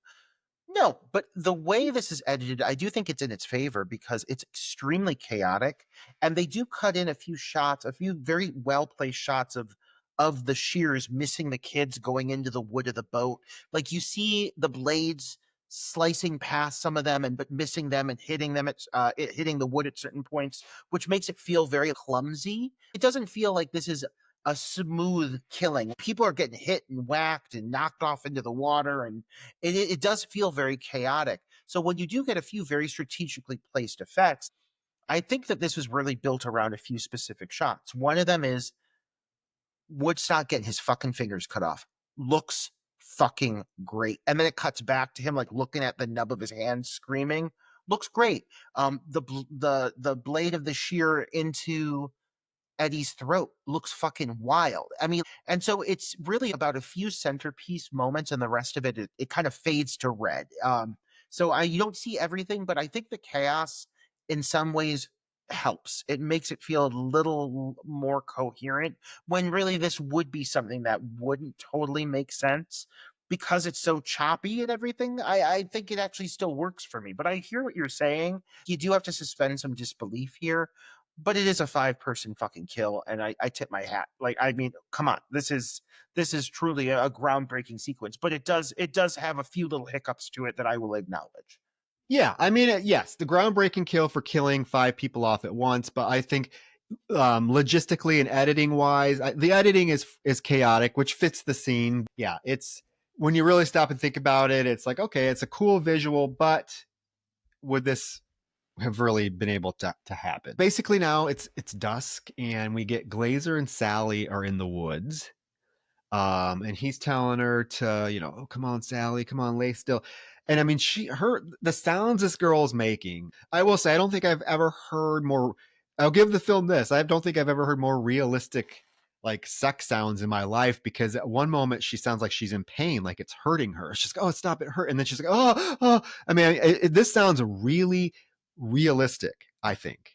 No, but the way this is edited, I do think it's in its favor because it's extremely chaotic, and they do cut in a few shots, a few very well placed shots of the shears missing the kids going into the wood of the boat. Like you see the blades slicing past some of them and but missing them and hitting them at hitting the wood at certain points, which makes it feel very clumsy. It doesn't feel like this is a smooth killing. People are getting hit and whacked and knocked off into the water, and it does feel very chaotic. So when you do get a few very strategically placed effects, I think that this was really built around a few specific shots. One of them is Woodstock getting his fucking fingers cut off. Looks fucking great. And then it cuts back to him like looking at the nub of his hand, screaming. Looks great. The blade of the shear into Eddie's throat looks fucking wild. I mean, and so it's really about a few centerpiece moments, and the rest of it kind of fades to red. So you don't see everything, but I think the chaos in some ways helps. It makes it feel a little more coherent when really this would be something that wouldn't totally make sense because it's so choppy and everything. I think it actually still works for me. But I hear what you're saying. You do have to suspend some disbelief here, but it is a 5-person fucking kill, and I tip my hat. Like, I mean, come on, this is truly a groundbreaking sequence, but it does have a few little hiccups to it that I will acknowledge. Yeah, I mean, yes, the groundbreaking kill for killing 5 people off at once, but I think logistically and editing wise, the editing is chaotic, which fits the scene. Yeah, it's when you really stop and think about it, it's like, okay, it's a cool visual, but would this have really been able to happen? Basically, now it's dusk, and we get Glazer and Sally are in the woods. And he's telling her to, oh, come on, Sally, come on, lay still. And I mean, the sounds this girl's making, I will say, I don't think I've ever heard more. I'll give the film this. I don't think I've ever heard more realistic, like sex sounds in my life, because at one moment she sounds like she's in pain, like it's hurting her. She's like, oh, stop, it hurt. And then she's like, oh, oh. I mean, this sounds really realistic. I think.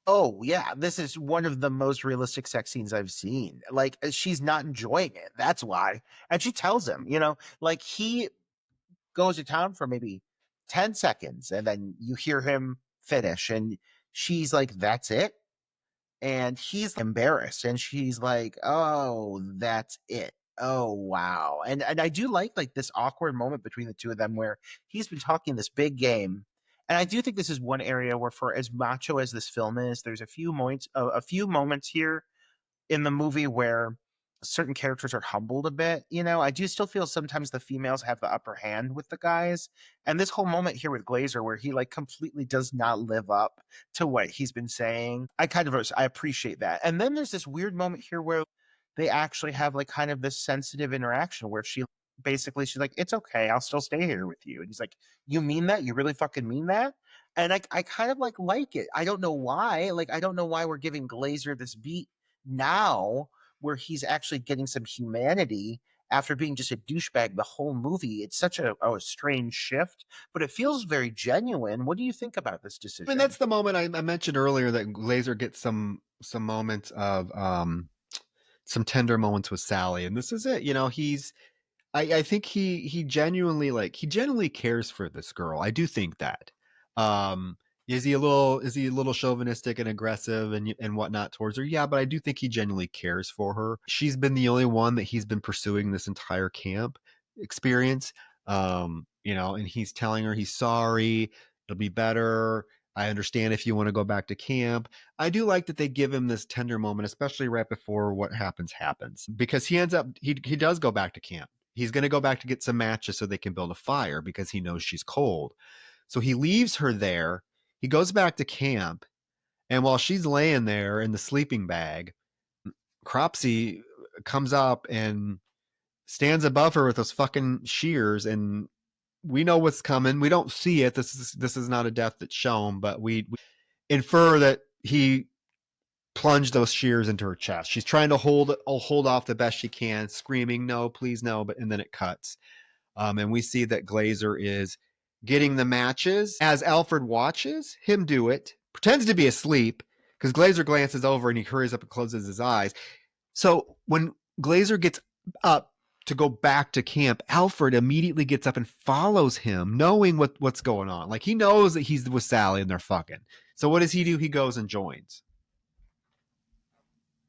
Oh, yeah, this is one of the most realistic sex scenes I've seen. Like, she's not enjoying it, that's why, and she tells him, like, he goes to town for maybe 10 seconds, and then you hear him finish, and she's like, "That's it?" And he's embarrassed, and she's like, "Oh, that's it. Oh, wow." And I do like this awkward moment between the two of them where he's been talking this big game. And I do think this is one area where, for as macho as this film is, there's a few moments here in the movie where certain characters are humbled a bit. I do still feel sometimes the females have the upper hand with the guys. And this whole moment here with Glazer, where he like completely does not live up to what he's been saying, I appreciate that. And then there's this weird moment here where they actually have like kind of this sensitive interaction where she's like, "It's okay, I'll still stay here with you." And he's like, "You mean that? You really fucking mean that?" And I kind of like it. I don't know why. Like, I don't know why we're giving Glazer this beat now, where he's actually getting some humanity after being just a douchebag the whole movie. It's such a strange shift, but it feels very genuine. What do you think about this I mean, decision? that's the moment I mentioned earlier that Glazer gets some moments of some tender moments with Sally, and this is it. I think he genuinely he genuinely cares for this girl. I do think that. Um, is he a little chauvinistic and aggressive and whatnot towards her? Yeah, but I do think he genuinely cares for her. She's been the only one that he's been pursuing this entire camp experience. And he's telling her he's sorry. It'll be better. I understand if you want to go back to camp. I do like that they give him this tender moment, especially right before what happens, because he does go back to camp. He's going to go back to get some matches so they can build a fire because he knows she's cold. So he leaves her there. He goes back to camp. And while she's laying there in the sleeping bag, Cropsey comes up and stands above her with those fucking shears. And we know what's coming. We don't see it. This is not a death that's shown, but we infer that he plunged those shears into her chest. She's trying to hold off the best she can, screaming, "No, please, no!" And then it cuts. And we see that Glazer is getting the matches as Alfred watches him do it, pretends to be asleep because Glazer glances over and he hurries up and closes his eyes. So when Glazer gets up to go back to camp, Alfred immediately gets up and follows him, knowing what's going on. Like, he knows that he's with Sally and they're fucking. So what does he do? He goes and joins.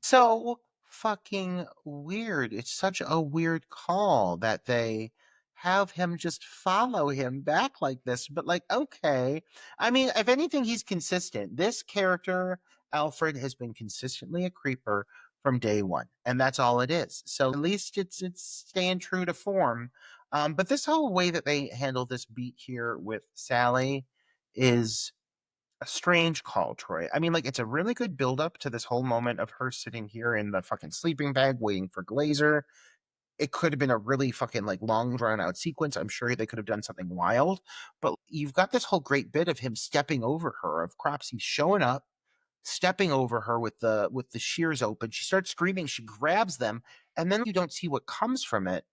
So fucking weird. It's such a weird call that they have him just follow him back like this. But, like, okay. I mean, if anything, he's consistent. This character, Alfred, has been consistently a creeper from day one, and that's all it is. So at least it's staying true to form. But this whole way that they handle this beat here with Sally is a strange call, Troy. I mean, like, it's a really good build up to this whole moment of her sitting here in the fucking sleeping bag waiting for Glazer. It could have been a really fucking like long drawn out sequence. I'm sure they could have done something wild, but you've got this whole great bit of him stepping over her, of Cropsey showing up, stepping over her with the shears open. She starts screaming, she grabs them, and then you don't see what comes from it.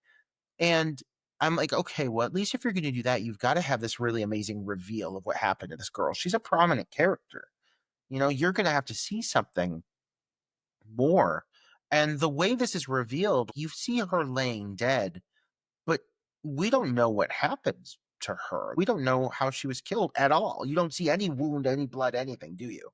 And I'm like, okay, well, at least if you're going to do that, you've got to have this really amazing reveal of what happened to this girl. She's a prominent character. You're going to have to see something more. And the way this is revealed, you see her laying dead, but we don't know what happens to her. We don't know how she was killed at all. You don't see any wound, any blood, anything, do you?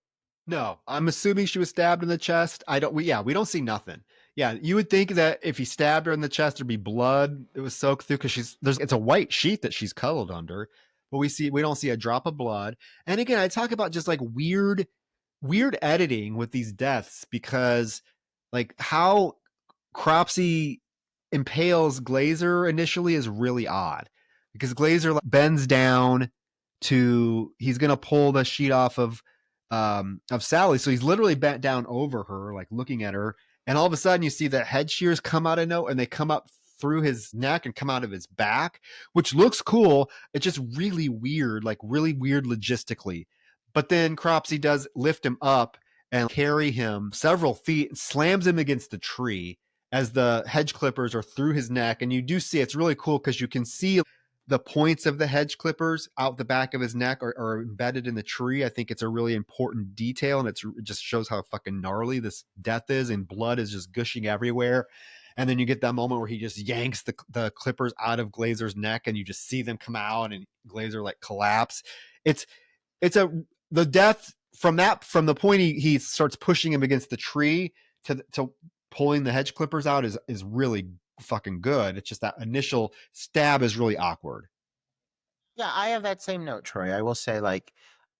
No, I'm assuming she was stabbed in the chest. We don't see nothing. Yeah, you would think that if he stabbed her in the chest, there'd be blood. It was soaked through because it's a white sheet that she's cuddled under, but we don't see a drop of blood. And again, I talk about just like weird editing with these deaths because like how Cropsey impales Glazer initially is really odd because Glazer bends down to he's gonna pull the sheet off of Sally, so he's literally bent down over her, like looking at her, and all of a sudden you see the head shears come out of no, and they come up through his neck and come out of his back, which looks cool. It's just really weird, like really weird logistically. But then Cropsey does lift him up and carry him several feet and slams him against the tree as the hedge clippers are through his neck. And you do see it's really cool because you can see the points of the hedge clippers out the back of his neck are embedded in the tree. I think it's a really important detail, and it just shows how fucking gnarly this death is, and blood is just gushing everywhere. And then you get that moment where he just yanks the clippers out of Glazer's neck, and you just see them come out, and Glazer like collapse. It's it's a the death from the point he starts pushing him against the tree to pulling the hedge clippers out is really fucking good. It's just that initial stab is really awkward. Yeah, I have that same note, Troy. I will say, like,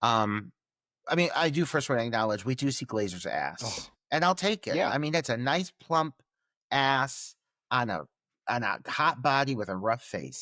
um, I mean, I do first want to acknowledge we do see Glazer's ass, Oh and I'll take it. yeah. I mean, it's a nice plump ass on a hot body with a rough face.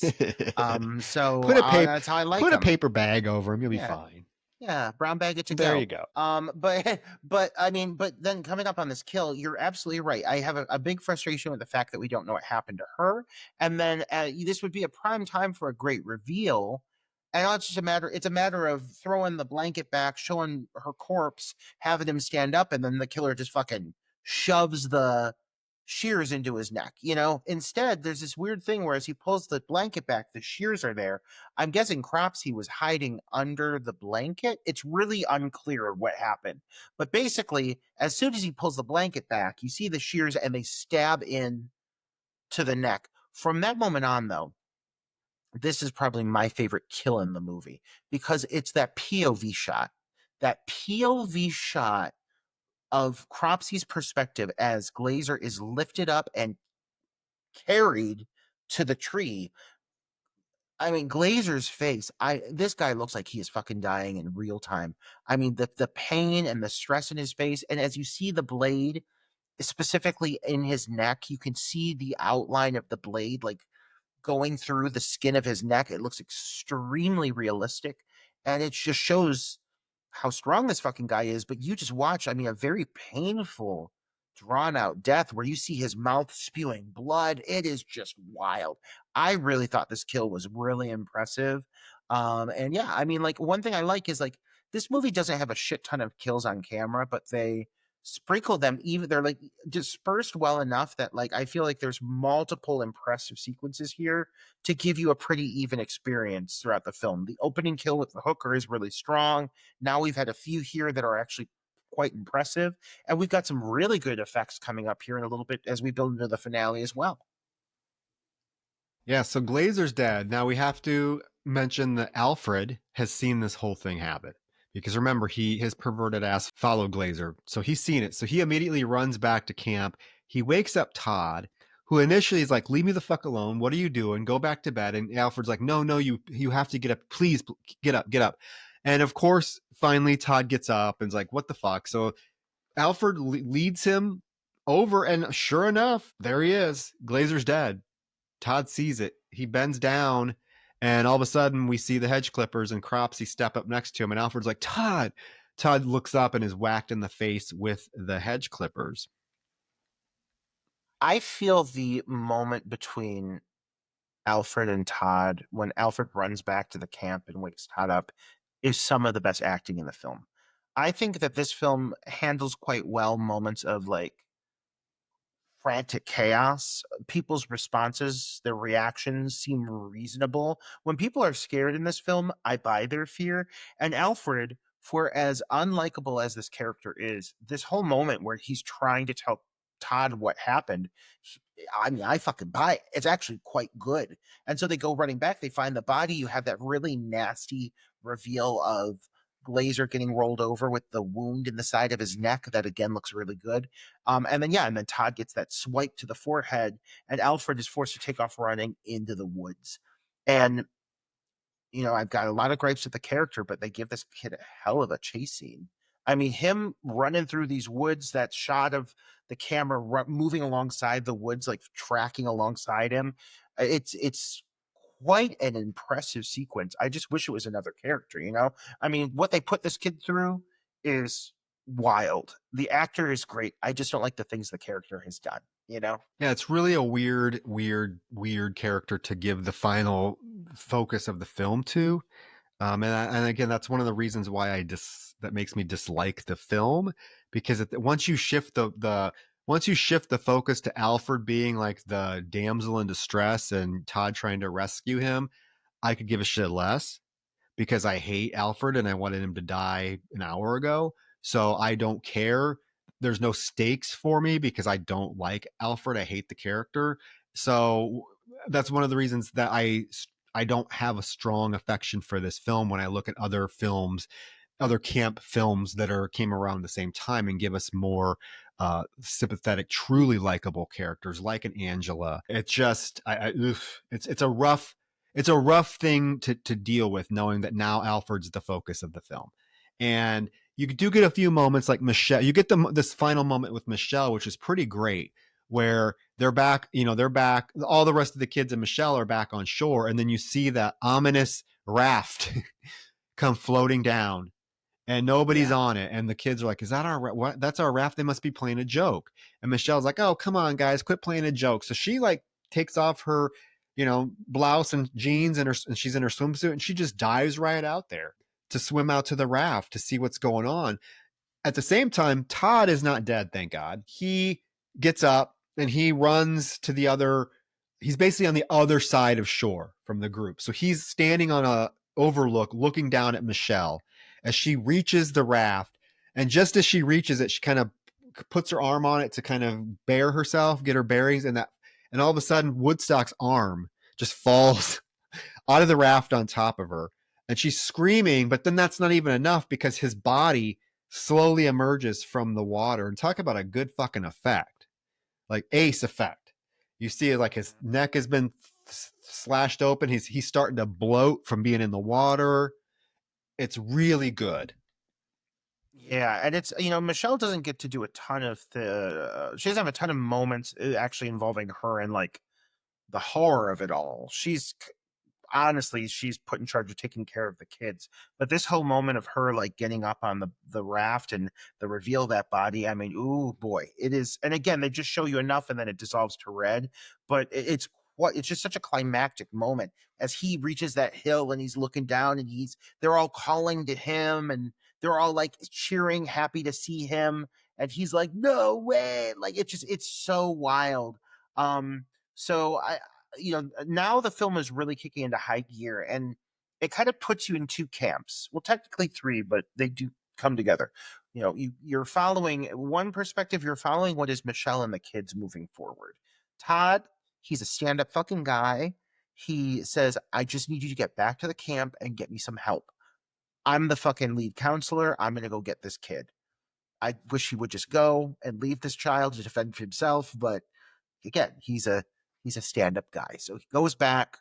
So put a paper that's how I like put a him. paper bag over him. You'll be Yeah, fine. yeah, brown bag it to There you go. go. But but I mean, but then coming up on this kill, you're absolutely right. I have a big frustration with the fact that we don't know what happened to her, and then this would be a prime time for a great reveal. And it's just a matter. It's a matter of throwing the blanket back, showing her corpse, having him stand up, and then the killer just fucking shoves the shears into his neck. You know. Instead, there's this weird thing where as he pulls the blanket back, the shears are there. I'm guessing Cropsey was hiding under the blanket. It's really unclear what happened. But basically, as soon as he pulls the blanket back, you see the shears and they stab in to the neck. From that moment on, though, this is probably my favorite kill in the movie because it's that POV shot. That POV shot of Cropsey's perspective as Glazer is lifted up and carried to the tree. I mean, Glazer's face. This guy looks like he is fucking dying in real time. I mean, the pain and the stress in his face, and as you see the blade specifically in his neck, you can see the outline of the blade like going through the skin of his neck. It looks extremely realistic, and it just shows how strong this fucking guy is. But you just watch, I mean, a very painful, drawn out death where you see his mouth spewing blood. It is just wild. I really thought this kill was really impressive. And yeah, I mean, like one thing I like is like this movie doesn't have a shit ton of kills on camera, but they sprinkle them even they're like dispersed well enough that like I feel like there's multiple impressive sequences here to give you a pretty even experience throughout the film. The opening kill with the hooker is really strong. Now we've had a few here that are actually quite impressive, and we've got some really good effects coming up here in a little bit as we build into the finale as well. Yeah, so Glazer's dead. Now we have to mention that Alfred has seen this whole thing happen. Because remember, his perverted ass followed Glazer. So he's seen it. So he immediately runs back to camp. He wakes up Todd, who initially is like, leave me the fuck alone. What are you doing? Go back to bed. And Alfred's like, no, you have to get up. Please get up, get up. And of course, finally Todd gets up and is like, what the fuck? So Alfred leads him over, and sure enough, there he is. Glazer's dead. Todd sees it. He bends down, and all of a sudden, we see the hedge clippers and Cropsey step up next to him. And Alfred's like, Todd. Todd looks up and is whacked in the face with the hedge clippers. I feel the moment between Alfred and Todd when Alfred runs back to the camp and wakes Todd up is some of the best acting in the film. I think that this film handles quite well moments of like frantic chaos. People's responses, their reactions seem reasonable. When people are scared in this film, I buy their fear. And Alfred, for as unlikable as this character is, this whole moment where he's trying to tell Todd what happened, I mean, I fucking buy it. It's actually quite good. And so they go running back. They find the body. You have that really nasty reveal of Glazer getting rolled over with the wound in the side of his neck. That again looks really good. And then, yeah, and then Todd gets that swipe to the forehead, and Alfred is forced to take off running into the woods. And I've got a lot of gripes with the character, but they give this kid a hell of a chase scene. I mean, him running through these woods, that shot of the camera moving alongside the woods, like tracking alongside him, it's quite an impressive sequence. I just wish it was another character. I mean, what they put this kid through is wild. The actor is great. I just don't like the things the character has done. Yeah, it's really a weird character to give the final focus of the film to. And again, that's one of the reasons why that makes me dislike the film, because once you shift the focus to Alfred being like the damsel in distress and Todd trying to rescue him, I could give a shit less because I hate Alfred and I wanted him to die an hour ago. So I don't care. There's no stakes for me because I don't like Alfred. I hate the character. So that's one of the reasons that I don't have a strong affection for this film when I look at other films, other camp films that are came around the same time and give us more sympathetic, truly likable characters like an Angela. It's just, it's a rough thing to deal with, knowing that now Alfred's the focus of the film, and you do get a few moments like Michelle. You get this final moment with Michelle, which is pretty great, where they're back. They're back. All the rest of the kids and Michelle are back on shore, and then you see that ominous raft come floating down and nobody's Yeah. on it. And the kids are like, "Is that our what? That's our raft. They must be playing a joke." And Michelle's like, "Oh, come on, guys, quit playing a joke." So she like takes off her, blouse and jeans and she's in her swimsuit and she just dives right out there to swim out to the raft to see what's going on. At the same time, Todd is not dead, thank God. He gets up and he runs to the other. He's basically on the other side of shore from the group. So he's standing on a overlook looking down at Michelle as she reaches the raft. And just as she reaches it, she kind of puts her arm on it to kind of bear herself, get her bearings, and all of a sudden Woodstock's arm just falls out of the raft on top of her. And she's screaming, but then that's not even enough because his body slowly emerges from the water. And talk about a good fucking effect, like ace effect. You see like his neck has been slashed open. He's starting to bloat from being in the water. It's really good. Yeah, and it's Michelle doesn't get to do a ton of she doesn't have a ton of moments actually involving her and like the horror of it all. Honestly, she's put in charge of taking care of the kids. But this whole moment of her like getting up on the raft and the reveal of that body, I mean, ooh boy, it is. And again, they just show you enough, and then it dissolves to red. But it's just such a climactic moment as he reaches that hill and he's looking down and they're all calling to him and they're all like cheering, happy to see him, and he's like, no way, like it's so wild. So now the film is really kicking into high gear, and it kind of puts you in two camps. Well, technically three, but they do come together. You're following one perspective, you're following what is Michelle and the kids moving forward. Todd, he's a stand-up fucking guy. He says, I just need you to get back to the camp and get me some help. I'm the fucking lead counselor. I'm going to go get this kid. I wish he would just go and leave this child to defend himself, but again, he's a stand-up guy. So he goes back,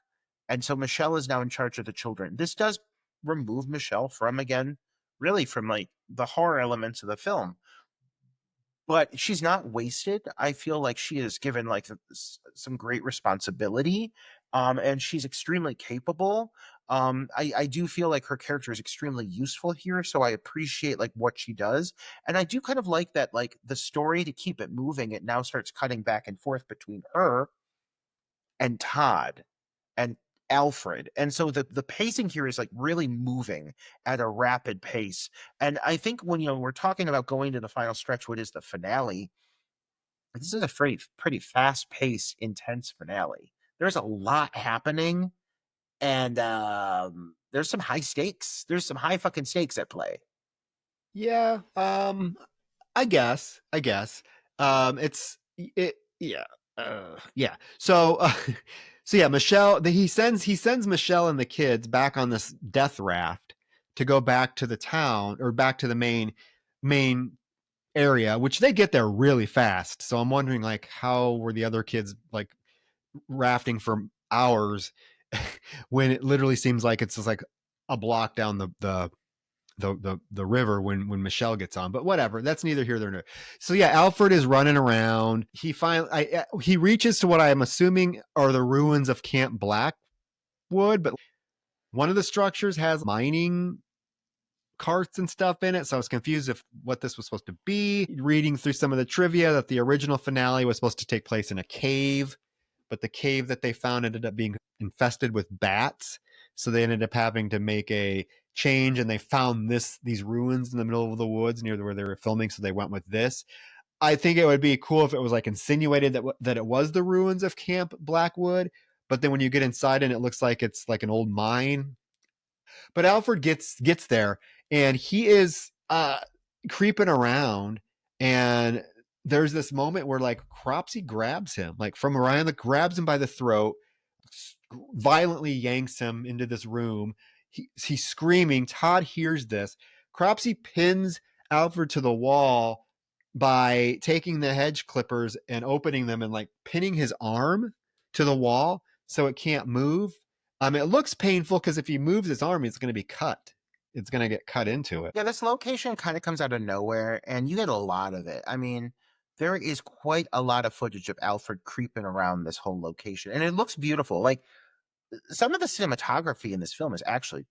and so Michelle is now in charge of the children. This does remove Michelle from, again, really from like the horror elements of the film, but she's not wasted. I feel like she is given like some great responsibility, and she's extremely capable. I do feel like her character is extremely useful here, so I appreciate like what she does, and I do kind of like that like the story, to keep it moving, it now starts cutting back and forth between her and Todd and Alfred. And so the pacing here is like really moving at a rapid pace. And I think when we're talking about going to the final stretch, what is the finale? This is a pretty fast paced, intense finale. There's a lot happening, and there's some high stakes. There's some high fucking stakes at play. Yeah, I guess. Yeah, yeah. So, so yeah, Michelle. He sends Michelle and the kids back on this death raft to go back to the town or back to the main area, which they get there really fast. So I'm wondering, like, how were the other kids like rafting for hours when it literally seems like it's just like a block down the river when Michelle gets on, but whatever. That's neither here nor there. So yeah, Alfred is running around. He reaches to what I am assuming are the ruins of Camp Blackwood, but one of the structures has mining carts and stuff in it, so I was confused if what this was supposed to be. Reading through some of the trivia, that the original finale was supposed to take place in a cave, but the cave that they found ended up being infested with bats, so they ended up having to make a change, and they found these ruins in the middle of the woods near where they were filming, so they went with this. I think it would be cool if it was like insinuated that it was the ruins of Camp Blackwood, but then when you get inside and it looks like it's like an old mine. But Alfred gets there and he is creeping around, and there's this moment where like Cropsey grabs him like from around the grabs him by the throat, violently yanks him into this room. He's screaming. Todd hears this. Cropsey pins Alfred to the wall by taking the hedge clippers and opening them and like pinning his arm to the wall so it can't move. It looks painful because if he moves his arm, it's going to be cut. It's going to get cut into it. Yeah, this location kind of comes out of nowhere, and you get a lot of it. I mean, there is quite a lot of footage of Alfred creeping around this whole location, and it looks beautiful. Like some of the cinematography in this film is actually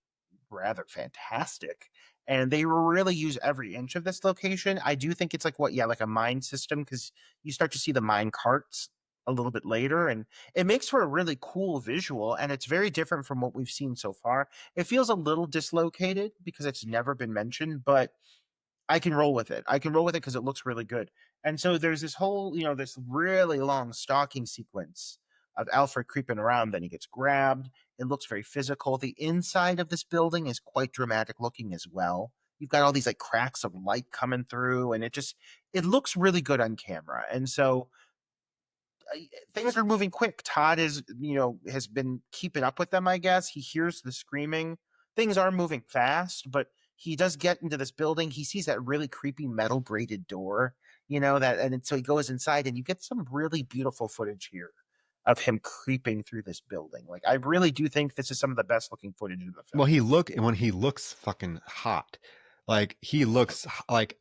rather fantastic. And they really use every inch of this location. I do think it's like what, yeah, like a mine system, because you start to see the mine carts a little bit later, and it makes for a really cool visual. And it's very different from what we've seen so far. It feels a little dislocated because it's never been mentioned, but I can roll with it. I can roll with it because it looks really good. And so there's this whole, this really long stalking sequence of Alfred creeping around. Then he gets grabbed. It looks very physical. The inside of this building is quite dramatic looking as well. You've got all these like cracks of light coming through, and it looks really good on camera. And so things are moving quick. Todd has been keeping up with them, I guess. He hears the screaming. Things are moving fast, but he does get into this building. He sees that really creepy metal grated door, and so he goes inside, and you get some really beautiful footage here of him creeping through this building. Like, I really do think this is some of the best looking footage of the film. Well, when he looks fucking hot, like he looks like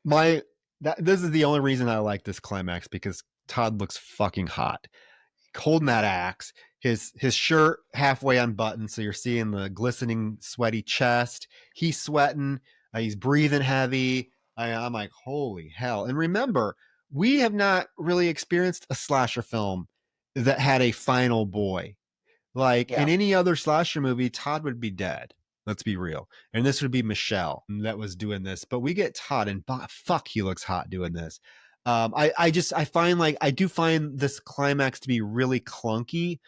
my that. This is the only reason I like this climax because Todd looks fucking hot, holding that axe. His shirt halfway unbuttoned, so you're seeing the glistening, sweaty chest. He's sweating. He's breathing heavy. I'm like, holy hell! And remember, we have not really experienced a slasher film that had a final boy. Like Yeah. in any other slasher movie, Todd would be dead. Let's be real. And this would be Michelle that was doing this. But we get Todd, and fuck, he looks hot doing this. I do find this climax to be really clunky.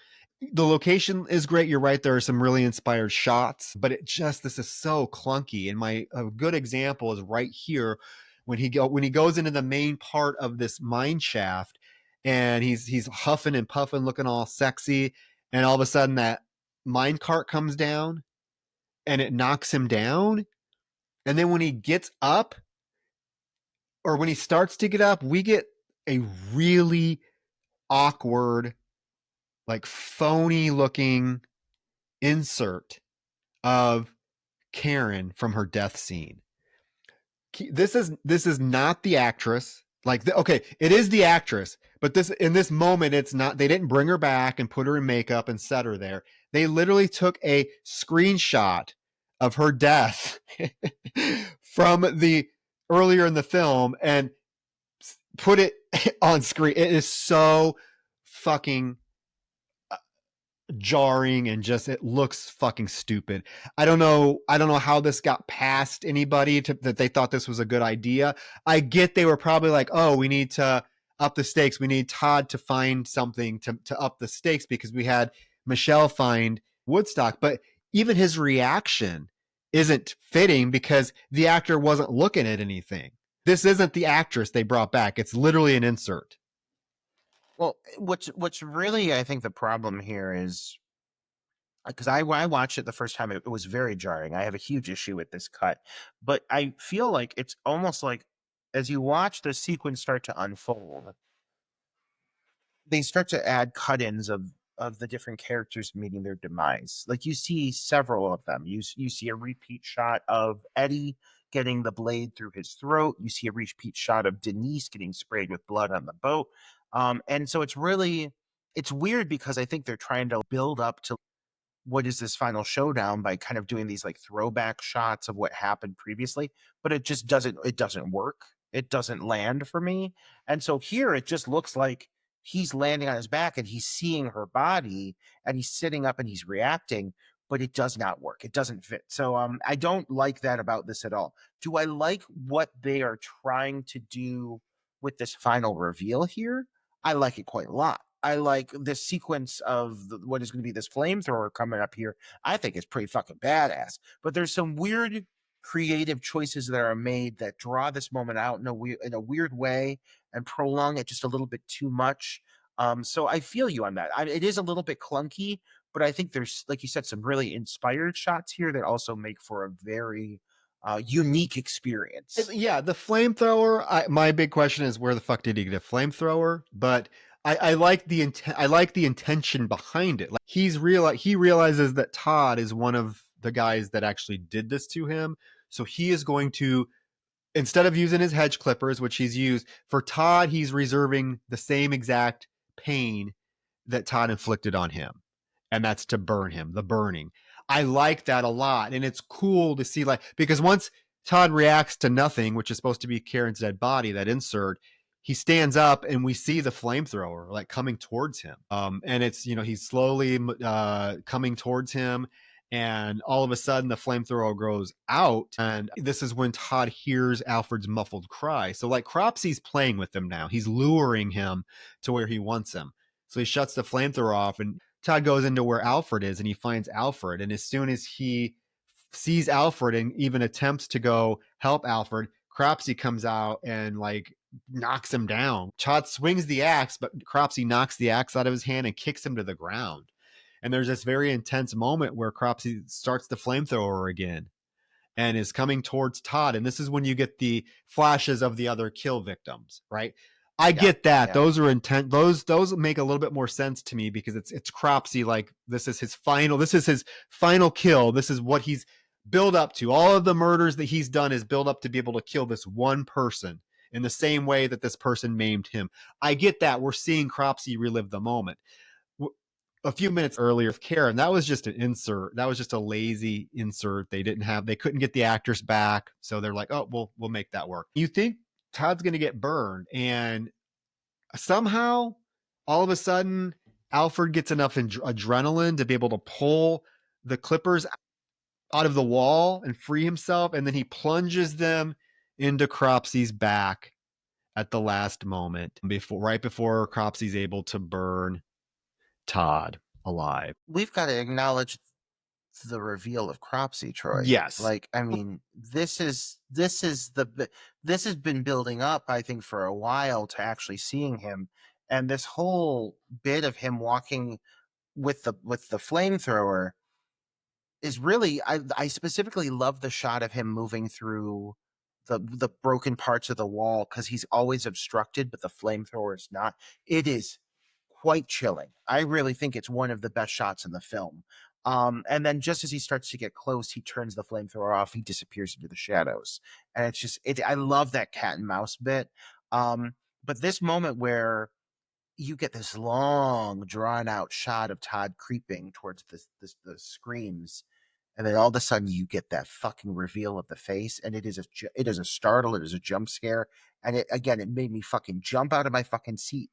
The location is great. You're right. There are some really inspired shots, but this is so clunky. And a good example is right here when he goes into the main part of this mine shaft, and he's huffing and puffing, looking all sexy, and all of a sudden that mine cart comes down and it knocks him down. And then when he gets up, or when he starts to get up, we get a really awkward, like phony looking insert of Karen from her death scene. This is not the actress. Okay, it is the actress, but this in this moment it's not. They didn't bring her back and put her in makeup and set her there. They literally took a screenshot of her death from the earlier in the film and put it on screen. It is so fucking jarring, and just it looks fucking stupid. I don't know how this got past anybody that they thought this was a good idea. I get they were probably like, oh, we need to up the stakes. We need Todd to find something to up the stakes because we had Michelle find Woodstock. But even his reaction isn't fitting because the actor wasn't looking at anything. This isn't the actress they brought back. It's literally an insert. Well, what's really, I think, the problem here is because when I watched it the first time, it was very jarring. I have a huge issue with this cut, but I feel like it's almost like as you watch the sequence start to unfold, they start to add cut-ins of the different characters meeting their demise. Like you see several of them. You see a repeat shot of Eddie getting the blade through his throat. You see a repeat shot of Denise getting sprayed with blood on the boat. And so it's weird because I think they're trying to build up to what is this final showdown by kind of doing these like throwback shots of what happened previously, but it doesn't work. It doesn't land for me. And so here it just looks like he's landing on his back and he's seeing her body and he's sitting up and he's reacting, but it does not work. It doesn't fit. So I don't like that about this at all. Do I like what they are trying to do with this final reveal here? I like it quite a lot. I like this sequence of what is going to be this flamethrower coming up here. I think it's pretty fucking badass. But there's some weird creative choices that are made that draw this moment out in a weird way and prolong it just a little bit too much. So I feel you on that. It is a little bit clunky, but I think there's, like you said, some really inspired shots here that also make for a very unique experience. Yeah, the flamethrower. My big question is where the fuck did he get a flamethrower? But I like the intent. I like the intention behind it. Like he realizes that Todd is one of the guys that actually did this to him. So he is going to, instead of using his hedge clippers, which he's used for Todd, he's reserving the same exact pain that Todd inflicted on him, and that's to burn him, the burning. I like that a lot, and it's cool to see, like, because once Todd reacts to nothing, which is supposed to be Karen's dead body, that insert, he stands up and we see the flamethrower like coming towards him. And it's, he's slowly coming towards him, and all of a sudden the flamethrower goes out, and this is when Todd hears Alfred's muffled cry. So like Cropsey's playing with him now. He's luring him to where he wants him. So he shuts the flamethrower off, and Todd goes into where Alfred is, and he finds Alfred. And as soon as he sees Alfred and even attempts to go help Alfred, Cropsey comes out and like knocks him down. Todd swings the axe, but Cropsey knocks the axe out of his hand and kicks him to the ground. And there's this very intense moment where Cropsey starts the flamethrower again and is coming towards Todd. And this is when you get the flashes of the other kill victims, right? I Yeah, get that. yeah. Those are intent. Those make a little bit more sense to me because it's Cropsey. Like this is his final. This is his final kill. This is what he's built up to. All of the murders that he's done is built up to be able to kill this one person in the same way that this person maimed him. I get that. We're seeing Cropsey relive the moment. A few minutes earlier with Karen, that was just an insert. That was just a lazy insert. They couldn't get the actors back, so they're like, oh, we'll make that work. You think Todd's going to get burned, and somehow, all of a sudden, Alfred gets enough adrenaline to be able to pull the clippers out of the wall and free himself, and then he plunges them into Cropsey's back at the last moment, right before Cropsey's able to burn Todd alive. We've got to acknowledge the reveal of Cropsey, Troy. Yes. Like, I mean, this has been building up, I think, for a while to actually seeing him, and this whole bit of him walking with the flamethrower is really I specifically love the shot of him moving through the broken parts of the wall because he's always obstructed, but the flamethrower is not. It is quite chilling. I really think it's one of the best shots in the film. And then just as he starts to get close, he turns the flamethrower off. He disappears into the shadows, and it's just it. I love that cat and mouse bit. But this moment where you get this long, drawn out shot of Todd creeping towards the screams, and then all of a sudden you get that fucking reveal of the face, and it is a startle, it is a jump scare, and it made me fucking jump out of my fucking seat.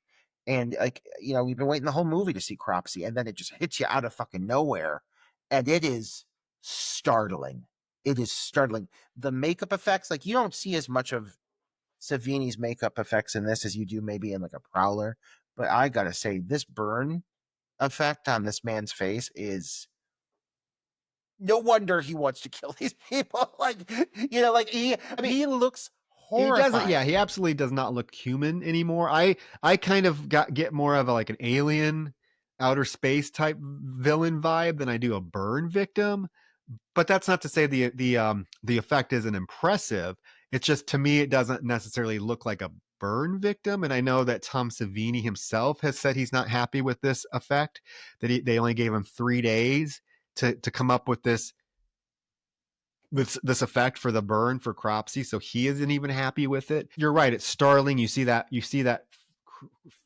And like we've been waiting the whole movie to see Cropsey, and then it just hits you out of fucking nowhere, and it is startling. It is startling. The makeup effects, like you don't see as much of Savini's makeup effects in this as you do maybe in like a Prowler. But I gotta say, this burn effect on this man's face is no wonder he wants to kill these people. Like, like I mean, he looks he doesn't. Yeah, horrifying. he absolutely does not look human anymore. I kind of get more of like an alien, outer space type villain vibe than I do a burn victim. But that's not to say the effect isn't impressive. It's just to me it doesn't necessarily look like a burn victim. And I know that Tom Savini himself has said he's not happy with this effect. That they only gave him 3 days to come up with this effect for the burn for Cropsey, so he isn't even happy with it. You're right, it's startling. You see that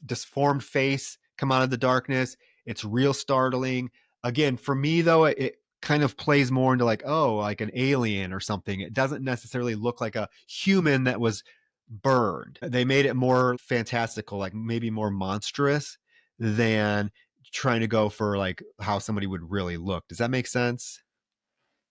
disformed face come out of the darkness. It's real startling. Again, for me though, it kind of plays more into like, oh, like an alien or something. It doesn't necessarily look like a human that was burned. They made it more fantastical, like maybe more monstrous than trying to go for like how somebody would really look. Does that make sense?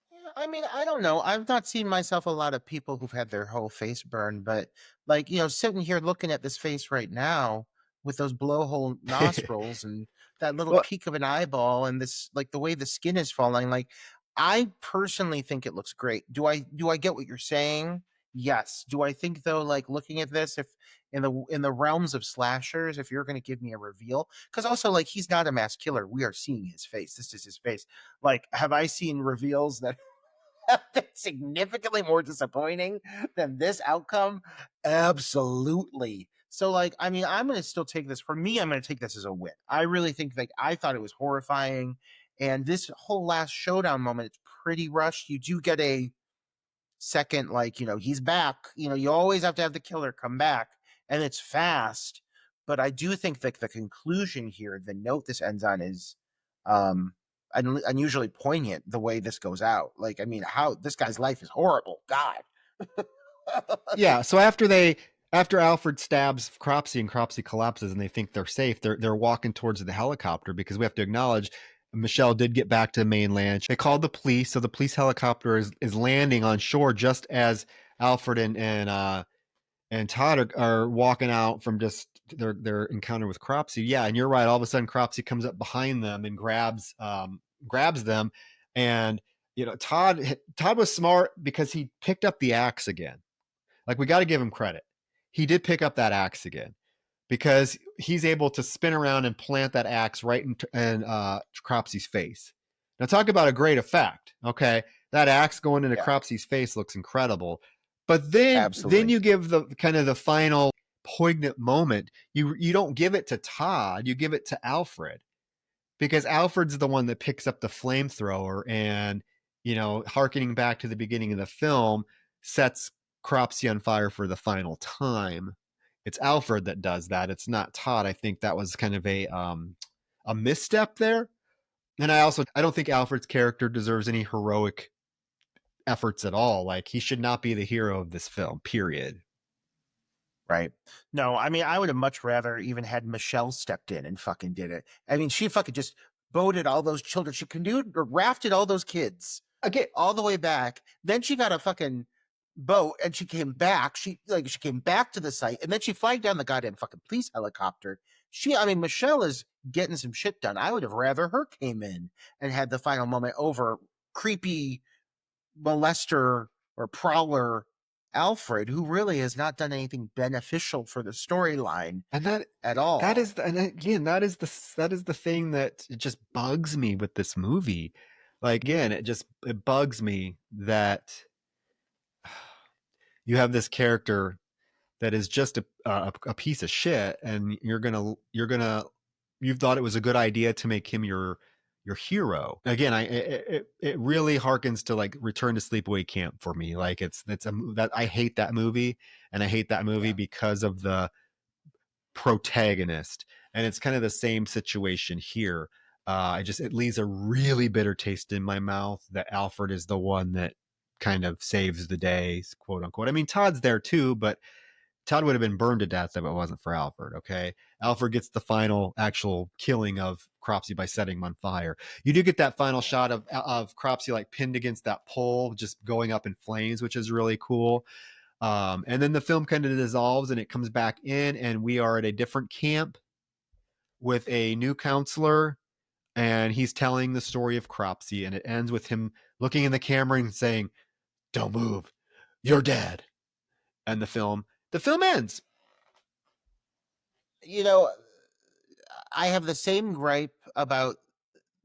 Yeah, I mean, I don't know. I've not seen myself a lot of people who've had their whole face burned, but like, sitting here looking at this face right now with those blowhole nostrils and that little Well, peak of an eyeball and this like the way the skin is falling. Like I personally think it looks great. Do I get what you're saying? Yes. Do I think though, like looking at this, if in the realms of slashers, if you're going to give me a reveal, because also like he's not a mass killer, we are seeing his face. This is his face. Like, have I seen reveals that significantly more disappointing than this outcome? Absolutely. So, like, I mean, I'm going to still take this. For me, I'm going to take this as a win. I really think, like, I thought it was horrifying. And this whole last showdown moment, it's pretty rushed. You do get a second, like, he's back. You always have to have the killer come back, and it's fast. But I do think that the conclusion here, the note this ends on, is um unusually poignant the way this goes out. Like, I mean, how this guy's life is horrible. God. yeah. So after Alfred stabs Cropsey and Cropsey collapses and they think they're safe, they're walking towards the helicopter because we have to acknowledge Michelle did get back to mainland. They called the police, so the police helicopter is landing on shore just as Alfred and Todd are walking out from just their encounter with Cropsey. Yeah, and you're right. All of a sudden, Cropsey comes up behind them and grabs them, and Todd was smart because he picked up the axe again. Like, we got to give him credit. He did pick up that axe again because he's able to spin around and plant that axe right in Cropsey's face. Now, talk about a great effect. Okay, that axe going into Yeah, Cropsey's face looks incredible. But then absolutely. you give the kind of the final poignant moment. You don't give it to Todd. You give it to Alfred because Alfred's the one that picks up the flamethrower and, harkening back to the beginning of the film, sets Cropsey on fire for the final time. It's Alfred that does that. It's not Todd. I think that was kind of a misstep there. And I don't think Alfred's character deserves any heroic efforts at all. Like, he should not be the hero of this film, period. Right. No, I mean, I would have much rather even had Michelle stepped in and fucking did it. I mean, she fucking just boated all those children. She canoed or rafted all those kids Again, all the way back. Then she got a fucking boat and she came back. She came back to the site and then she flagged down the goddamn fucking police helicopter. I mean, Michelle is getting some shit done. I would have rather her came in and had the final moment over creepy molester or prowler Alfred, who really has not done anything beneficial for the storyline and at that all. is and again that is the thing that just bugs me with this movie. Like, again, it bugs me that you have this character that is just a piece of shit, and you've thought it was a good idea to make him your hero. Again, it really harkens to like Return to Sleepaway Camp for me. Like, that I hate that movie, and I hate that movie Yeah. because of the protagonist, and it's kind of the same situation here. It leaves a really bitter taste in my mouth that Alfred is the one that kind of saves the day, quote unquote. I mean, Todd's there too, but Todd would have been burned to death if it wasn't for Alfred. Okay, Alfred gets the final actual killing of Cropsey by setting him on fire. You do get that final shot of Cropsey like pinned against that pole, just going up in flames, which is really cool. And then the film kind of dissolves and it comes back in, and we are at a different camp with a new counselor, and he's telling the story of Cropsey, and it ends with him looking in the camera and saying, "Don't move, you're dead." And the film ends. You know, I have the same gripe about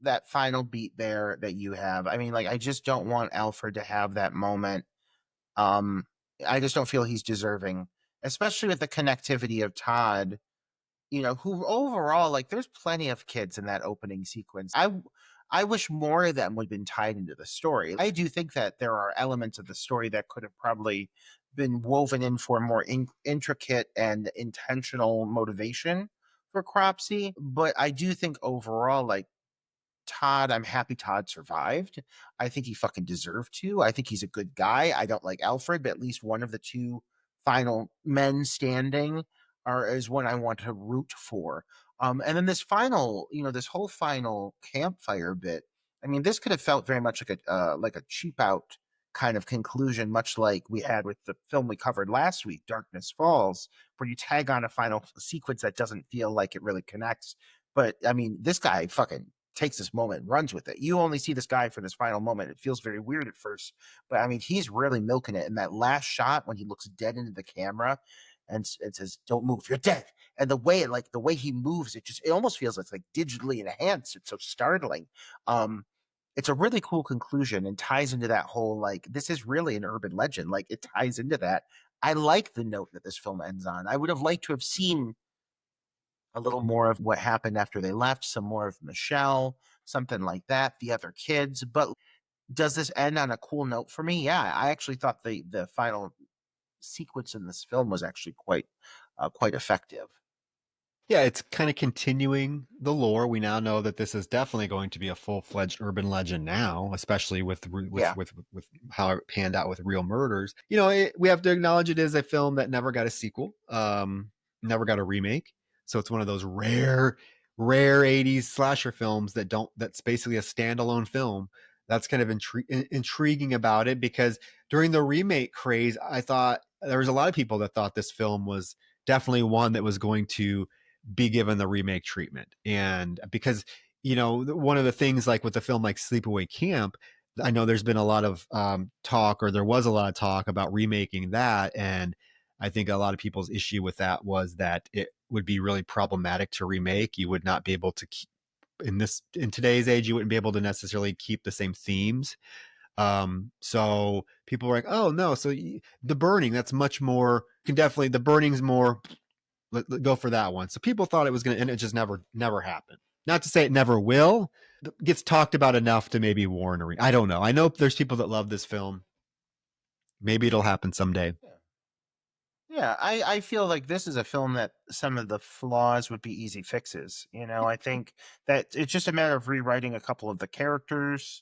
that final beat there that you have. I mean, like, I just don't want Alfred to have that moment. Um, I just don't feel he's deserving, especially with the connectivity of Todd, who overall, like, there's plenty of kids in that opening sequence. I wish more of them would have been tied into the story. I do think that there are elements of the story that could have probably been woven in for more intricate and intentional motivation for Cropsey. But I do think overall, like, Todd, I'm happy Todd survived. I think he fucking deserved to. I think he's a good guy. I don't like Alfred, but at least one of the two final men standing is one I want to root for. And then this final, this whole final campfire bit. I mean, this could have felt very much like a cheap out kind of conclusion, much like we had with the film we covered last week, Darkness Falls, where you tag on a final sequence that doesn't feel like it really connects. But I mean, this guy fucking takes this moment and runs with it. You only see this guy for this final moment. It feels very weird at first, but I mean, he's really milking it. And that last shot when he looks dead into the camera and it says, "Don't move, you're dead." And the way he moves, it almost feels like digitally enhanced. It's so startling. Um, it's a really cool conclusion and ties into that whole like this is really an urban legend. Like it ties into that. I like the note that this film ends on. I would have liked to have seen a little more of what happened after they left, some more of Michelle, something like that, the other kids. But does this end on a cool note for me? Yeah, I actually thought the final sequence in this film was actually quite effective. Yeah, it's kind of continuing the lore. We now know that this is definitely going to be a full-fledged urban legend now, especially Yeah. with how it panned out with Real Murders. You know, we have to acknowledge it is a film that never got a sequel, never got a remake. So it's one of those rare 80s slasher films that don't that's basically a standalone film. That's kind of intriguing about it because during the remake craze, I thought there was a lot of people that thought this film was definitely one that was going to be given the remake treatment. And because, you know, one of the things like with a film like Sleepaway Camp, I know there's been a lot of talk, or there was a lot of talk about remaking that. And I think a lot of people's issue with that was that it would be really problematic to remake. You would not be able to keep, in today's age, you wouldn't be able to necessarily keep the same themes. So people were like, oh no, so the burning, that's much more, you can definitely, the burning's more, go for that one. So people thought it was going to, and it just never happened. Not to say it never will. It gets talked about enough to maybe warrant a I don't know. I know there's people that love this film. Maybe it'll happen someday. Yeah. Yeah, I feel like this is a film that some of the flaws would be easy fixes. You know, I think that it's just a matter of rewriting a couple of the characters.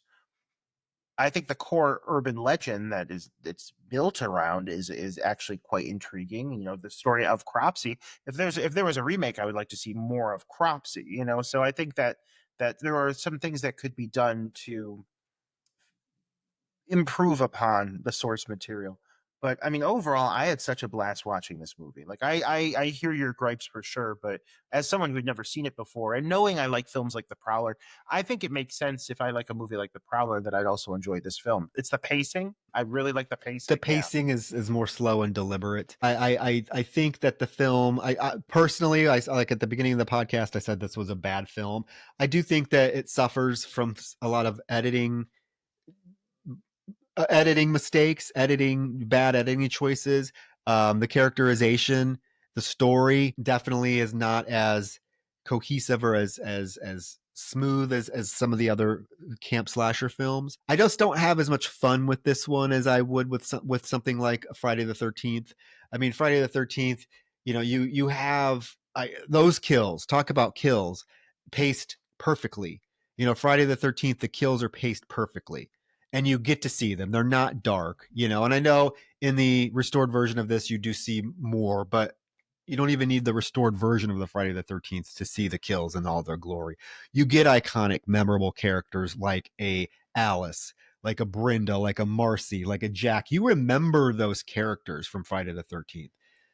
I think the core urban legend that is it's built around is actually quite intriguing. You know, the story of Cropsey. If there was a remake, I would like to see more of Cropsey. You know, so I think that there are some things that could be done to improve upon the source material. But I mean, overall, I had such a blast watching this movie. Like, I hear your gripes for sure, but as someone who had never seen it before, and knowing I like films like The Prowler, I think it makes sense if I like a movie like The Prowler that I'd also enjoy this film. It's the pacing. I really like the The pacing. Yeah. pacing is more slow and deliberate. I think that the film, I personally, I like at the beginning of the podcast, I said this was a bad film. I do think that it suffers from a lot of editing mistakes, bad editing choices, the characterization, the story definitely is not as cohesive or as smooth as some of the other camp slasher films. I just don't have as much fun with this one as I would with something like Friday the 13th. I mean, Friday the 13th, you know, you have those kills. Talk about kills paced perfectly. You know, Friday the 13th, the kills are paced perfectly and you get to see them. They're not dark, you know. And I know in the restored version of this, you do see more, but you don't even need the restored version of the Friday the 13th to see the kills in all their glory. You get iconic, memorable characters like a Alice, like a Brenda, like a Marcy, like a Jack. You remember those characters from Friday the 13th.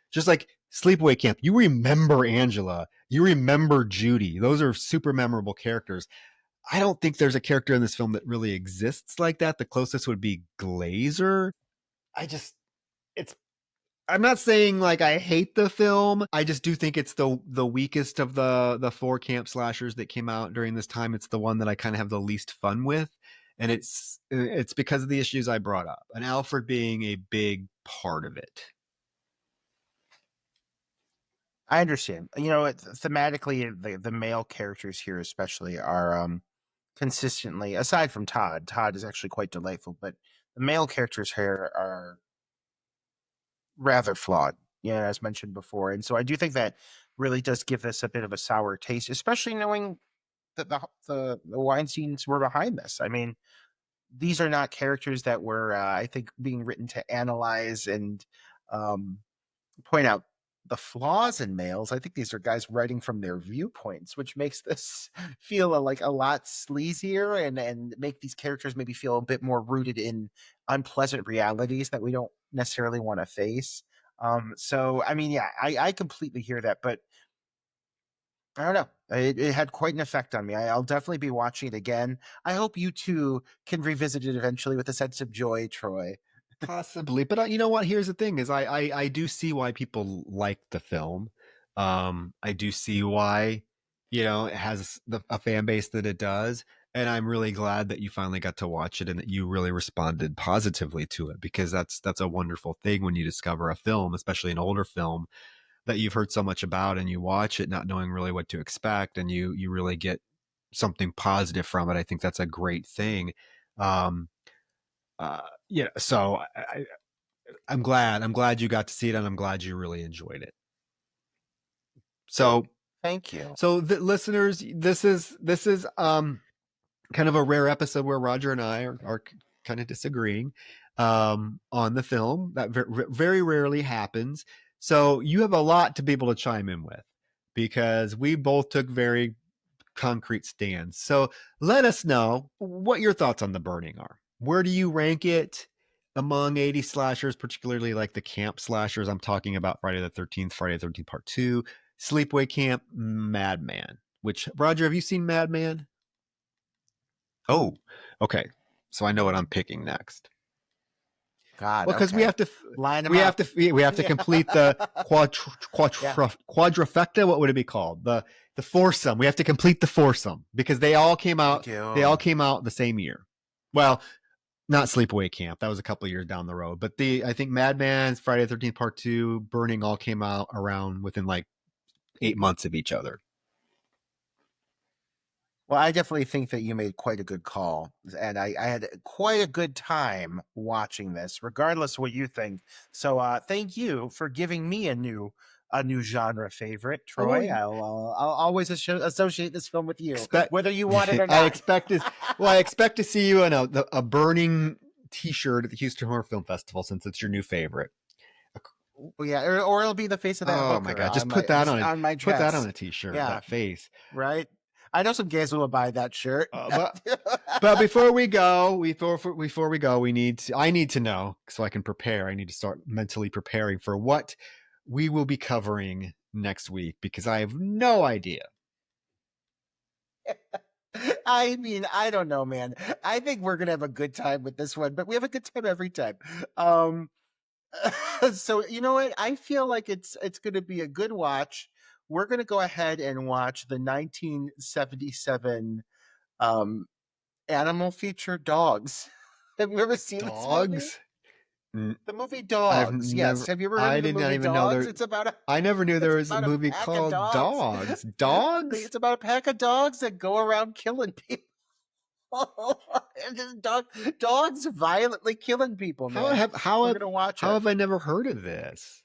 Just like Sleepaway Camp, you remember Angela, you remember Judy. Those are super memorable characters. I don't think there's a character in this film that really exists like that. The closest would be Glazer. I just it's I'm not saying like I hate the film. I just do think it's the weakest of the four camp slashers that came out during this time. It's the one that I kind of have the least fun with. And it's because of the issues I brought up. And Alfred being a big part of it. I understand. You know, thematically, the male characters here, especially, are consistently, aside from Todd. Todd is actually quite delightful, but the male characters here are rather flawed, yeah, as mentioned before. And so I do think that really does give this a bit of a sour taste, especially knowing that the Weinsteins were behind this. I mean, these are not characters that were, I think, being written to analyze and um, point out the flaws in males. I think these are guys writing from their viewpoints, which makes this feel like a lot sleazier and make these characters maybe feel a bit more rooted in unpleasant realities that we don't necessarily want to face. So I mean, yeah, I completely hear that, but I don't know. It had quite an effect on me. I'll definitely be watching it again. I hope you too can revisit it eventually with a sense of joy, Troy. Possibly, but you know what? Here's the thing: is I do see why people like the film. I do see why it has a fan base that it does, and I'm really glad that you finally got to watch it and that you really responded positively to it because that's a wonderful thing when you discover a film, especially an older film that you've heard so much about, and you watch it not knowing really what to expect, and you really get something positive from it. I think that's a great thing. Um, uh, so I'm glad you got to see it, and I'm glad you really enjoyed it. Great. So, Thank you. the listeners, this is kind of a rare episode where Roger and I are kind of disagreeing on the film. That very rarely happens. So you have a lot to be able to chime in with because we both took very concrete stands. So let us know what your thoughts on The Burning are. Where do you rank it among 80 slashers, particularly like the camp slashers? I'm talking about Friday the 13th, Friday the 13th Part 2, Sleepaway Camp, Madman. Which, Roger, have you seen Madman? Oh, okay. So I know what I'm picking next. God, Well, because we okay. have to Line them we have up. to we have to Yeah. complete the Yeah. quadrifecta. What would it be called? The foursome. We have to complete the foursome because they all came We out. They all do. came out the same year. Well, not Sleepaway Camp. That was a couple of years down the road. But I think Madman's Friday the 13th Part 2, Burning all came out around within like 8 months of each other. Well, I definitely think that you made quite a good call, and I had quite a good time watching this, regardless of what you think. So, thank you for giving me a new genre favorite, Oh well, Troy. I'll always associate this film with you, expect whether you want it or I not. expect is well, I expect to see you in a burning T-shirt at the Houston Horror Film Festival since it's your new favorite. Well, yeah, or it'll be the face of that Oh my hooker god! Just on put my that just on it. on my Put that on chest. a T-shirt. Yeah, That face. right. I know some guys who will buy that shirt. But before we go, before we go, I need to know so I can prepare. I need to start mentally preparing for what we will be covering next week because I have no idea. I mean, I don't know, man. I think we're gonna have a good time with this one, but we have a good time every time. Um, so you know what? I feel like it's gonna be a good watch. We're gonna go ahead and watch the 1977 um animal feature Dogs. Have you ever seen this movie? Dogs. N- The movie I've Dogs. Yes. never. Have you ever heard I of the did not movie even know Dogs? there. It's about a I never knew there it's was a about a movie pack of called dogs. Dogs. Dogs? It's about a pack of dogs that go around killing people. And just dogs violently killing people, How man. have how We're have gonna watch how it. have I never heard of this?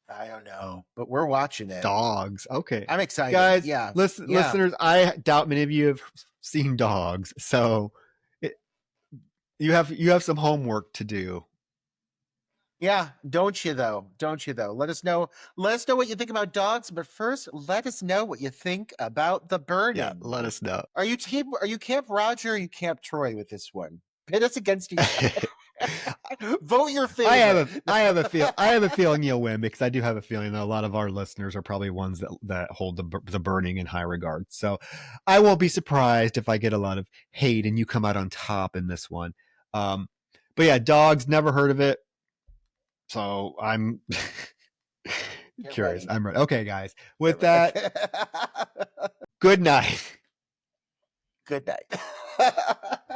I don't know, but we're watching it. Dogs. Okay. I'm excited. Guys, Yeah, yeah, listeners, I doubt many of you have seen Dogs. So it, you have some homework to do. yeah. Don't you though? Don't you though? Let us know. Let us know what you think about dogs. But first, let us know what you think about the Yeah, burning. let us know. Are you Camp Roger? Or are you Camp Troy with this one? Pit us against each other. Vote your favorite. I have a feeling you'll win because I do have a feeling that a lot of our listeners are probably ones that hold the burning in high regard. So I won't be surprised if I get a lot of hate and you come out on top in this one. Um, but yeah, Dogs, never heard of it. So I'm Get curious. ready. I'm ready. Okay, guys. Get With ready. that, good night. Good night.